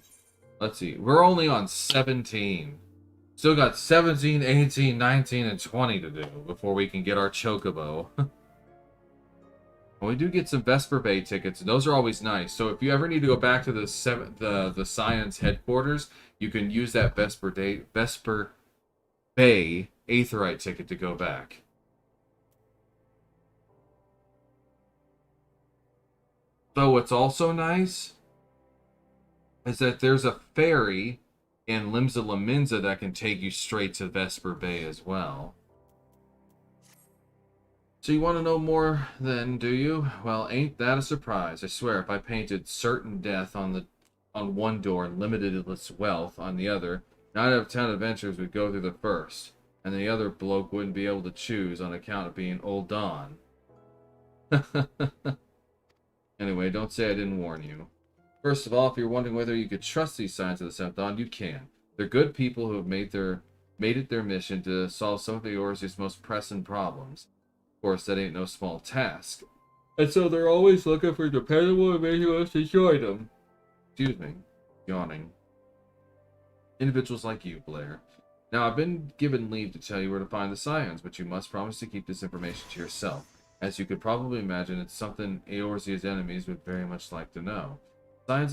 let's see. We're only on 17. Still got 17, 18, 19, and 20 to do before we can get our Chocobo. We do get some Vesper Bay tickets, and those are always nice. So if you ever need to go back to the Science headquarters, you can use that Vesper Bay Aetheryte ticket to go back. So what's also nice is that there's a ferry in Limsa Laminza that can take you straight to Vesper Bay as well. So you want to know more then, do you? Well, ain't that a surprise. I swear, if I painted certain death on one door and limitless wealth on the other, 9 out of 10 adventurers would go through the first, and the other bloke wouldn't be able to choose on account of being Old Don. Anyway, don't say I didn't warn you. First of all, if you're wondering whether you could trust these signs of the Seventh Dawn, you can. They're good people who have made it their mission to solve some of Eorzea's most pressing problems. Of course, that ain't no small task. And so they're always looking for dependable individuals to join them. Excuse me. Yawning. Individuals like you, Blair. Now, I've been given leave to tell you where to find the Scions, but you must promise to keep this information to yourself. As you could probably imagine, it's something Eorzea's enemies would very much like to know. The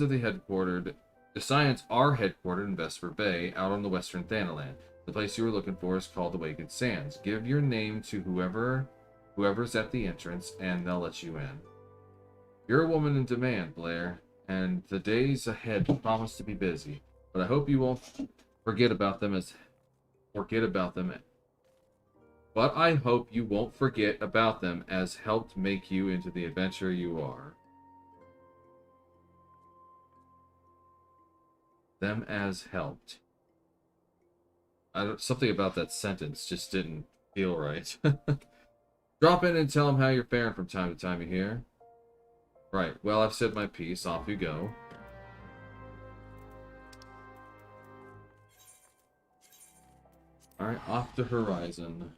Scions are headquartered in Vesper Bay, out on the western Thanalan. The place you were looking for is called Awakened Sands. Give your name to whoever's at the entrance, and they'll let you in. You're a woman in demand, Blair, and the days ahead promise to be busy. But I hope you won't forget about them as But I hope you won't forget about them as helped make you into the adventurer you are. Them as helped. Something about that sentence just didn't feel right. Drop in and tell them how you're faring from time to time, you hear? Right, well, I've said my piece. Off you go. Alright, off to Horizon.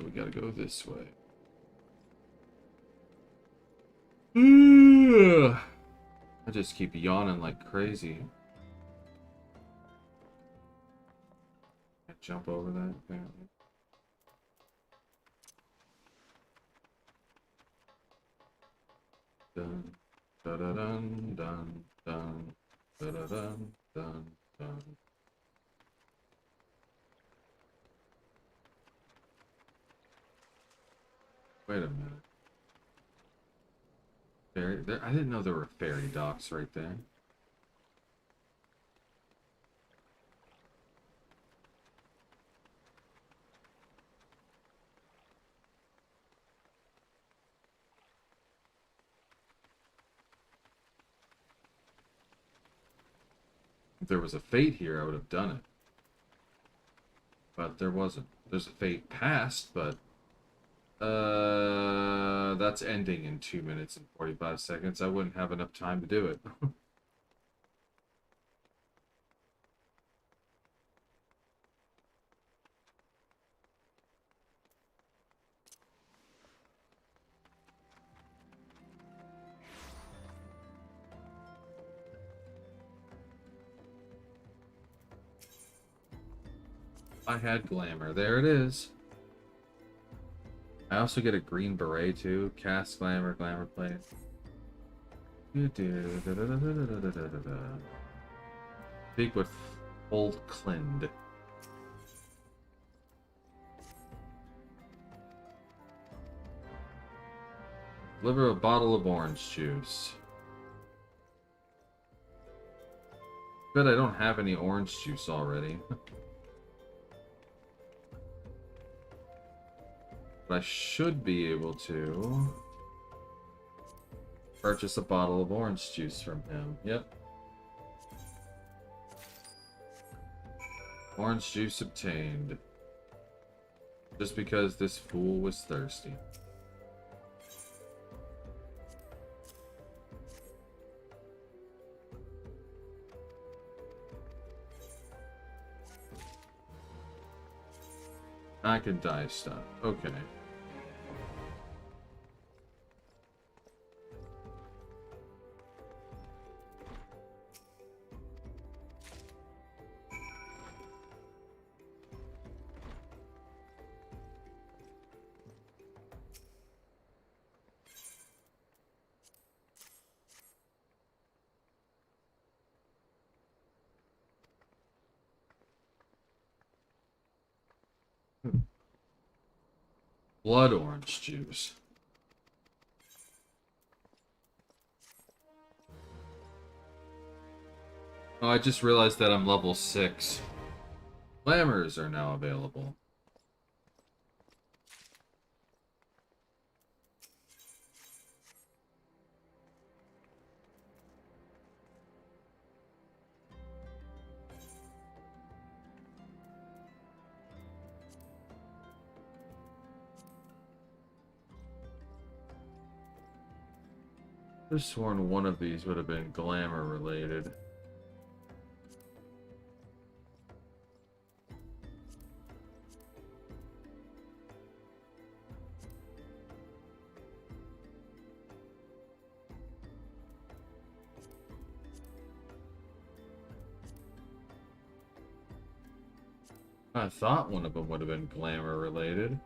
We gotta go this way. I just keep yawning like crazy. Can't jump over that, apparently. Dun, da da dun, dun, dun, da da dun, dun, dun. Wait a minute. I didn't know there were fairy docks right there. If there was a fate here, I would have done it. But there wasn't. There's a fate past, but that's ending in 2 minutes and 45 seconds. I wouldn't have enough time to do it. I had glamour. There it is. I also get a green beret too. Cast glamour, glamour plate. Speak with old Clind. Deliver a bottle of orange juice. Bet I don't have any orange juice already. But I should be able to purchase a bottle of orange juice from him. Yep. Orange juice obtained. Just because this fool was thirsty. I can dye stuff. Okay. Blood orange juice. Oh, I just realized that I'm level 6. Glamours are now available. I've sworn one of these would have been glamour related. I thought one of them would have been glamour related.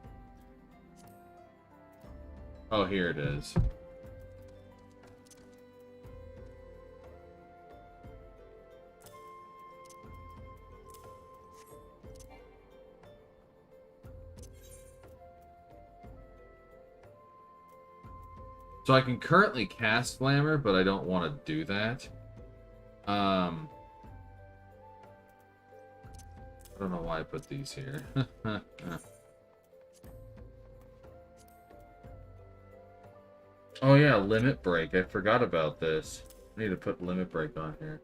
Oh, here it is. So I can currently cast Glamour, but I don't want to do that. I don't know why I put these here. Oh yeah, Limit Break. I forgot about this. I need to put Limit Break on here.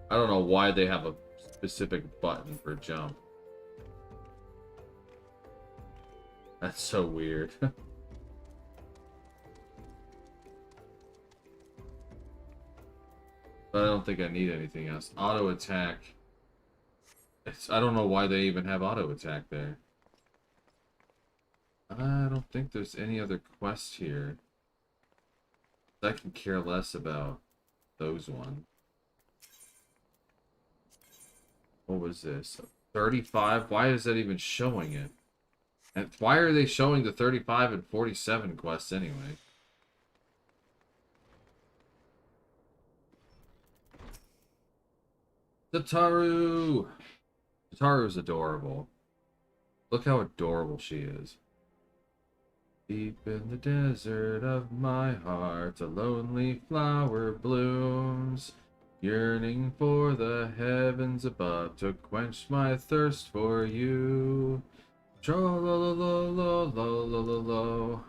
I don't know why they have a specific button for jump. That's so weird. But I don't think I need anything else. Auto attack. I don't know why they even have auto attack there. I don't think there's any other quest here. I can care less about those ones. What was this? 35? Why is that even showing it? And why are they showing the 35 and 47 quests anyway? Tataru! Tataru's adorable. Look how adorable she is. Deep in the desert of my heart, a lonely flower blooms, yearning for the heavens above to quench my thirst for you. Tro-lo-lo-lo-lo-lo-lo-lo.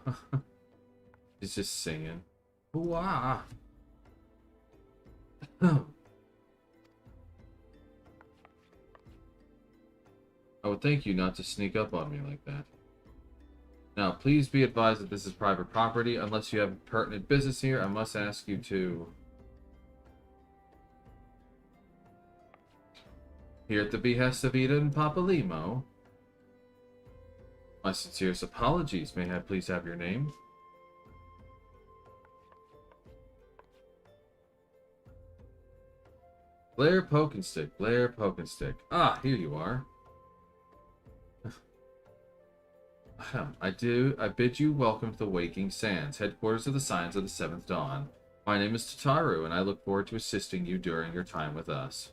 He's just singing. Ooh-ah. I would thank you not to sneak up on me like that. Now, please be advised that this is private property. Unless you have pertinent business here, I must ask you to... Here at the behest of Ida and Papa Limo. My sincerest apologies. May I please have your name? Blair Pokenstick. Blair Pokenstick. Ah, here you are. I bid you welcome to the Waking Sands, headquarters of the Signs of the Seventh Dawn. My name is Tataru, and I look forward to assisting you during your time with us.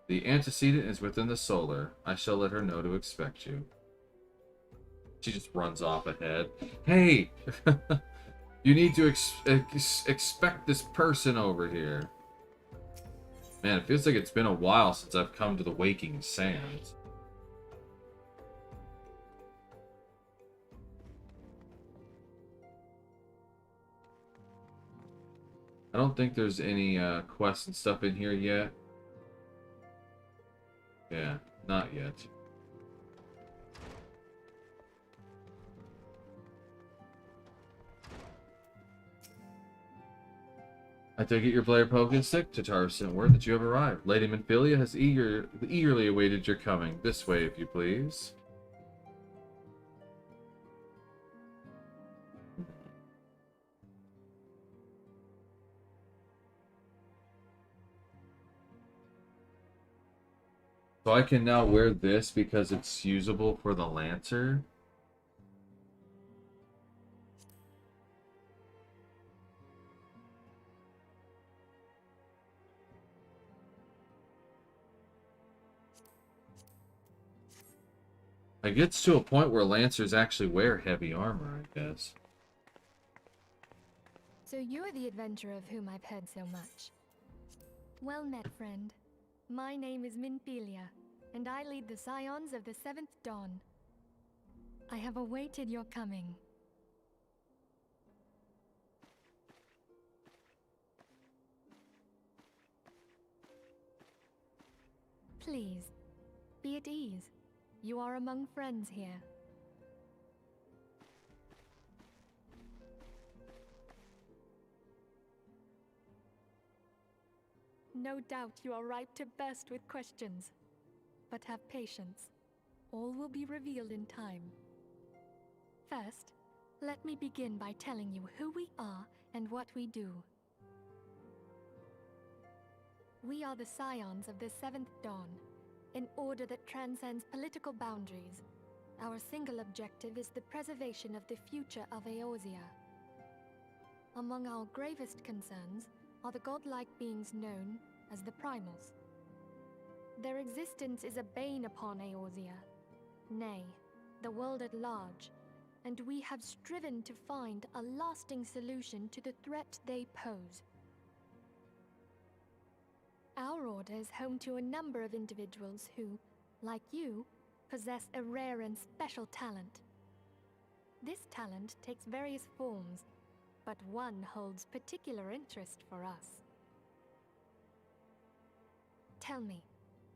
The antecedent is within the solar. I shall let her know to expect you. She just runs off ahead. Hey! You need to expect this person over here. Man, it feels like it's been a while since I've come to the Waking Sands. I don't think there's any quests and stuff in here yet. Yeah, not yet. I take it your Blair Pokenstick. Tataru sent word that you have arrived. Lady Minfilia has eagerly awaited your coming. This way, if you please. So I can now wear this because it's usable for the Lancer. It gets to a point where Lancers actually wear heavy armor, I guess. So you're the adventurer of whom I've heard so much. Well met, friend. My name is Minfilia, and I lead the Scions of the Seventh Dawn. I have awaited your coming. Please, be at ease. You are among friends here. No doubt you are ripe to burst with questions. But have patience. All will be revealed in time. First, let me begin by telling you who we are and what we do. We are the scions of the seventh dawn, an order that transcends political boundaries. Our single objective is the preservation of the future of Eorzea. Among our gravest concerns are the godlike beings known as the Primals. Their existence is a bane upon Eorzea, nay, the world at large, and we have striven to find a lasting solution to the threat they pose. Our order is home to a number of individuals who, like you, possess a rare and special talent. This talent takes various forms, but one holds particular interest for us. Tell me,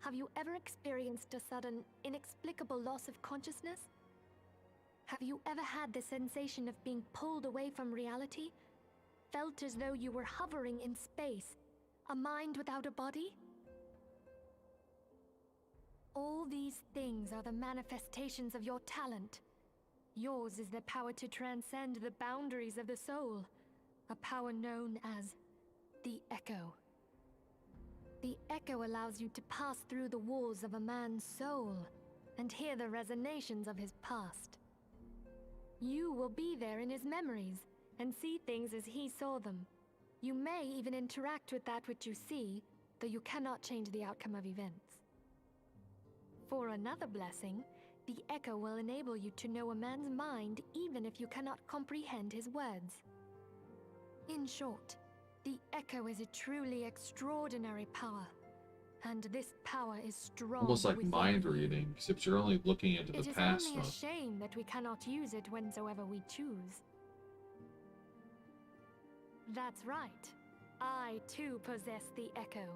have you ever experienced a sudden, inexplicable loss of consciousness? Have you ever had the sensation of being pulled away from reality? Felt as though you were hovering in space, a mind without a body? All these things are the manifestations of your talent. Yours is the power to transcend the boundaries of the soul, a power known as the Echo. The Echo allows you to pass through the walls of a man's soul and hear the resonations of his past. You will be there in his memories and see things as he saw them. You may even interact with that which you see, though you cannot change the outcome of events. For another blessing, the Echo will enable you to know a man's mind even if you cannot comprehend his words. In short, the Echo is a truly extraordinary power, and this power is strong. Almost like within mind you. reading, except you're only looking into the It is past. only a shame that we cannot use it whensoever we choose. That's right. I too possess the Echo.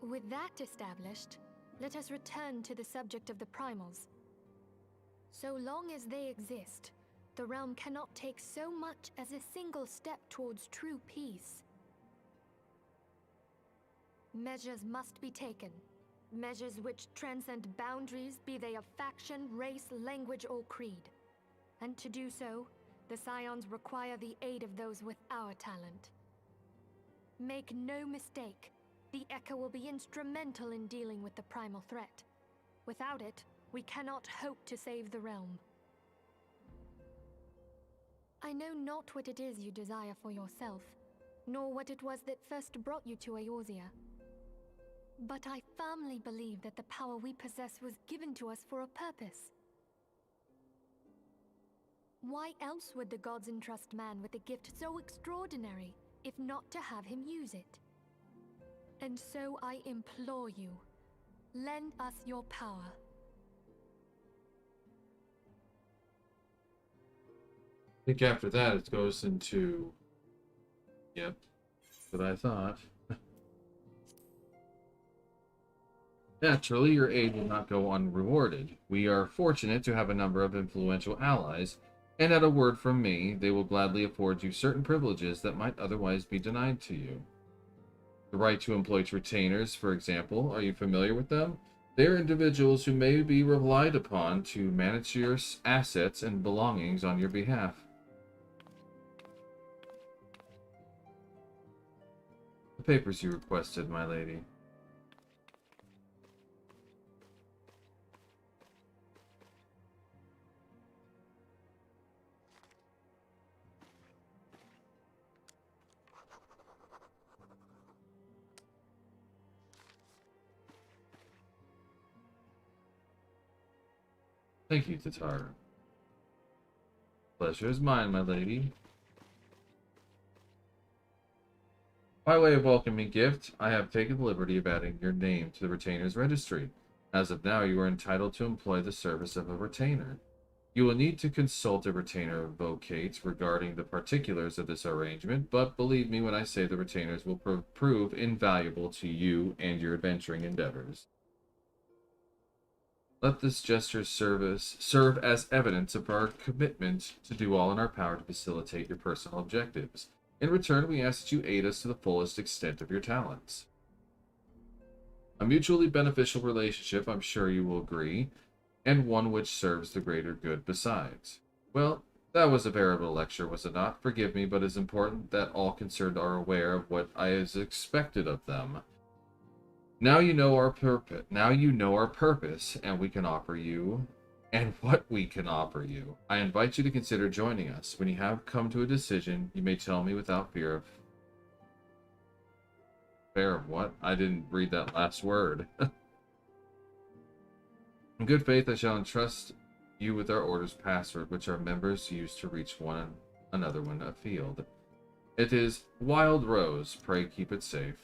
With that established, let us return to the subject of the Primals. So long as they exist, the realm cannot take so much as a single step towards true peace. Measures must be taken. Measures which transcend boundaries, be they of faction, race, language, or creed. And to do so, the Scions require the aid of those with our talent. Make no mistake, the Echo will be instrumental in dealing with the primal threat. Without it, we cannot hope to save the realm. I know not what it is you desire for yourself, nor what it was that first brought you to Eorzea. But I firmly believe that the power we possess was given to us for a purpose. Why else would the gods entrust man with a gift so extraordinary, if not to have him use it? And so I implore you, lend us your power. I think after that it goes into... Yep, what I thought. Naturally, your aid will not go unrewarded. We are fortunate to have a number of influential allies, and at a word from me, they will gladly afford you certain privileges that might otherwise be denied to you. The right to employ retainers, for example, are you familiar with them? They are individuals who may be relied upon to manage your assets and belongings on your behalf. The papers you requested, my lady. Thank you, Tatar. Pleasure is mine, my lady. By way of welcoming gift, I have taken the liberty of adding your name to the retainer's registry. As of now, you are entitled to employ the service of a retainer. You will need to consult a retainer vocate regarding the particulars of this arrangement, but believe me when I say the retainers will prove invaluable to you and your adventuring endeavors. Let this gesture serve as evidence of our commitment to do all in our power to facilitate your personal objectives. In return, we ask that you aid us to the fullest extent of your talents. A mutually beneficial relationship, I'm sure you will agree, and one which serves the greater good besides. Well, That was a veritable lecture, was it not? Forgive me, but it is important that all concerned are aware of what is expected of them. Now you know our purpose. Now you know our purpose, and we can offer you, and what we can offer you. I invite you to consider joining us. When you have come to a decision, you may tell me without fear of. Fear of what? I didn't read that last word. In good faith, I shall entrust you with our order's password, which our members use to reach one another when afield. It is Wild Rose. Pray keep it safe.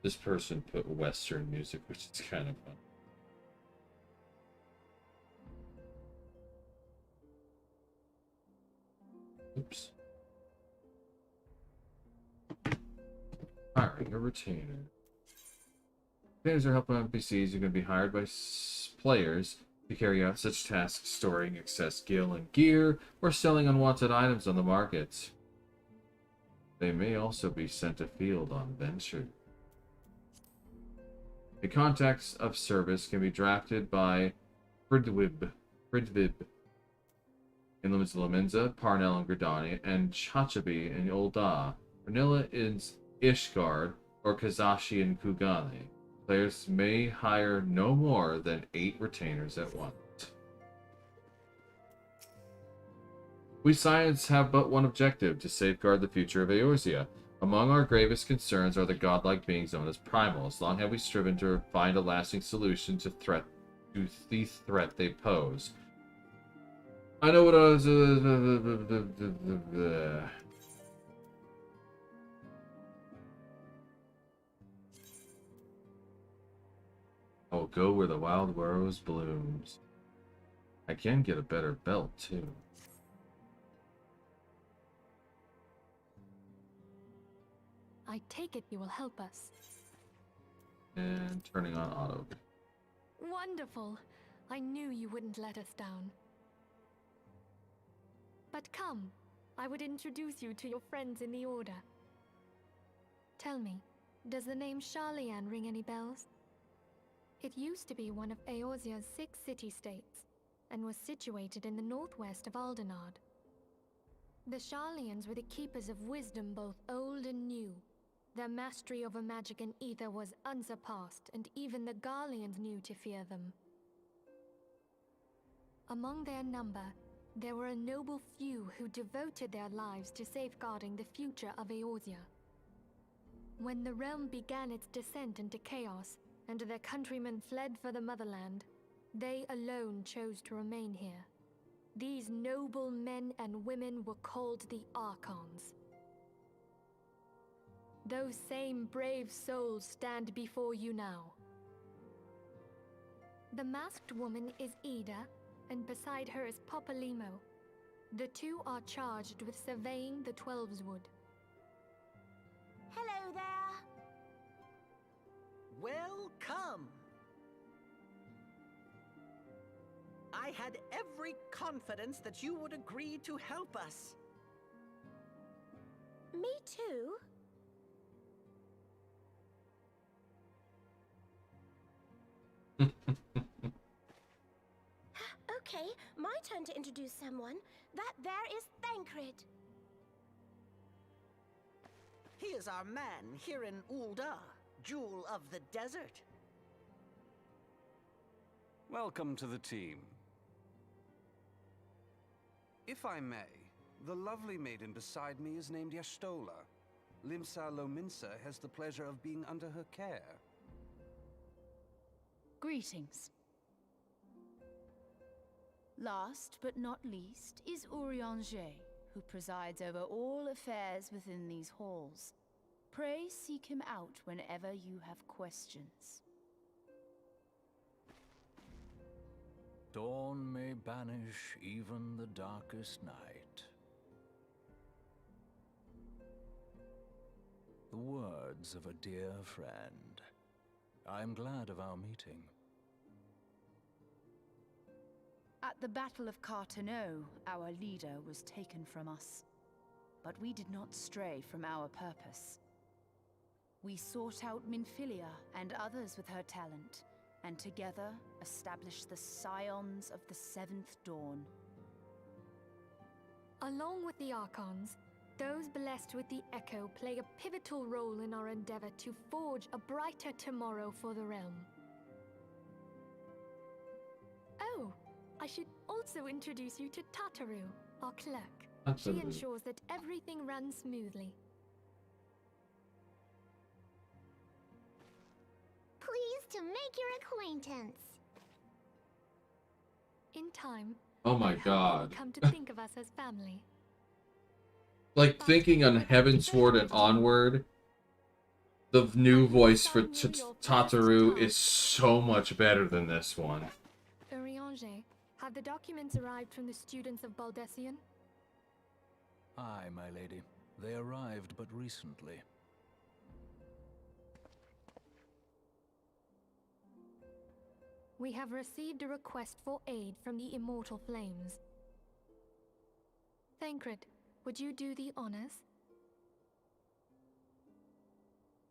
This person put Western music, which is kind of fun. Oops. Hiring a retainer. Retainers are helpful NPCs who can be hired by players to carry out such tasks, storing excess skill and gear, or selling unwanted items on the market. They may also be sent afield on venture. The contacts of service can be drafted by Fridwib in Limits Laminza, Parnell and Gradani, and Chachabi in Ul'dah. Vanilla is Ishgard, or Kazashi and Kugane. Players may hire no more than 8 retainers at once. We Science have but one objective, to safeguard the future of Eorzea. Among our gravest concerns are the godlike beings known as Primals. Long have we striven to find a lasting solution to the threat they pose. I know what I was... I will go where the wild rose blooms. I can get a better belt, too. I take it you will help us. And turning on auto. Wonderful! I knew you wouldn't let us down. But come, I would introduce you to your friends in the Order. Tell me, does the name Sharlayan ring any bells? It used to be one of Eorzea's 6 city-states, and was situated in the northwest of Aldenard. The Sharlayans were the keepers of wisdom both old and new. Their mastery over magic and ether was unsurpassed, and even the Garleans knew to fear them. Among their number, there were a noble few who devoted their lives to safeguarding the future of Eorzea. When the realm began its descent into chaos, and their countrymen fled for the motherland, they alone chose to remain here. These noble men and women were called the Archons. Those same brave souls stand before you now. The masked woman is Ida, and beside her is Popalimo. The two are charged with surveying the Twelveswood. Hello there! Welcome! I had every confidence that you would agree to help us. Me too. Okay, my turn to introduce someone. That there is Thancred. He is our man here in Ul'dah, Jewel of the Desert. Welcome to the team. If I may, the lovely maiden beside me is named Y'shtola. Limsa Lominsa has the pleasure of being under her care. Greetings. Last but not least is Urianger, who presides over all affairs within these halls. Pray seek him out whenever you have questions. Dawn may banish even the darkest night. words of a dear friend. I'm glad of our meeting. At the Battle of Carteneau, our leader was taken from us. But we did not stray from our purpose. We sought out Minfilia and others with her talent, and together established the Scions of the Seventh Dawn. Along with the Archons, those blessed with the Echo play a pivotal role in our endeavor to forge a brighter tomorrow for the realm. Oh, I should also introduce you to Tataru, our clerk. She ensures that everything runs smoothly. Pleased to make your acquaintance. In time, Oh my I hope god. you'll come to think of us as family. Like, thinking on Heavensward and Onward, the new voice for Tataru is so much better than this one. Urianger, have the documents arrived from the students of Baldessian? Aye, my lady. They arrived but recently. We have received a request for aid from the Immortal Flames. Thancred, would you do the honors?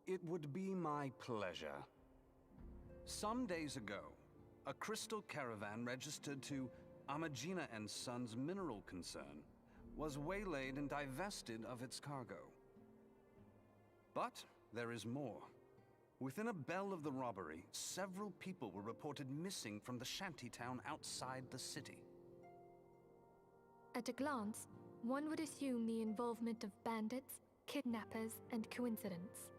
It would be my pleasure. Some days ago, a crystal caravan registered to Amagina and Sons mineral concern was waylaid and divested of its cargo. But there is more. Within a bell of the robbery, several people were reported missing from the shantytown outside the city. At a glance, one would assume the involvement of bandits, kidnappers, and coincidence.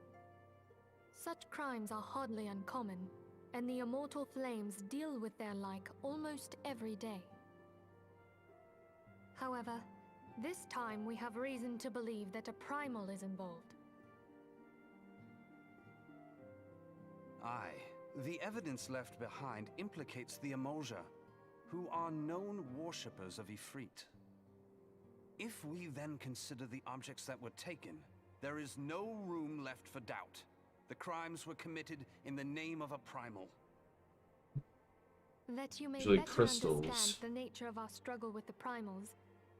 Such crimes are hardly uncommon, and the Immortal Flames deal with their like almost every day. However, this time we have reason to believe that a Primal is involved. Aye, the evidence left behind implicates the Emoja, who are known worshippers of Ifrit. If we then consider the objects that were taken, there is no room left for doubt. The crimes were committed in the name of a Primal. That you may Usually better crystals. understand the nature of our struggle with the Primals,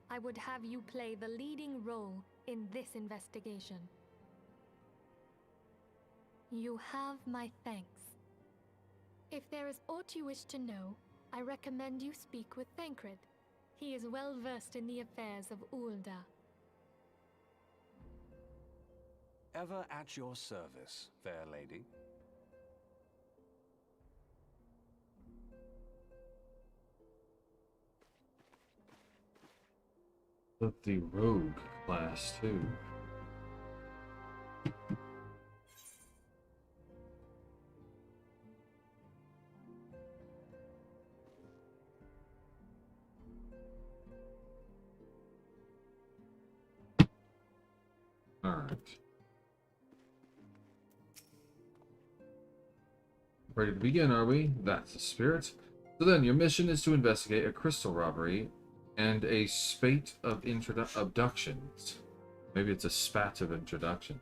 I would have you play the leading role in this investigation. You have my thanks. If there is aught you wish to know, I recommend you speak with Thancred. He is well versed in the affairs of Ulda. Ever at your service, fair lady. But the rogue class too. Alright. Ready to begin, are we? That's the spirit. So then, your mission is to investigate a crystal robbery and a spate of abductions. Maybe it's a spat of introduction.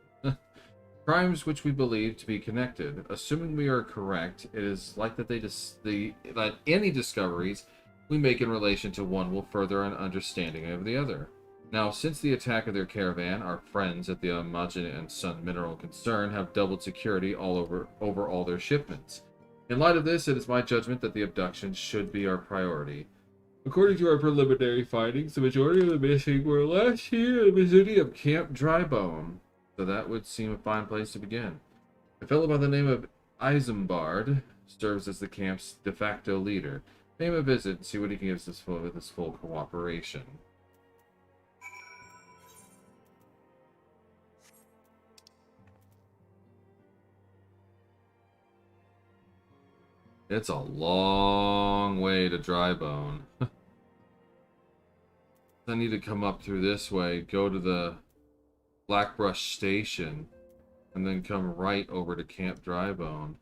Crimes which we believe to be connected. Assuming we are correct, it is like that that any discoveries we make in relation to one will further an understanding of the other. Now, since the attack of their caravan, our friends at the Amagina and Sun Mineral Concern have doubled security over all their shipments. In light of this, it is my judgment that the abductions should be our priority. According to our preliminary findings, the majority of the missing were last year in the vicinity of Camp Drybone, so that would seem a fine place to begin. A fellow by the name of Isambard serves as the camp's de facto leader. Pay him a visit and see what he can give us with his full cooperation. It's a long way to Drybone. I need to come up through this way, go to the Blackbrush Station, and then come right over to Camp Drybone.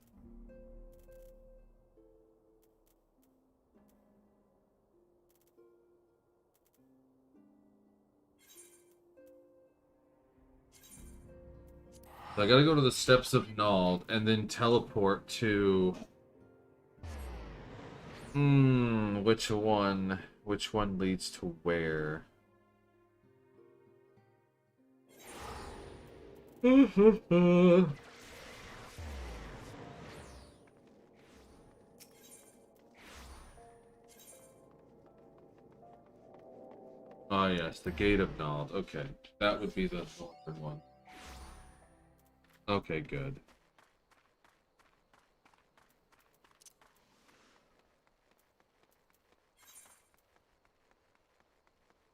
So I gotta go to the Steps of Gnoll and then teleport to... which one? Which one leads to where? Oh yes, the Gate of Gnoll. Okay, that would be the northern one. Okay, good.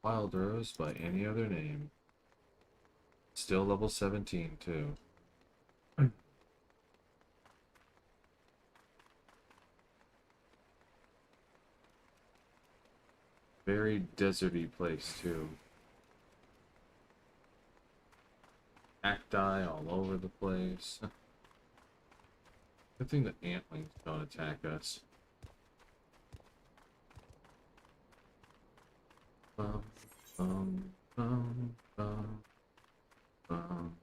Wild Rose by any other name. Still level 17 too. Very deserty place too. Cacti all over the place. Good thing the antlings don't attack us. Bum, bum, bum, bum, bum.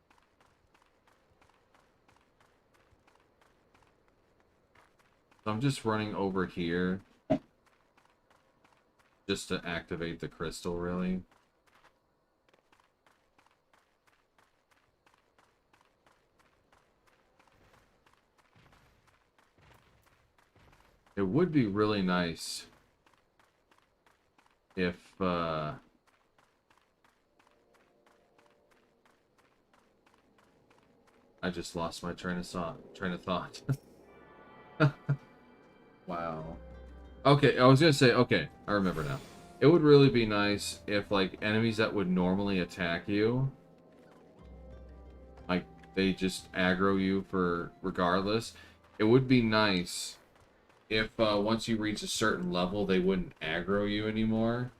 So I'm just running over here just to activate the crystal, really. It would be really nice if I just lost my train of thought. Wow. Okay, I was gonna say, okay, I remember now. It would really be nice if, like, enemies that would normally attack you, like, they just aggro you for regardless. It would be nice if once you reach a certain level, they wouldn't aggro you anymore.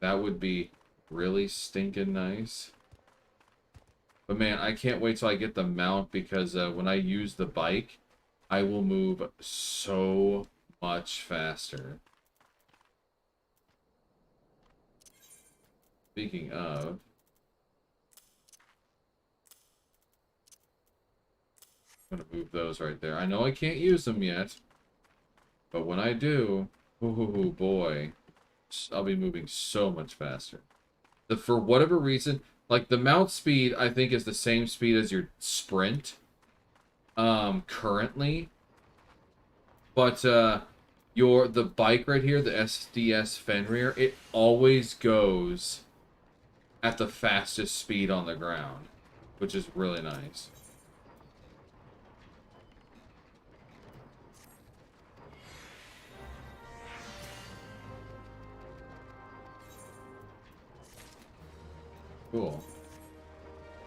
That would be really stinking nice. But man, I can't wait till I get the mount, because when I use the bike, I will move so much faster. Speaking of... I'm gonna move those right there. I know I can't use them yet, but when I do, ooh boy, I'll be moving so much faster. For whatever reason, like the mount speed, I think is the same speed as your sprint, currently. But the bike right here, the SDS Fenrir, it always goes at the fastest speed on the ground, which is really nice. Cool.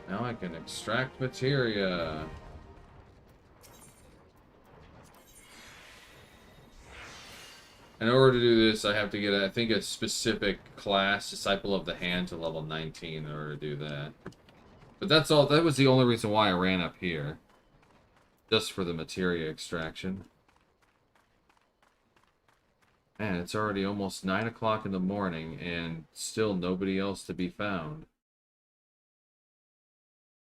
Now I can extract materia. In order to do this, I have to get, I think, a specific class, Disciple of the Hand, to level 19 in order to do that. But that's all. That was the only reason why I ran up here. Just for the materia extraction. Man, it's already almost 9 o'clock in the morning, and still nobody else to be found.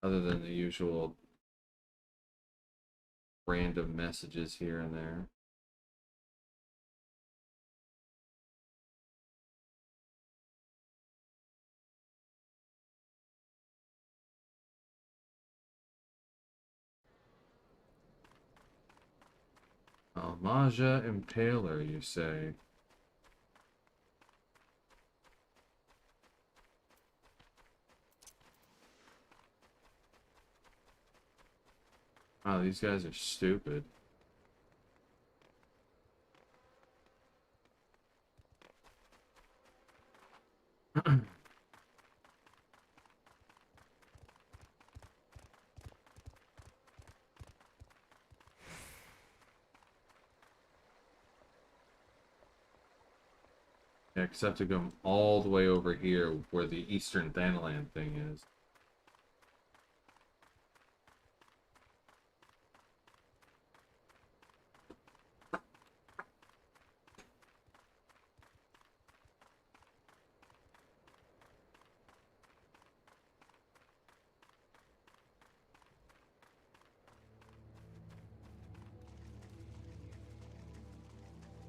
Other than the usual random messages here and there. Almaja Impaler, you say? Wow, these guys are stupid. Yeah, except to go all the way over here where the Eastern Thanalan thing is.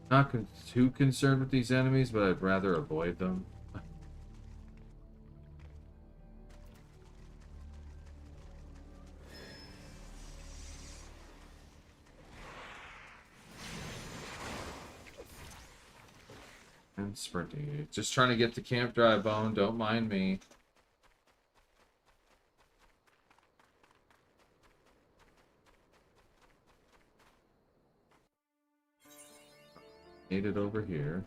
Not too concerned with these enemies, but I'd rather avoid them. And sprinting. Just trying to get to Camp Dry Bone, don't mind me. Made it over here.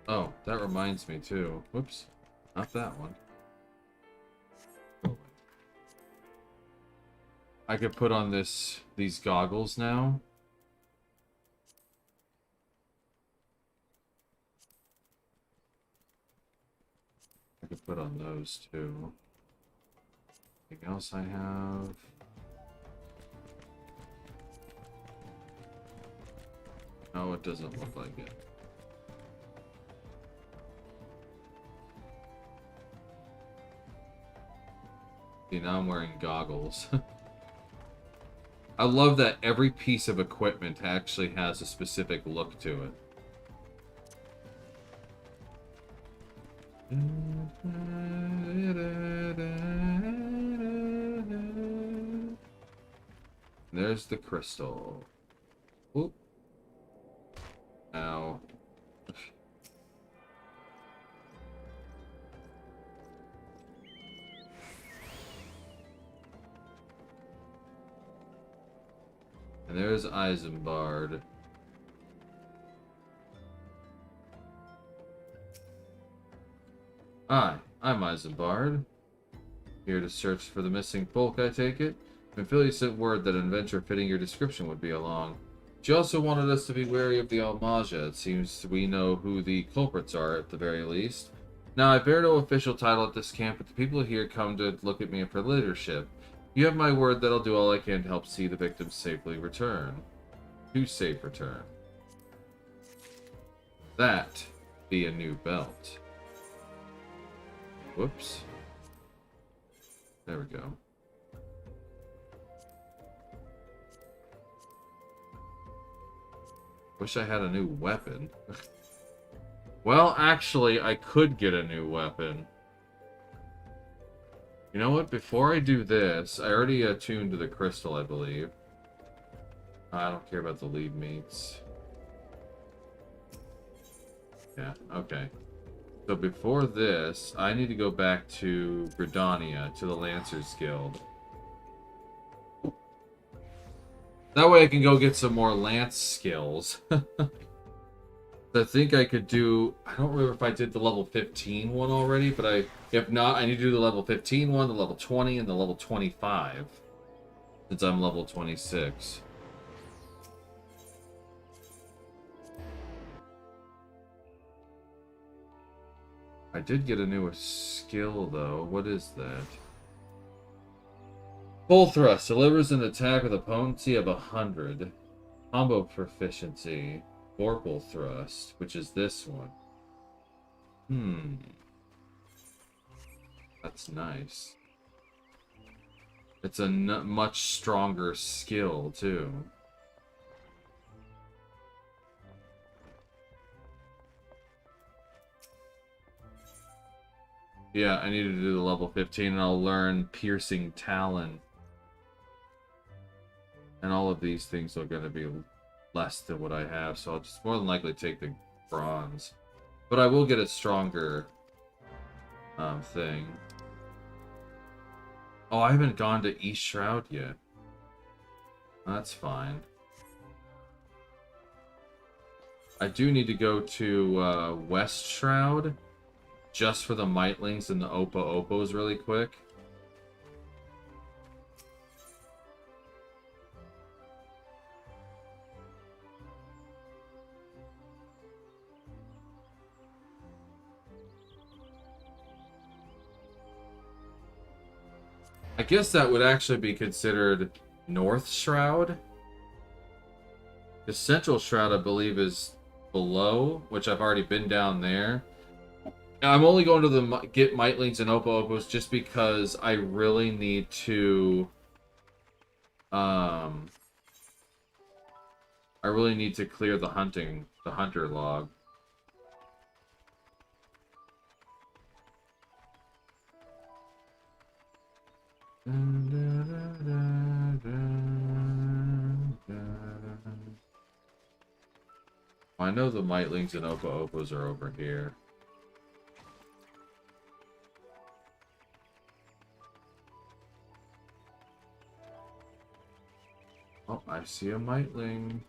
Oh, that reminds me too. Whoops. Not that one. I could put on these goggles now. I could put on those too. Anything else I have? No, it doesn't look like it. See, now I'm wearing goggles. I love that every piece of equipment actually has a specific look to it. There's the crystal. Oop. Ow. And there's Isambard. Hi, I'm Isambard. Here to search for the missing folk, I take it? Ophelia sent word that an adventure fitting your description would be along. She also wanted us to be wary of the Almaja. It seems we know who the culprits are, at the very least. Now, I bear no official title at this camp, but the people here come to look at me for leadership. You have my word that I'll do all I can to help see the victims safely return. To safe return. That be a new belt. Whoops. There we go. Wish I had a new weapon. Well, actually, I could get a new weapon. You know what? Before I do this, I already attuned to the crystal, I believe. I don't care about the lead meats. Yeah, okay. So before this, I need to go back to Gridania, to the Lancers Guild. That way I can go get some more lance skills. I think I could do... I don't remember if I did the level 15 one already, but if not, I need to do the level 15 one, the level 20, and the level 25. Since I'm level 26. I did get a new skill, though. What is that? Full thrust delivers an attack with a potency of 100. Combo proficiency. Vorpal thrust, which is this one. That's nice. It's a much stronger skill, too. Yeah, I needed to do the level 15, and I'll learn Piercing Talon. And all of these things are going to be less than what I have, so I'll just more than likely take the bronze. But I will get a stronger thing. Oh, I haven't gone to East Shroud yet. That's fine. I do need to go to West Shroud, just for the Mightlings and the Opa-Opos really quick. I guess that would actually be considered North Shroud. The Central Shroud, I believe, is below, which I've already been down there. I'm only going to get Mightlings and Opo-Opos just because I really need to... I really need to clear the hunter log. I know the Mightlings and Opo-Opos are over here. Oh, I see a Mightling.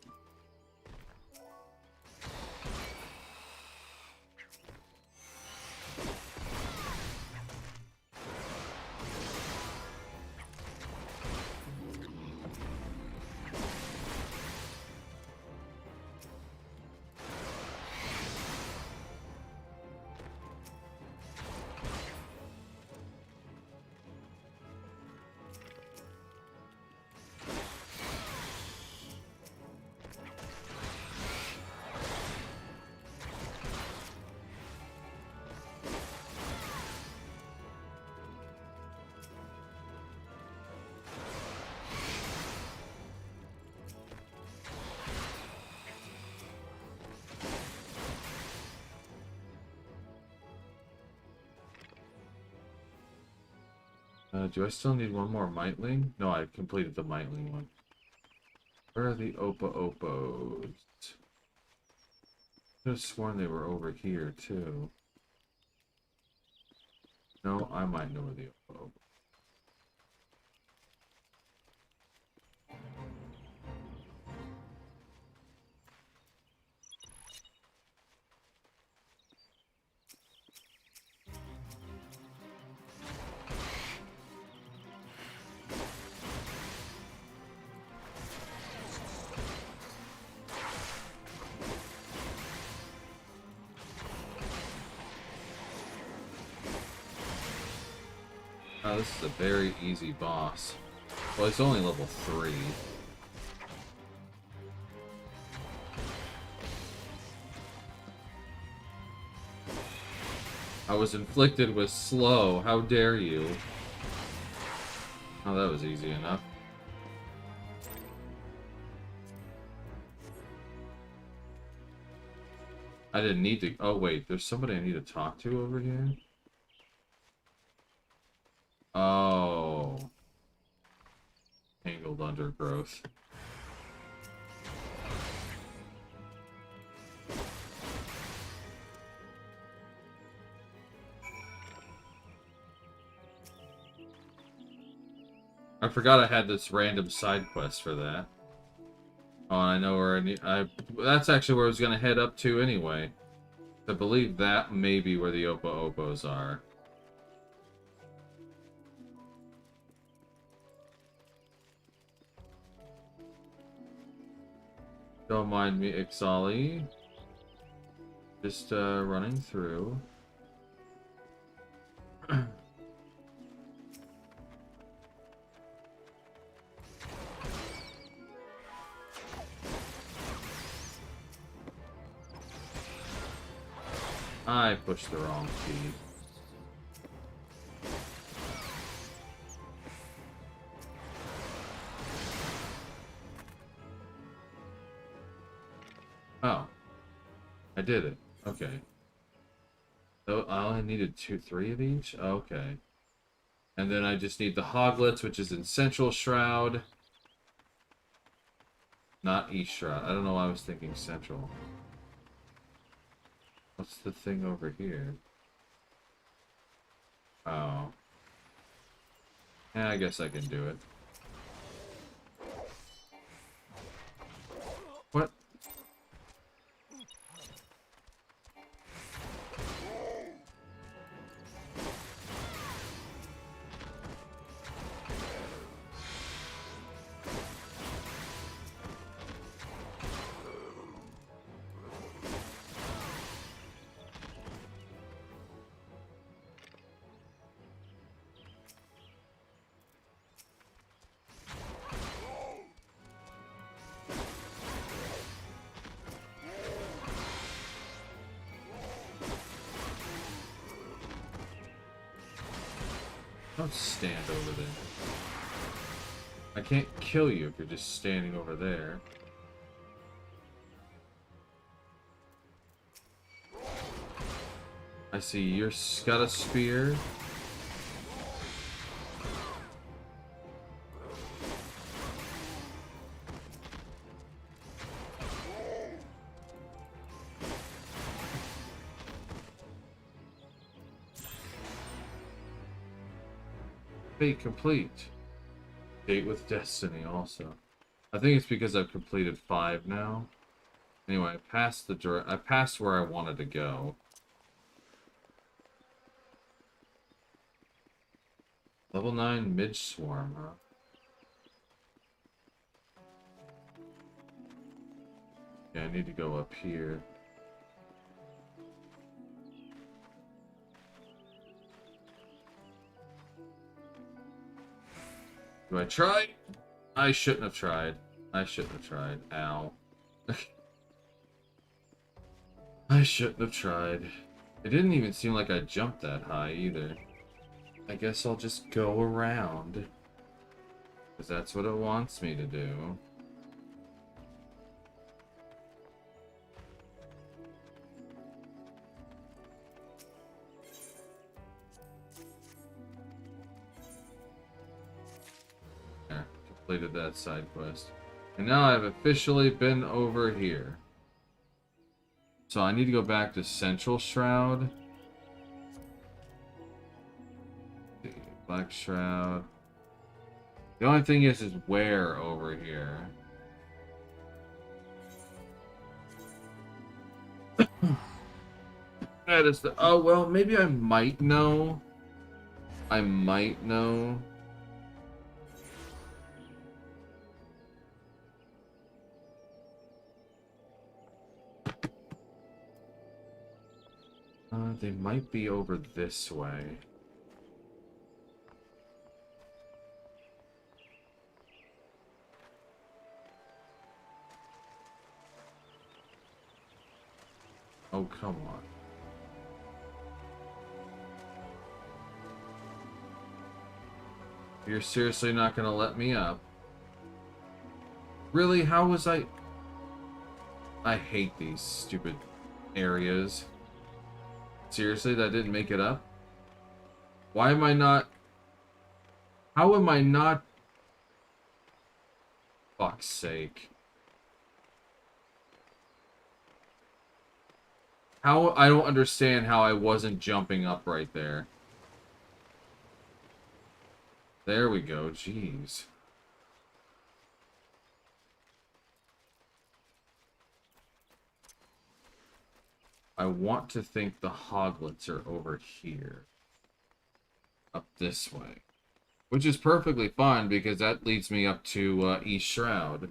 Do I still need one more Mightling? No, I completed the Mightling one. Where are the Opo-Opos? I could have sworn they were over here, too. No, I might know where the Opo-Opos. Oh, this is a very easy boss. Well, it's only level 3. I was inflicted with slow. How dare you? Oh, that was easy enough. I didn't need to... Oh, wait. There's somebody I need to talk to over here? Oh. Tangled undergrowth. I forgot I had this random side quest for that. Oh, I know where I need... that's actually where I was going to head up to anyway. I believe that may be where the Opo-Opos are. Don't mind me, Ixali. Just running through. I pushed the wrong key. Oh. I did it. Okay. So I only needed 3 of each? Okay. And then I just need the Hoglets, which is in Central Shroud. Not East Shroud. I don't know why I was thinking Central. What's the thing over here? Oh. Yeah, I guess I can do it. What? Don't stand over there. I can't kill you if you're just standing over there. I see you're got a spear. Fate complete. Date with Destiny also. I think it's because I've completed 5 now. Anyway, I passed where I wanted to go. Level 9 Midge Swarm, huh? Yeah, I need to go up here. Do I try? I shouldn't have tried. I shouldn't have tried. Ow. I shouldn't have tried. It didn't even seem like I jumped that high either. I guess I'll just go around. Because that's what it wants me to do. There, completed that side quest. And now I've officially been over here. So I need to go back to Central Shroud. Black Shroud. The only thing is where over here. That is the... Oh, well, maybe I might know. I might know. They might be over this way. Oh, come on. You're seriously not gonna let me up? Really? How was I... I hate these stupid areas. Seriously, that didn't make it up? Why am I not... How am I not... Fuck's sake. How... I don't understand how I wasn't jumping up right there. There we go, jeez. I want to think the hoglets are over here. Up this way. Which is perfectly fine, because that leads me up to East Shroud.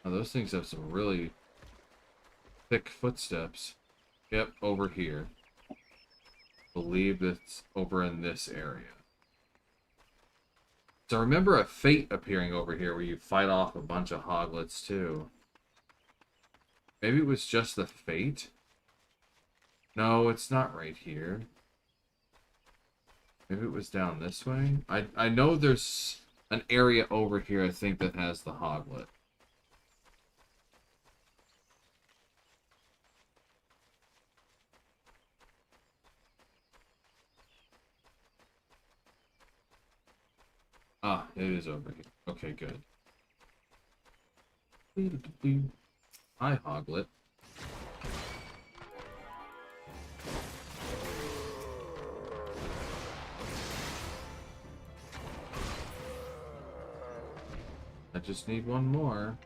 Now, those things have some really thick footsteps. Yep, over here. Believe it's over in this area. So I remember a fate appearing over here where you fight off a bunch of hoglets too. Maybe it was just the fate? No, it's not right here. Maybe it was down this way? I know there's an area over here, I think, that has the hoglet. Ah, it is over here. Okay, good. Hi, hoglet. I just need one more.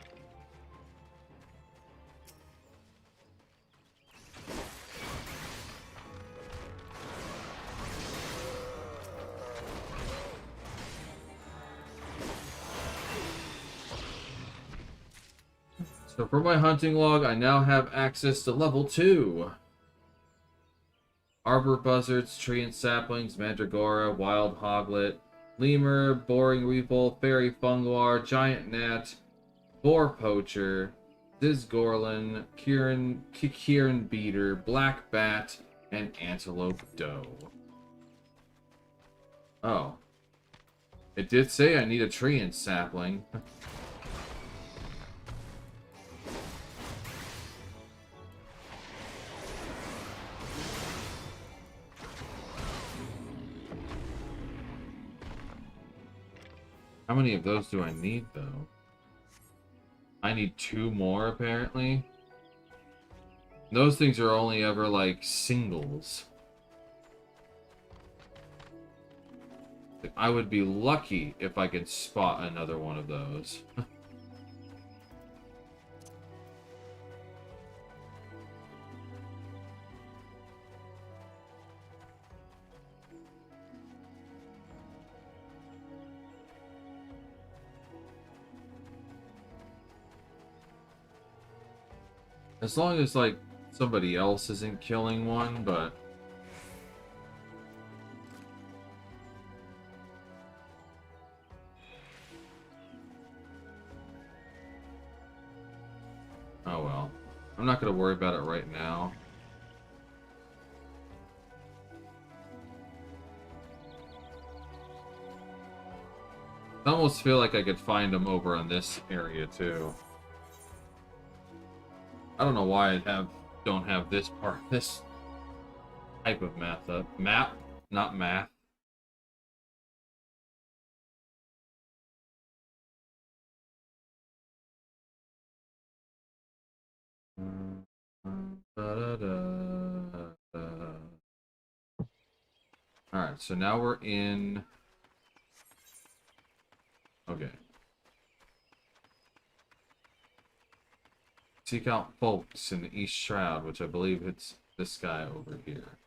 So for my hunting log, I now have access to level 2. Arbor buzzards, tree and saplings, mandragora, wild hoglet, lemur, boring weevil, fairy funguar, giant gnat, boar poacher, Zizgorlin, Kikiran beater, black bat, and antelope doe. Oh. It did say I need a tree and sapling. How many of those do I need, though? I need 2 more, apparently. Those things are only ever, like, singles. I would be lucky if I could spot another one of those. As long as, like, somebody else isn't killing one, but... oh well. I'm not gonna worry about it right now. I almost feel like I could find them over on this area, too. I don't know why I don't have this part, this type of math up. Map, not math. Alright, so now we're in... okay. Seek out folks in the East Shroud, which I believe it's this guy over here.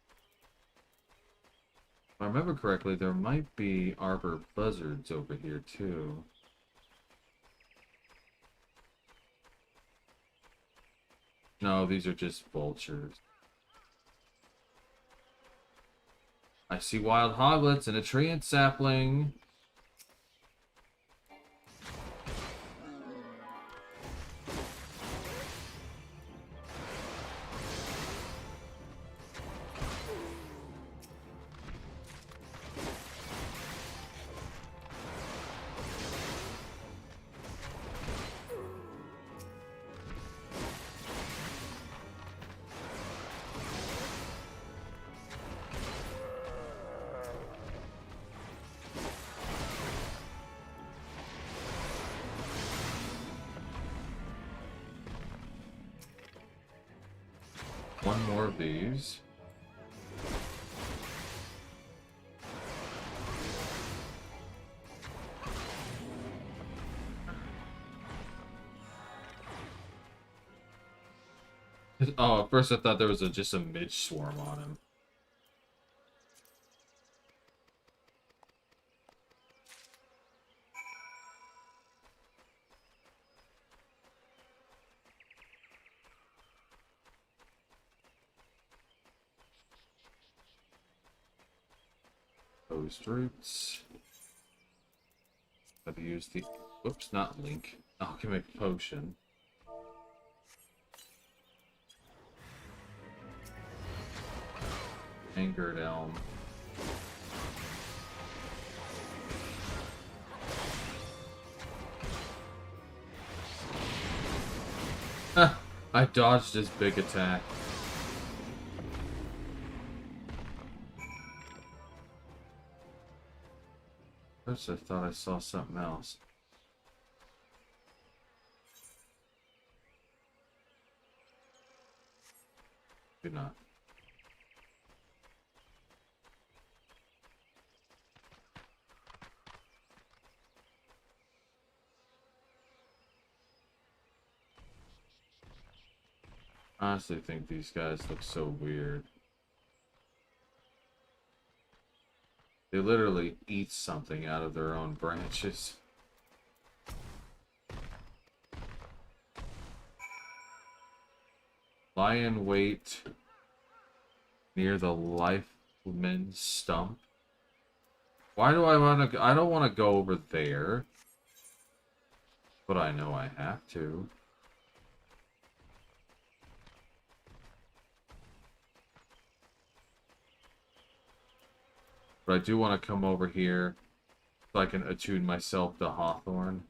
If I remember correctly, there might be arbor buzzards over here too. No, these are just vultures. I see wild hoglets and a tree and sapling. One more of these. Oh, at first I thought there was just a midge swarm on him. Post roots. I've used the... oops, not link. Alchemic potion. Angered elm. Ah, I dodged his big attack. First I thought I saw something else. Do not. I honestly think these guys look so weird. They literally eat something out of their own branches. Lie in wait near the lifeman's stump. Why do I want to... I don't want to go over there. But I know I have to. But I do want to come over here so I can attune myself to Hawthorne.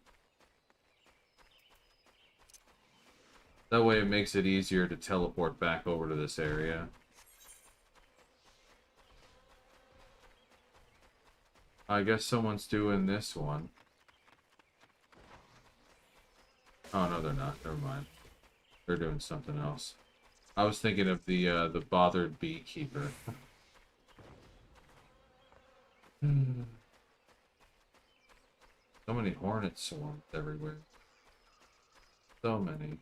That way it makes it easier to teleport back over to this area. I guess someone's doing this one. Oh, no, they're not. Never mind. They're doing something else. I was thinking of the bothered beekeeper. So many hornet swarms everywhere. So many.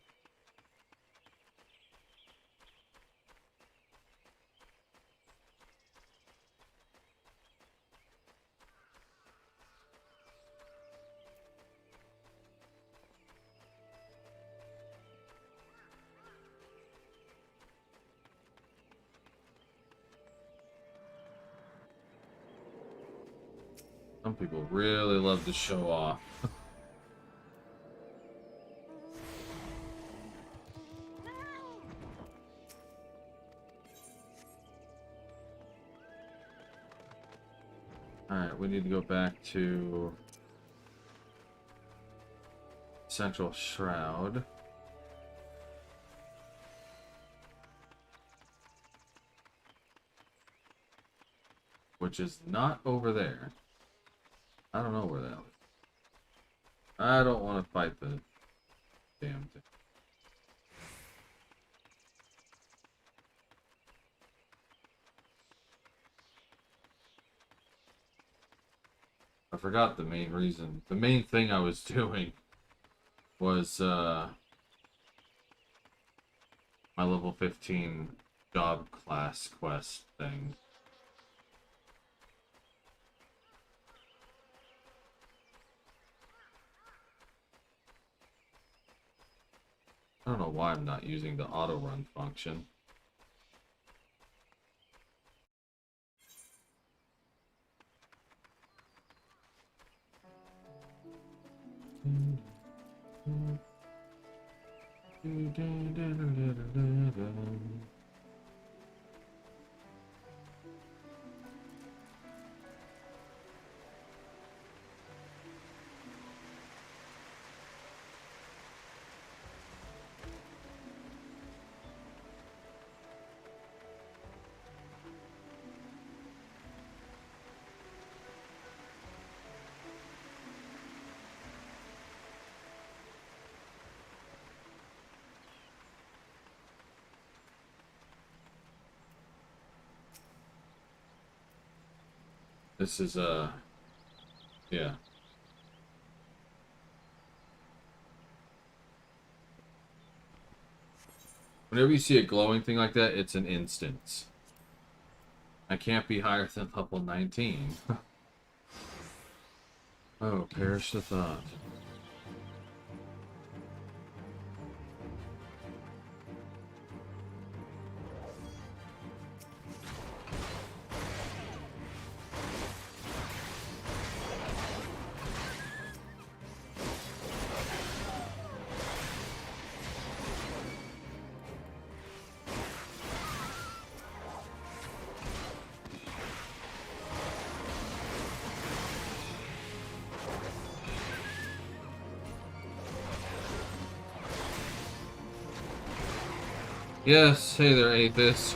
Some people really love to show off. Alright, we need to go back to Central Shroud. Which is not over there. I don't know where that was. I don't want to fight the damn thing. I forgot the main reason. The main thing I was doing was my level 15 job class quest thing. I don't know why I'm not using the auto run function. This is yeah. Whenever you see a glowing thing like that, it's an instance. I can't be higher than level 19. Oh, perish the thought. Yes, hey there, Athos.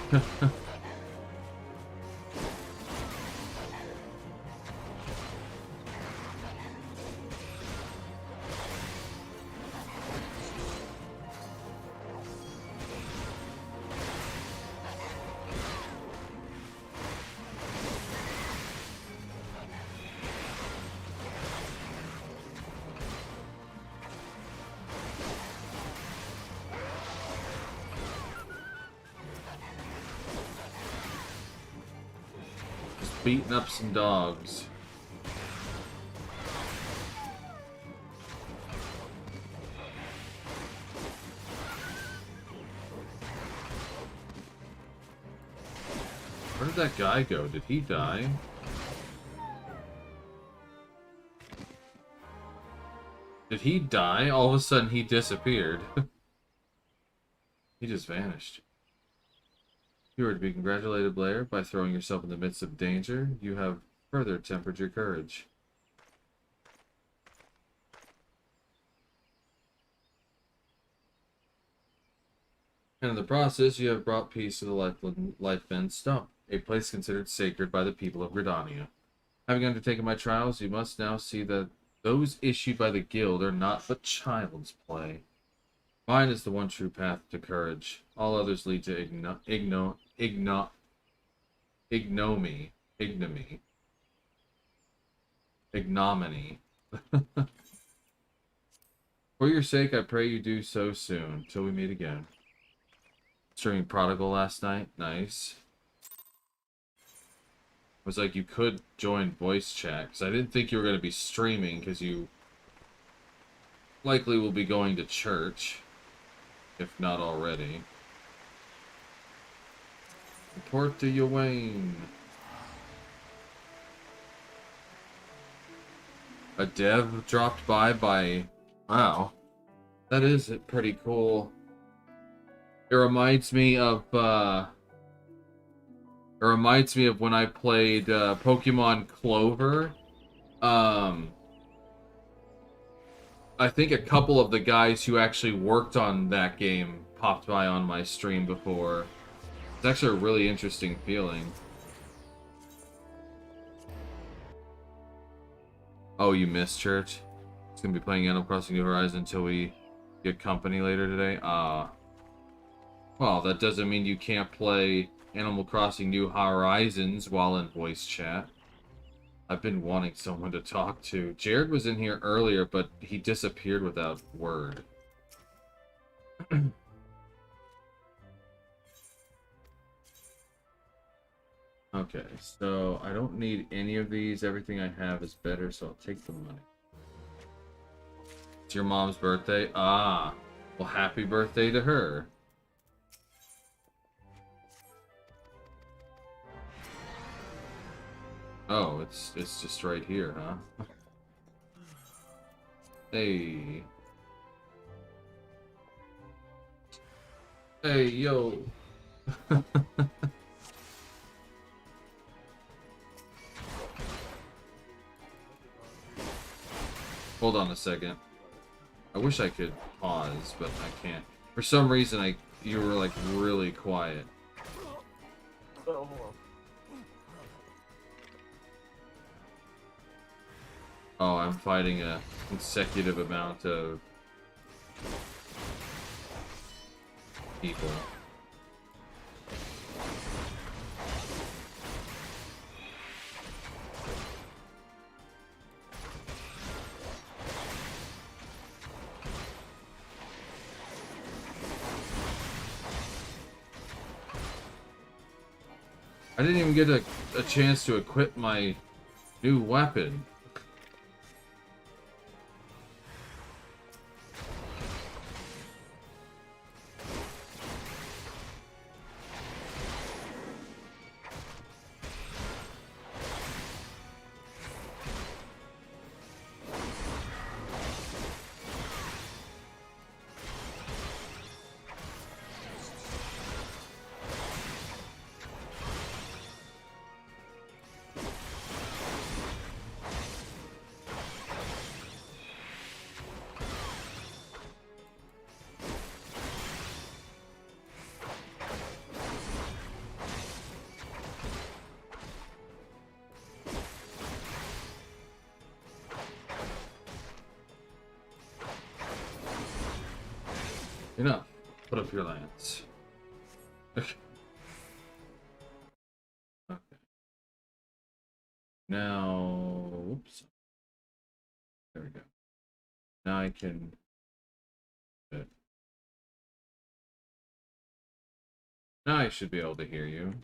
Beating up some dogs. Where did that guy go? Did he die? Did he die? All of a sudden he disappeared. He just vanished. You are to be congratulated, Blair, by throwing yourself in the midst of danger. You have further tempered your courage. And in the process, you have brought peace to the Lifebend Stump, a place considered sacred by the people of Gridania. Having undertaken my trials, you must now see that those issued by the guild are not but child's play. Mine is the one true path to courage. All others lead to ignominy. For your sake, I pray you do so soon, till we meet again. Streaming Prodigal last night. Nice. It was like you could join voice chat, because I didn't think you were going to be streaming, because you likely will be going to church, if not already. Report to Yawain. A dev dropped by... Wow. That is pretty cool. It reminds me of when I played Pokemon Clover. I think a couple of the guys who actually worked on that game popped by on my stream before. It's actually a really interesting feeling. Oh, you missed church? It's gonna be playing Animal Crossing New Horizons until we get company later today. Well, that doesn't mean you can't play Animal Crossing New Horizons while in voice chat. I've been wanting someone to talk to. Jared was in here earlier, but he disappeared without word. Okay, so I don't need any of these. Everything I have is better, so I'll take the money. It's your mom's birthday? Ah, well, happy birthday to her. Oh, it's just right here, huh? Hey. Hey, yo. Hold on a second. I wish I could pause, but I can't. For some reason, you were like really quiet. Oh, I'm fighting a consecutive amount of people. I didn't even get a chance to equip my new weapon. Enough. Put up your lance. Okay. Now, oops. There we go. Now I can. Now I should be able to hear you.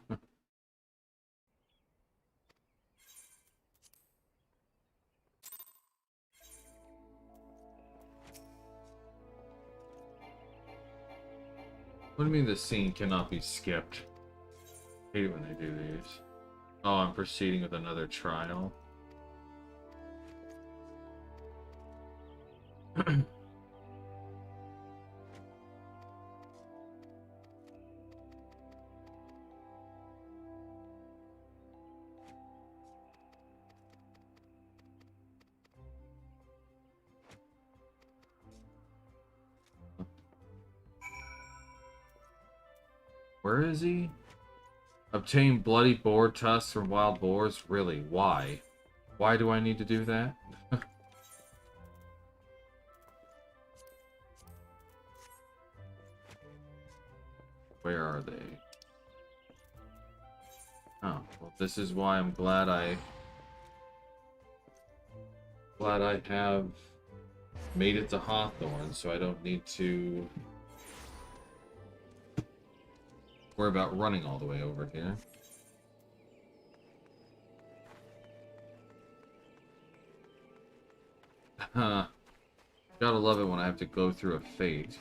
What do you mean the scene cannot be skipped? I hate it when they do these. Oh, I'm proceeding with another trial. Where is he? Obtain bloody boar tusks from wild boars? Really? Why? Why do I need to do that? Where are they? Oh, well, this is why I'm glad I have made it to Hawthorne, so I don't need to worry about running all the way over here. Huh. Gotta love it when I have to go through a fate.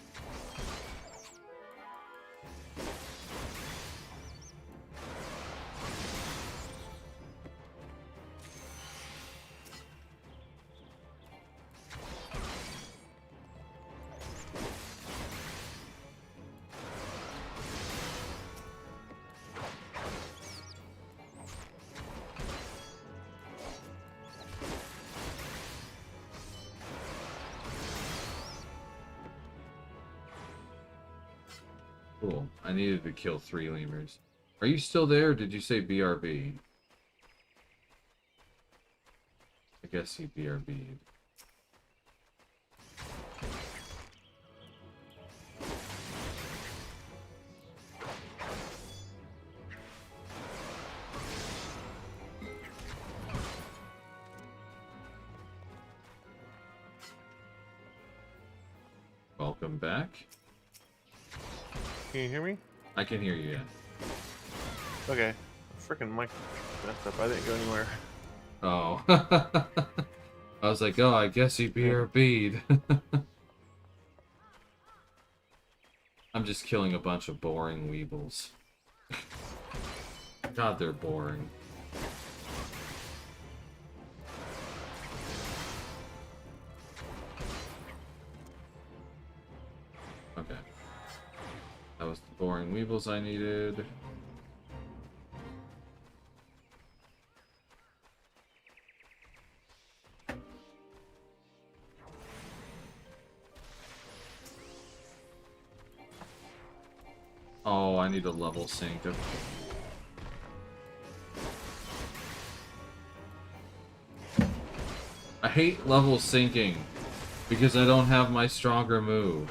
Cool. I needed to kill 3 lemurs. Are you still there, or did you say BRB? I guess he BRB'd. Welcome back. Can you hear me? I can hear you, yeah. Okay. Freaking mic messed up. I didn't go anywhere. Oh. I was like, oh, I guess he BRB'd. I'm just killing a bunch of boring weebles. God, they're boring. Okay. That was the boring weebles I needed. Oh, I need a level sync. I hate level syncing because I don't have my stronger move.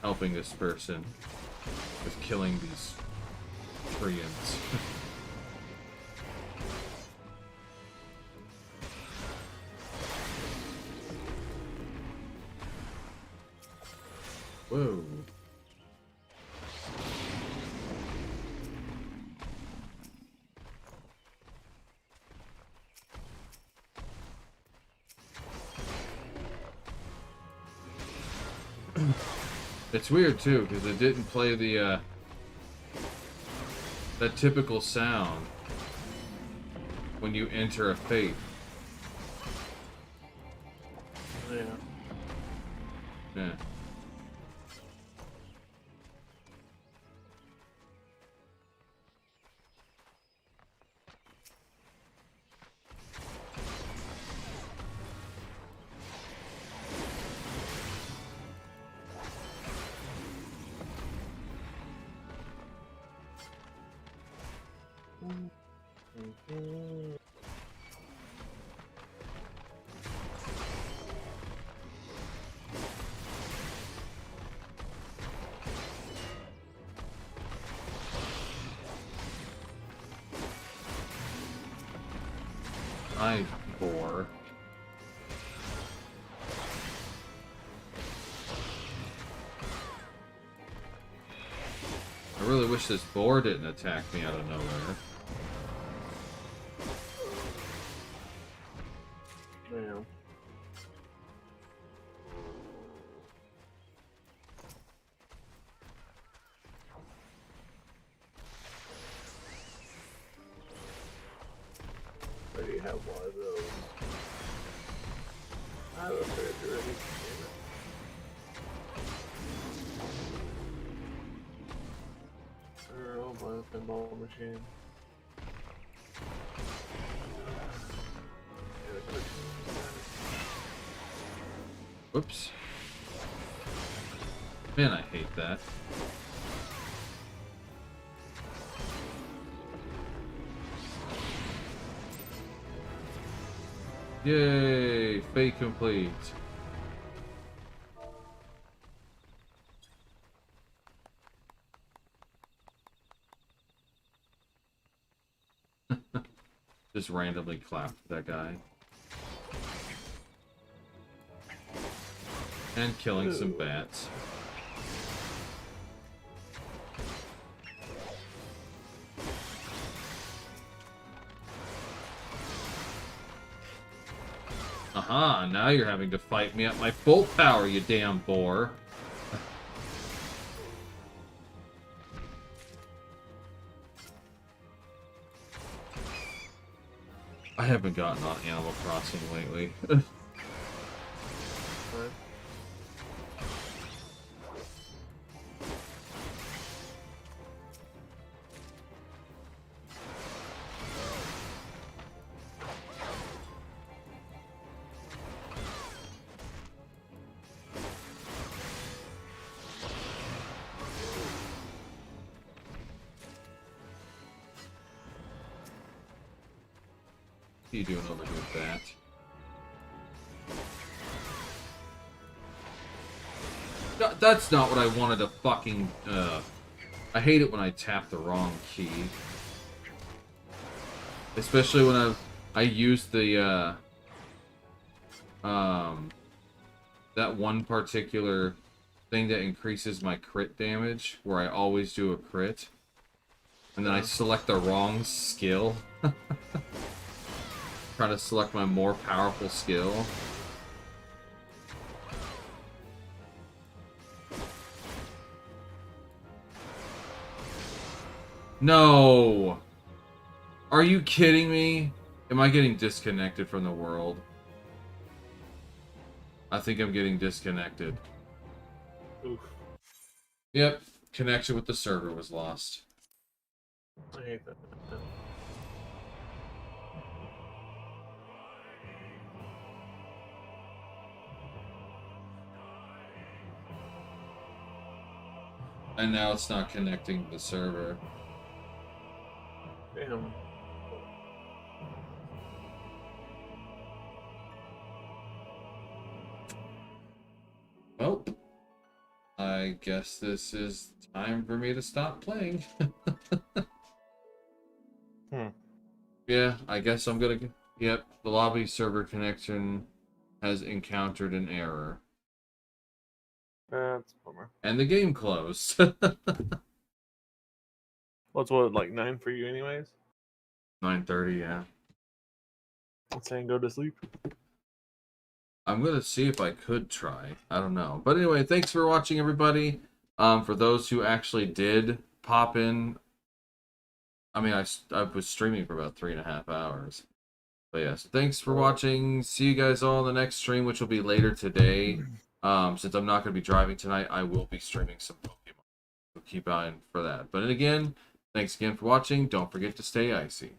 Helping this person with killing these treants. Whoa. It's weird too, because it didn't play the that typical sound when you enter a fate. Yeah. Yeah. I bore. I really wish this boar didn't attack me out of nowhere. Yeah. Where do you have one of those? I have a fridge already. play the pinball machine. Whoops. Man, I hate that. Yay! Fate complete. Just randomly clapped that guy. And killing some bats. Aha, now you're having to fight me at my full power, you damn boar. I haven't gotten on Animal Crossing lately. What are you doing over here with that? No, that's not what I wanted to fucking... I hate it when I tap the wrong key. Especially when I use the, that one particular thing that increases my crit damage, where I always do a crit. And then I select the wrong skill. Try to select my more powerful skill. No! Are you kidding me? Am I getting disconnected from the world? I think I'm getting disconnected. Oof. Yep, connection with the server was lost. I hate that. And now it's not connecting to the server. Damn. Well, I guess this is time for me to stop playing. Yeah, I guess I'm gonna... Yep, the lobby server connection has encountered an error. That's a bummer. And the game closed. Well, it's what, like 9 for you anyways? 9:30, yeah. I'm saying go to sleep. I'm gonna see if I could try. I don't know. But anyway, thanks for watching, everybody. For those who actually did pop in, I mean, I was streaming for about 3.5 hours. But yeah, so thanks for watching. See you guys all in the next stream, which will be later today. Since I'm not going to be driving tonight, I will be streaming some Pokemon. So keep an eye for that. But again, thanks again for watching. Don't forget to stay icy.